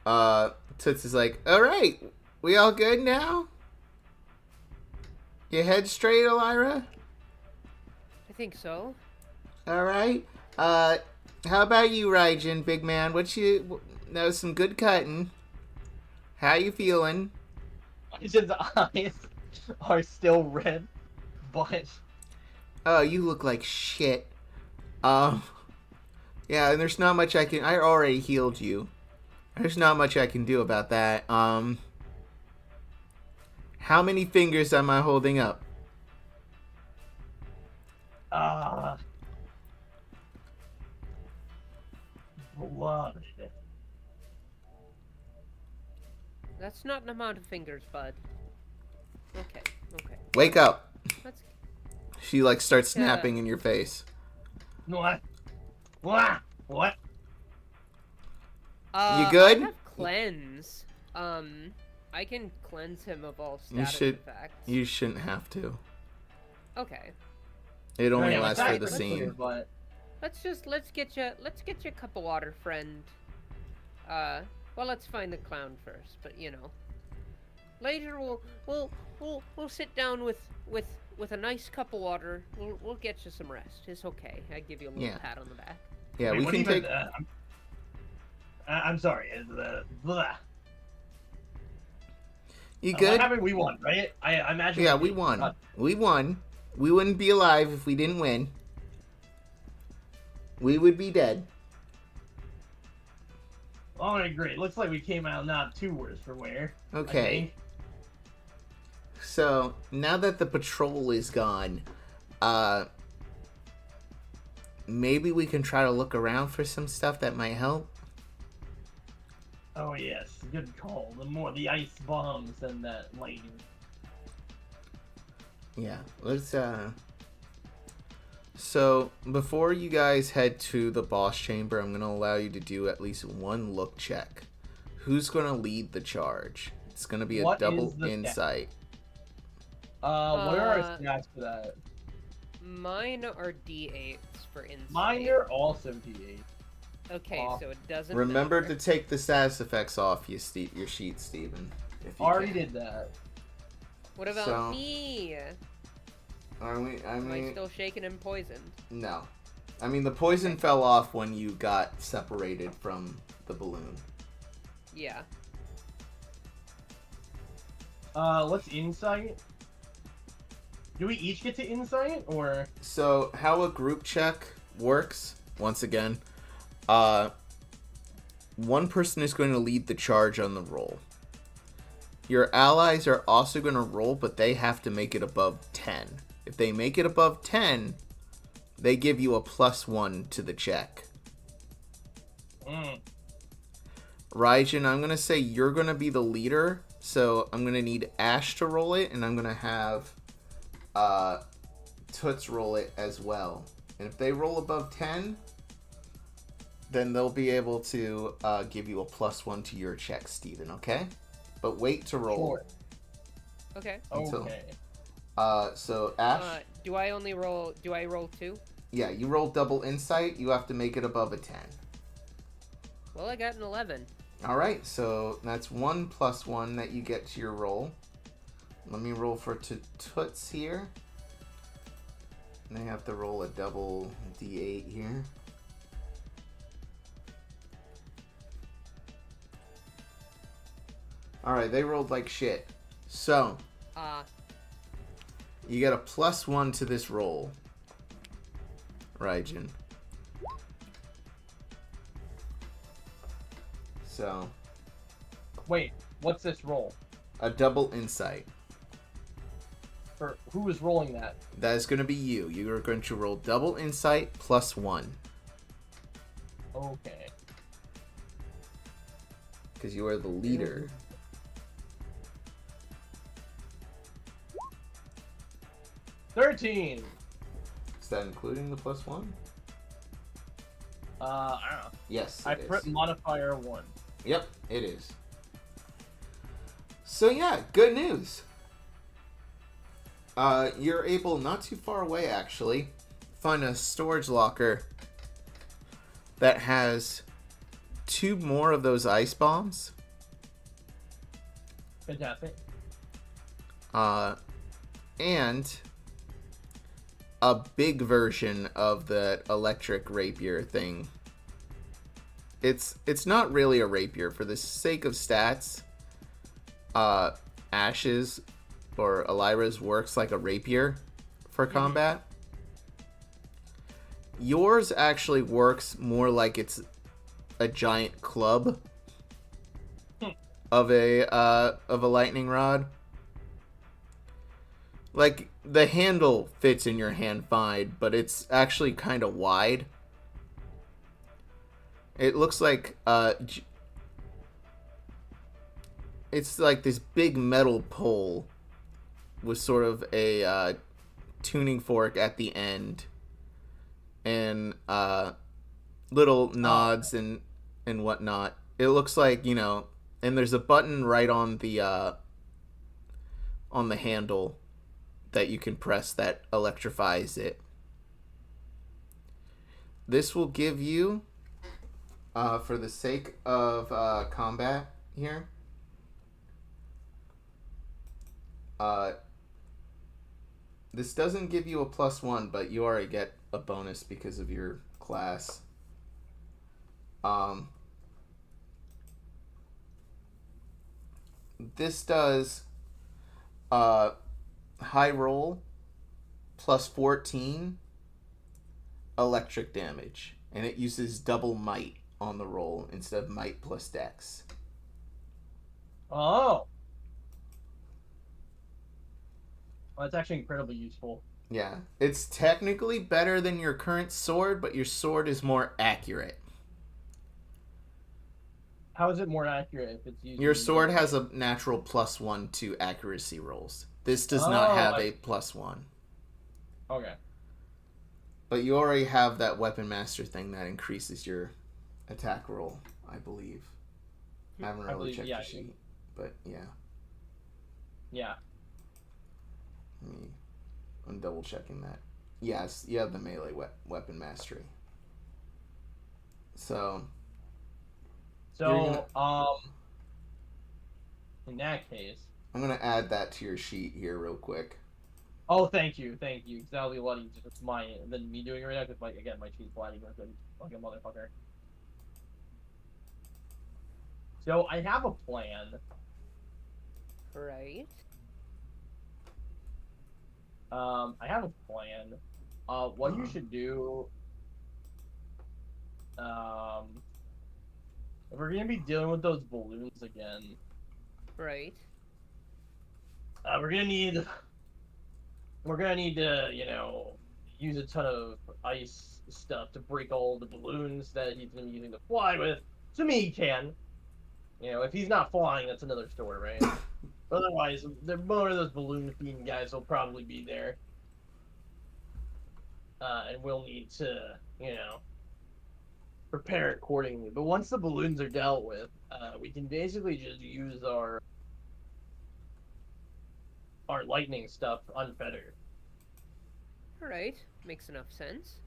S1: Toots is like, all right, we all good now? Your head straight, ELYRA?
S2: I think so.
S1: All right. How about you, Raijin, big man? That was some good cutting. How you feeling?
S3: Raijin's eyes are still red, but...
S1: Oh, you look like shit. Yeah, and there's not much I already healed you. There's not much I can do about that. How many fingers am I holding up?
S3: Blood.
S2: That's not an amount of fingers, bud. Okay.
S1: Wake up.
S2: Let's...
S1: She like starts snapping in your face.
S3: What? What? What?
S1: You good?
S2: I have cleanse. I can cleanse him of all status effects.
S1: You shouldn't have to.
S2: Okay.
S1: It only lasts for the scene.
S3: But...
S2: Let's get you a cup of water, friend. Well, let's find the clown first, but you know. Later we'll sit down with a nice cup of water. We'll get you some rest. It's okay. I give you a little pat on the back.
S1: Yeah,
S3: wait,
S1: we can take.
S3: I'm sorry.
S1: You good?
S3: What happened? We won, right? I imagine.
S1: Yeah, we won. We won. We wouldn't be alive if we didn't win. We would be dead.
S3: Alright, great. Looks like we came out not too worse for wear.
S1: Okay. So, now that the patrol is gone, maybe we can try to look around for some stuff that might help.
S3: Oh yes, good call. The ice bombs and that lighting.
S1: Yeah, let's, So, before you guys head to the boss chamber, I'm going to allow you to do at least one look check. Who's going to lead the charge? It's going to be a double insight.
S3: What are our stats for that?
S2: Mine are D8s for insight.
S3: Mine are also D8.
S2: Okay, so it doesn't
S1: Remember
S2: matter.
S1: to take the status effects off your sheet, Steven. If you
S3: Already
S1: can.
S3: did that.
S2: What about me?
S1: Am
S2: I still shaken and poisoned?
S1: No. I mean, the poison fell off when you got separated from the balloon.
S2: Yeah.
S3: Let's insight. Do we each get to insight, or?
S1: So, how a group check works, once again, one person is going to lead the charge on the roll. Your allies are also going to roll, but they have to make it above 10. If they make it above 10, they give you a +1 to the check. Raijin, I'm going to say you're going to be the leader, so I'm going to need Ashe to roll it, and I'm going to have Toots roll it as well. And if they roll above 10, then they'll be able to give you a +1 to your check, Steven, okay? But wait to roll.
S3: Sure.
S2: Okay.
S3: Okay.
S1: So Ashe.
S2: Do I roll 2?
S1: Yeah, you roll double insight. You have to make it above a 10.
S2: Well, I got an 11.
S1: All right, so that's 1 + 1 that you get to your roll. Let me roll for Toots here. And they have to roll a double D8 here. All right, they rolled like shit. So, you get a +1 to this roll, Raijin. So.
S3: Wait, what's this roll?
S1: A double insight.
S3: For who is rolling that?
S1: That is going to be you. You are going to roll double insight +1.
S3: Okay.
S1: Because you are the leader.
S3: 13.
S1: Is that including the +1?
S3: I don't know.
S1: Yes,
S3: I
S1: it is.
S3: put modifier 1.
S1: Yep, it is. So yeah, good news. You're able, not too far away actually, find a storage locker that has 2 more of those ice bombs.
S3: Fantastic.
S1: And a big version of the electric rapier thing. It's not really a rapier. For the sake of stats, Ashe's or ELYRA's works like a rapier for combat. Yours actually works more like it's a giant club of a lightning rod. Like, the handle fits in your hand fine, but it's actually kind of wide. It looks like, it's like this big metal pole with sort of a tuning fork at the end. And little nods and whatnot. It looks like, and there's a button right on the handle that you can press that electrifies it. This will give you, for the sake of combat here, this doesn't give you a +1, but you already get a bonus because of your class. This does high roll plus 14 electric damage, and it uses double might on the roll instead of might plus dex.
S3: Oh. Well, that's actually incredibly useful.
S1: Yeah, it's technically better than your current sword, but your sword is more accurate.
S3: How is it more accurate if it's using...
S1: Your sword has a natural +1 to accuracy rolls. This does not have a +1.
S3: Okay.
S1: But you already have that weapon master thing that increases your attack roll, I believe. I haven't really checked the sheet, but yeah.
S3: Yeah.
S1: I'm double checking that. Yes, you have the melee weapon mastery. So
S3: in that case,
S1: I'm gonna add that to your sheet here real quick.
S3: Oh, thank you. Because that'll be a lot easier with mine than me doing it right now. Because my sheet's flagging like a motherfucker. So I have a plan.
S2: Right.
S3: I have a plan. What you should do. If we're gonna be dealing with those balloons again.
S2: Right.
S3: We're gonna need to, you know, use a ton of ice stuff to break all the balloons that he's gonna be using to fly with. Assuming he can. You know, if he's not flying, that's another story, right? Otherwise, one of those balloon-themed guys will probably be there. And we'll need to, you know, prepare accordingly. But once the balloons are dealt with, we can basically just use our lightning stuff unfettered.
S2: Alright. Makes enough sense.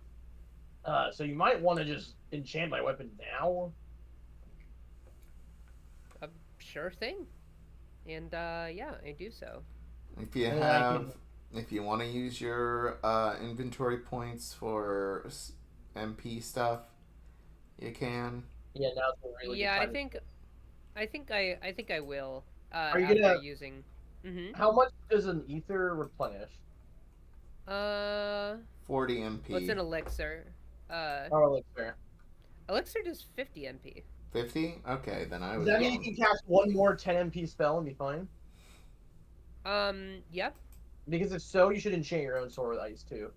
S3: So you might want to just enchant my weapon now.
S2: Sure thing. And, yeah, I do so.
S1: If you want to use your inventory points for MP stuff, you can.
S3: Yeah, now's a really
S2: yeah,
S3: good time.
S2: I think I will.
S3: Are you
S2: after
S3: gonna
S2: using?
S3: How much does an ether replenish?
S1: 40 MP.
S2: What's an elixir?
S3: Elixir.
S2: Elixir does 50 MP.
S1: 50? Okay, then I
S3: Does
S1: was
S3: that mean
S1: wrong.
S3: you can cast one more 10 MP spell and be fine?
S2: Yep.
S3: Because if so, you should enchant your own sword with ice too.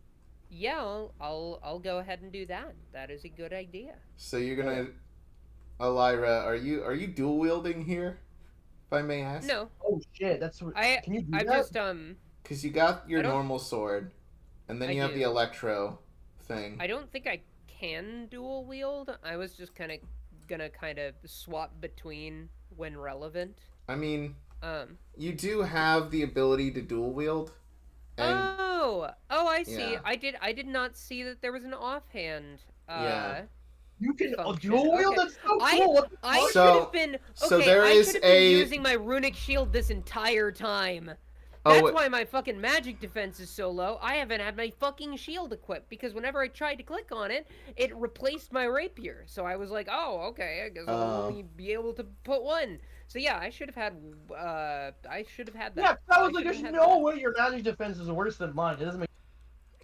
S2: Yeah, I'll go ahead and do that. That is a good idea.
S1: So you're gonna, ELYRA, are you dual wielding here? If I may ask.
S2: No.
S3: Oh shit, that's what. Can you do
S2: I've
S3: that?
S2: just
S1: Because you got your normal sword, and then you have the electro thing.
S2: I don't think I can dual wield. I was just gonna swap between when relevant.
S1: I mean, you do have the ability to dual wield. And
S2: I see.
S1: Yeah.
S2: I did not see that there was an offhand.
S1: Yeah.
S3: You can
S2: function.
S3: dual wield.
S2: Okay.
S3: That's so cool.
S2: I should
S1: So-
S2: have been. Okay,
S1: so there
S2: I
S1: is
S2: should have been
S1: a-
S2: using my runic shield this entire time. That's
S1: Oh,
S2: why my fucking magic defense is so low. I haven't had my fucking shield equipped because whenever I tried to click on it, it replaced my rapier. So I was like, oh, okay, I guess I'll only be able to put one. So yeah, I should have had that.
S3: Yeah, I was like, there's no way your magic defense is worse than mine. It doesn't make.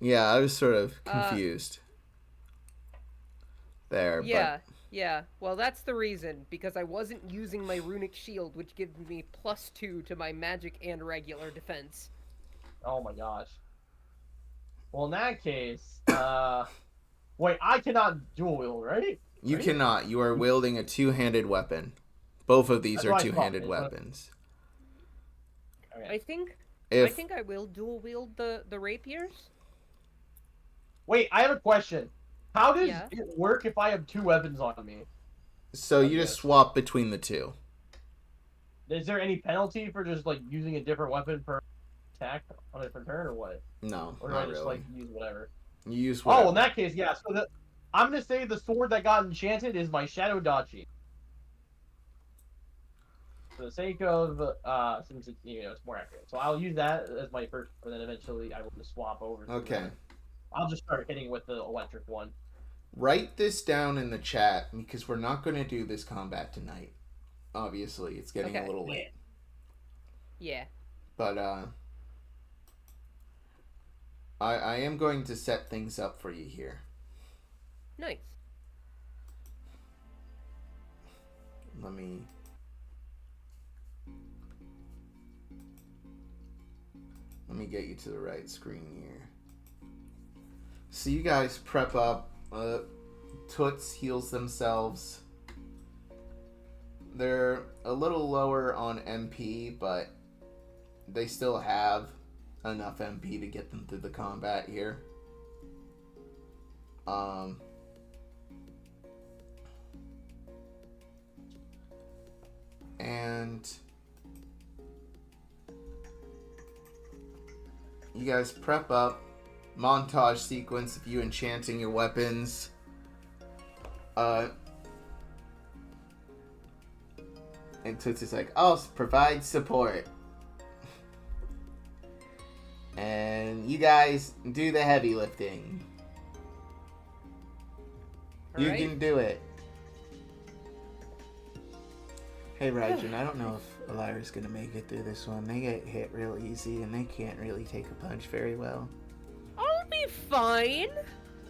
S1: Yeah, I was sort of confused. There,
S2: yeah. Yeah, well, that's the reason, because I wasn't using my runic shield, which gives me +2 to my magic and regular defense.
S3: Oh my gosh. Well, in that case, wait, I cannot dual wield, right?
S1: You cannot. You are wielding a two-handed weapon. Both of these
S3: That's
S1: are
S3: what I
S1: two-handed
S3: thought.
S1: weapons.
S3: Okay.
S2: I think I will dual wield the rapiers.
S3: Wait, I have a question. How does
S2: Yeah.
S3: it work if I have two weapons on me?
S1: So you just swap between the two.
S3: Is there any penalty for just like using a different weapon per attack on a different turn, or what?
S1: No,
S3: Or do I
S1: not
S3: just
S1: really.
S3: like use whatever?
S1: You use
S3: Oh,
S1: whatever.
S3: in that case, yeah. So I'm gonna say the sword that got enchanted is my Shadow Dachi. For the sake of since it's more accurate, so I'll use that as my first, and then eventually I will just swap over. To
S1: Okay.
S3: I'll just start hitting with the electric one.
S1: Write this down in the chat because we're not going to do this combat tonight. Obviously, it's getting a little late.
S2: Yeah.
S1: But I am going to set things up for you here.
S2: Nice.
S1: Let me get you to the right screen here. So you guys prep up. Toots heals themselves. They're a little lower on MP, but they still have enough MP to get them through the combat here. And you guys prep up. Montage sequence of you enchanting your weapons. And Toots is like, I'll provide support. And you guys do the heavy lifting. You can do it. Hey, Rajan, I don't know if ELYRA's gonna make it through this one. They get hit real easy, and they can't really take a punch very well.
S2: I'll be fine.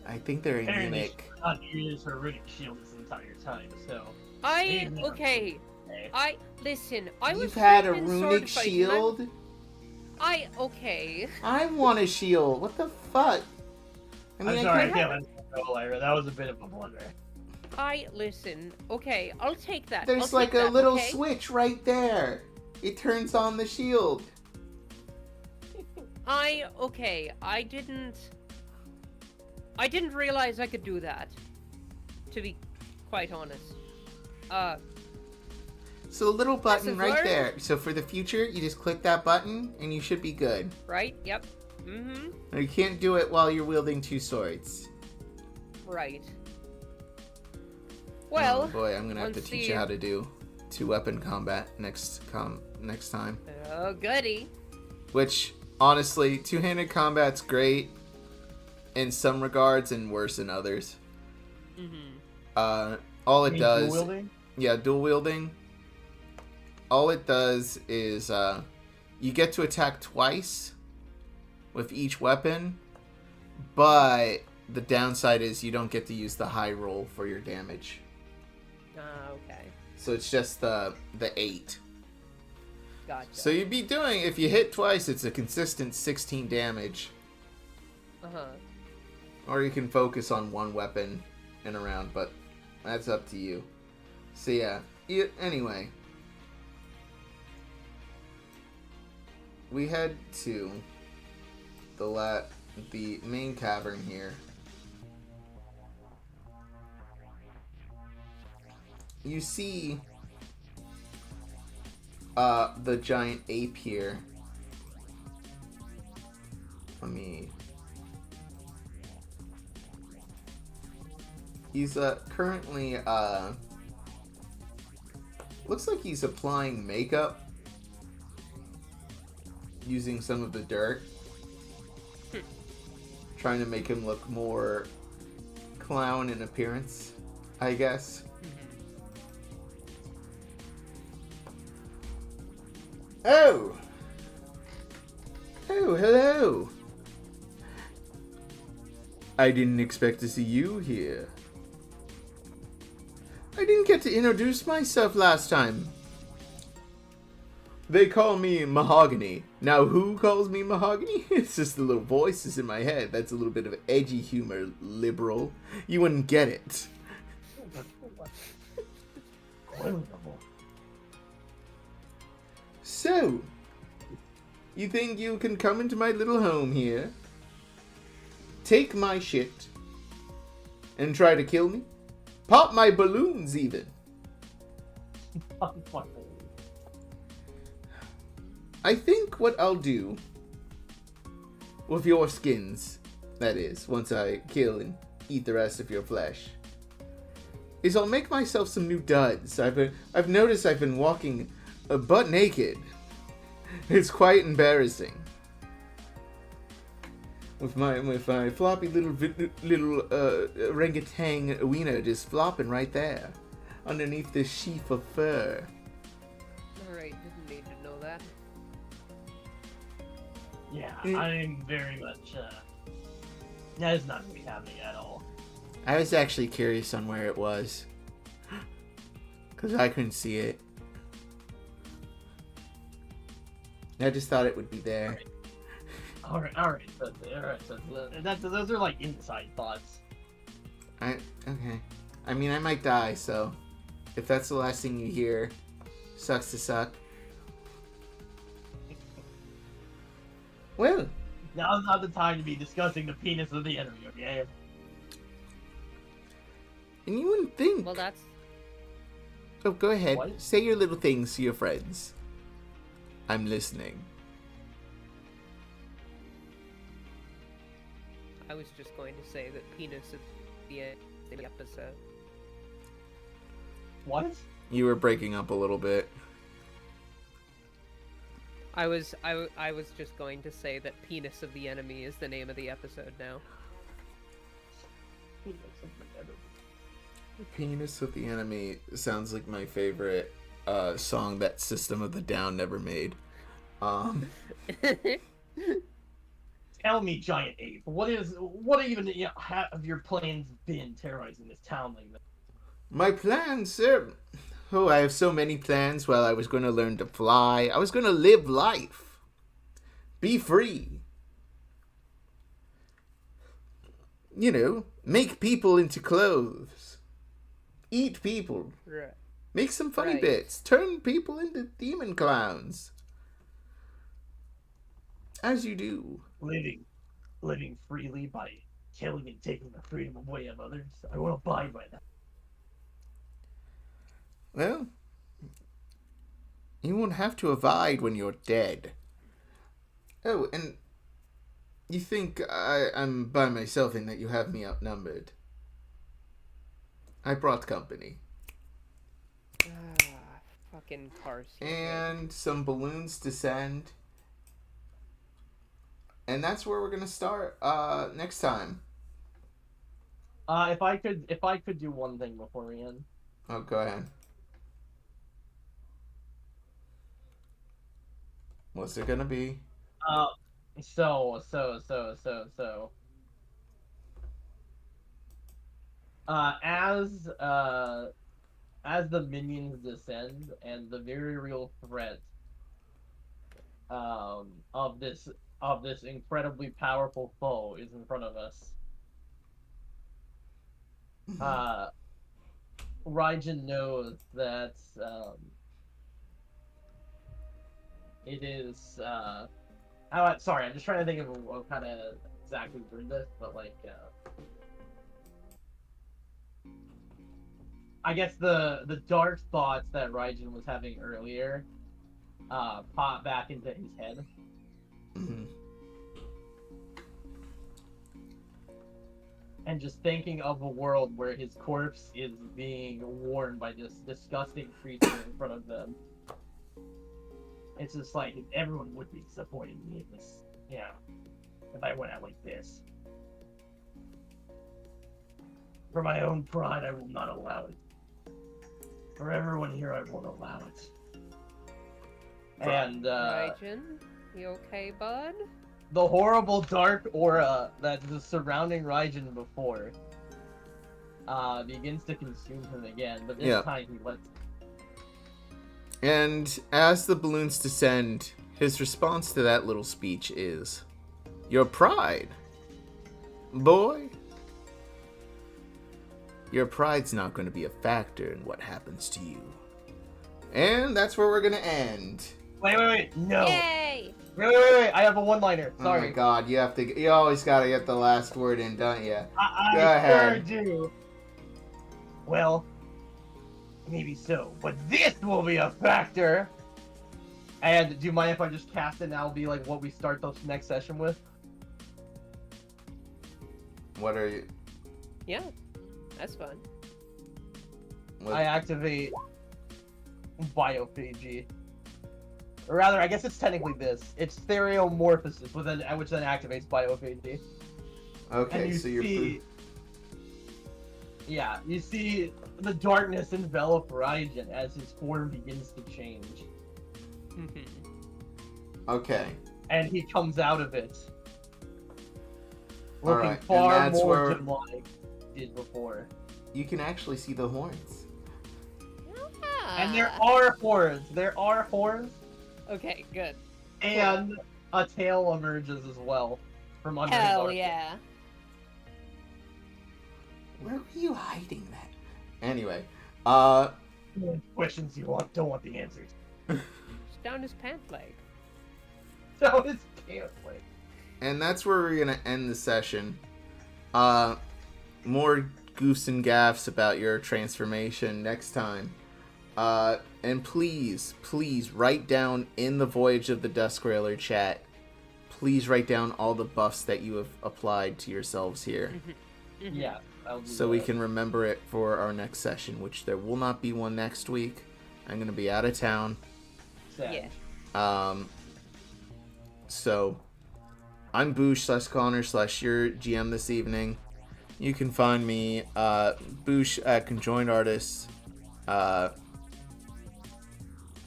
S1: I think they're anemic.
S3: Not use her runic shield this entire time, so.
S2: Okay. Listen.
S1: You've had a
S2: trained in
S1: runic
S2: sword fighting.
S1: shield?
S2: Okay.
S1: I want a shield. What the fuck? I mean,
S3: I'm sorry, I
S1: I
S3: can't let you go, ELYRA. That was a bit of a blunder.
S2: Listen. Okay, I'll take that.
S1: There's
S2: I'll
S1: like
S2: take
S1: a
S2: that,
S1: little
S2: okay?
S1: switch right there. It turns on the shield.
S2: Okay. I didn't realize I could do that. To be quite honest.
S1: So a little button
S2: Massive
S1: right
S2: learn.
S1: there. So for the future, you just click that button and you should be good.
S2: Right? Yep. Mm-hmm.
S1: Now, you can't do it while you're wielding two swords.
S2: Right. Well,
S1: Oh boy, I'm gonna have to
S2: once
S1: teach
S2: the-
S1: you how to do two-weapon combat next time.
S2: oh goody.
S1: Which, honestly, two-handed combat's great in some regards and worse in others.
S2: Mm-hmm.
S1: All it
S3: You mean
S1: does,
S3: dual wielding?
S1: yeah, dual wielding. All it does is you get to attack twice with each weapon, but the downside is you don't get to use the high roll for your damage.
S2: Okay.
S1: So it's just the 8.
S2: Gotcha.
S1: So you'd be doing, if you hit twice, it's a consistent 16 damage.
S2: Uh-huh.
S1: Or you can focus on one weapon in a round, but that's up to you. So yeah, anyway. We head to the main cavern here. You see the giant ape here. He's currently looks like he's applying makeup using some of the dirt, trying to make him look more clown in appearance, I guess. Oh, hello. I didn't expect to see you here. I didn't get to introduce myself last time. They call me Mahogany. Now, who calls me Mahogany? It's just the little voices in my head. That's a little bit of edgy humor, liberal. You wouldn't get it. So, you think you can come into my little home here, take my shit, and try to kill me? Pop my balloons, even. I think what I'll do with your skins, that is, once I kill and eat the rest of your flesh, is I'll make myself some new duds. I've noticed I've been walking butt naked. It's quite embarrassing. With my floppy little orangutan wiener just flopping right there, underneath this sheath of fur.
S2: Alright, didn't need to know that.
S3: Yeah, I'm very much That is not going to be happening at all.
S1: I was actually curious on where it was. Because I couldn't see it. I just thought it would be there.
S3: Alright. So those are like inside thoughts.
S1: Okay. I mean, I might die, so if that's the last thing you hear, sucks to suck. Well,
S3: Now's not the time to be discussing the penis of the enemy, okay?
S1: and you wouldn't think.
S2: Well, that's
S1: Oh, go ahead.
S3: What?
S1: Say your little things to your friends. I'm listening.
S2: I was just going to say that penis is the end of the episode.
S3: What?
S1: You were breaking up a little bit.
S2: I was just going to say that penis of the enemy is the name of the episode now.
S1: Penis of the Enemy sounds like my favorite song that System of the Down never made.
S3: Tell me, Giant Ape, what even have your plans been terrorizing this town like that?
S1: My plans, sir. Oh, I have so many plans. Well, I was going to learn to fly. I was going to live life. Be free. You know, make people into clothes. Eat people.
S2: Right.
S1: Make some funny
S2: Right.
S1: bits. Turn people into demon clowns. As you do.
S3: Living freely by killing and taking the freedom away of others. I won't abide by that.
S1: Well, you won't have to abide when you're dead. Oh, and you think I'm by myself in that you have me outnumbered. I brought company.
S2: Fucking Carson.
S1: And some balloons descend. And that's where we're gonna start next time.
S3: If I could do one thing before we end.
S1: Oh, go ahead. What's it gonna be?
S3: So. As the minions descend and the very real threat of this incredibly powerful foe is in front of us, Raijin knows that it is sorry, I'm just trying to think of how to exactly word this, but like I guess the dark thoughts that Raijin was having earlier pop back into his head. And just thinking of a world where his corpse is being worn by this disgusting creature in front of them. It's just like, everyone would be disappointed in me if this, if I went out like this. For my own pride, I will not allow it. For everyone here, I won't allow it. And,
S2: Raijin, you okay, bud?
S3: the horrible dark aura that was surrounding Raijin before begins to consume him again, but this time he lets.
S1: And as the balloons descend, his response to that little speech is, "Your pride, boy. Your pride's not going to be a factor in what happens to you." And that's where we're going to end.
S3: Wait, no.
S2: Yay!
S3: Wait, I have a one-liner. Sorry.
S1: Oh my god, you always gotta get the last word in, don't you?
S3: I
S1: Go ahead.
S3: sure do. Well, maybe so, but this will be a factor. And do you mind if I just cast it and that'll be like what we start the next session with?
S1: What are you...
S2: Yeah, that's fun.
S1: What?
S3: I activate biophagy. Or rather, I guess it's technically this. It's stereomorphosis, which then activates biophagy.
S1: Okay,
S3: And you
S1: so you're...
S3: see... Yeah, you see the darkness envelop Raijin as his form begins to change.
S1: Okay.
S3: And he comes out of it. Looking
S1: Alright, and
S3: far
S1: that's
S3: more
S1: where-
S3: demonic did before.
S1: You can actually see the horns.
S3: And there are horns. There are horns,
S2: Okay, good.
S3: and a tail emerges as well from under his
S2: Hell
S3: armor.
S2: yeah.
S1: Where were you hiding that? Anyway,
S3: Questions you don't want the answers.
S2: It's down his pant leg.
S3: So it's chaos like.
S1: and that's where we're gonna end the session. More goofs and gaffs about your transformation next time. And please write down in the Voyage of the DUSKRAILER chat. Please write down all the buffs that you have applied to yourselves here,
S3: Yeah. I'll do
S1: so we
S3: that.
S1: can remember it for our next session, which there will not be one next week. I'm gonna be out of town.
S3: Sad.
S2: Yeah.
S1: So I'm Boosh /Connar / your GM this evening. You can find me Boosh at ConJoined Artists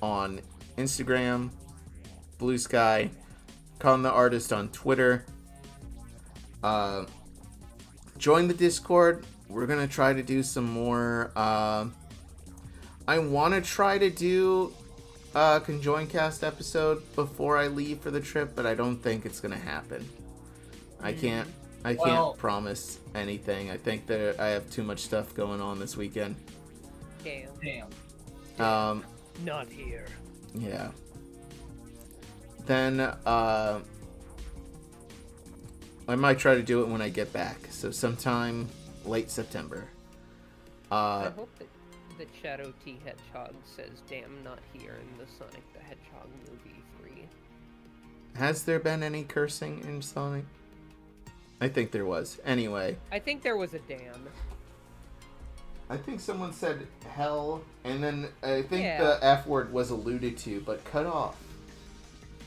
S1: on Instagram, Blue Sky, Con the Artist on Twitter. Join the Discord. We're gonna try to do some more. I want to try to do a ConJoined cast episode before I leave for the trip, but I don't think it's gonna happen. I can't
S3: Well-
S1: promise anything. I think that I have too much stuff going on this weekend.
S2: Damn.
S3: Damn.
S2: Not here.
S1: Yeah. Then I might try to do it when I get back. So sometime late September.
S2: I hope that Shadow T. Hedgehog says "damn, not here" in the Sonic the Hedgehog movie 3.
S1: Has there been any cursing in Sonic? I think there was. Anyway,
S2: I think there was a damn.
S1: I think someone said hell, and then I think
S2: Yeah.
S1: the F word was alluded to, but cut off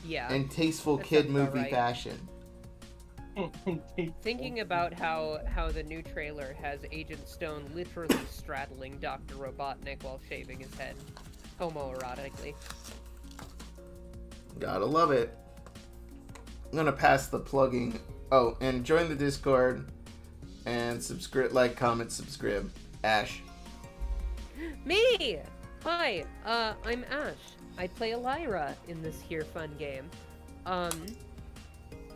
S2: Yeah.
S1: in tasteful
S2: That
S1: kid
S2: sounds about
S1: movie
S2: right.
S1: fashion.
S2: Thinking about how the new trailer has Agent Stone literally straddling Dr. Robotnik while shaving his head, homoerotically.
S1: Gotta love it. I'm gonna pass the plugging. Oh, and join the Discord and subscribe, like, comment, subscribe. Ash.
S2: Me! Hi, I'm Ash. I play ELYRA in this here fun game.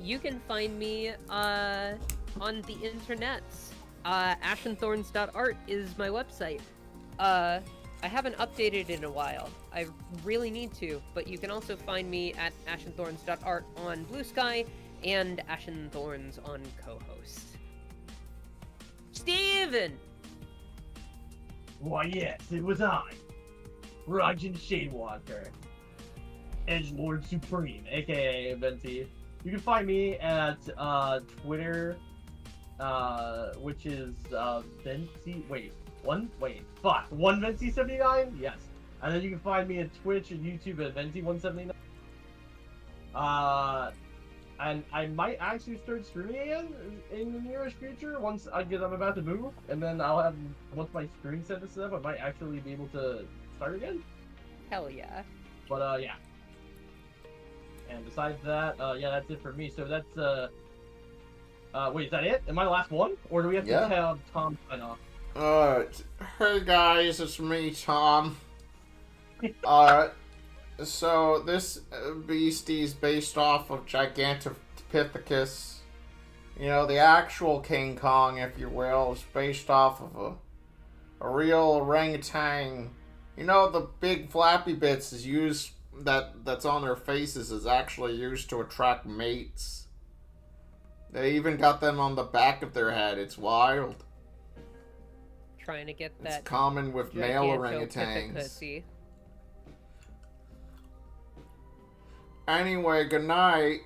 S2: You can find me, on the internets. Ashenthorns.art is my website. I haven't updated in a while. I really need to, but you can also find me at ashenthorns.art on Blue Sky and Ashenthorns on co-host. Steven!
S3: Why, yes, it was I, Rajan Shadewalker, Edgelord Supreme, aka Venti. You can find me at Twitter, which is Venti. One Venti79. Yes, and then you can find me at Twitch and YouTube at Venti179. And I might actually start streaming again in the nearest future once I'm about to move, and then once my screen set is set up, I might actually be able to start again.
S2: Hell yeah.
S3: But yeah. And besides that, yeah, that's it for me. So that's wait, is that it? Am I the last one, or do we have
S1: Yeah.
S3: to have Tom sign off?
S1: Hey guys, it's me, Tom. So this beastie is based off of Gigantopithecus. You know, the actual King Kong, if you will, is based off of a real orangutan. You know, the big flappy bits is used, that's on their faces is actually used to attract mates. They even got them on the back of their head. It's wild.
S2: Trying to get
S1: It's
S2: that
S1: common with male orangutans.
S2: Gigantopithecus-y.
S1: Anyway, good night.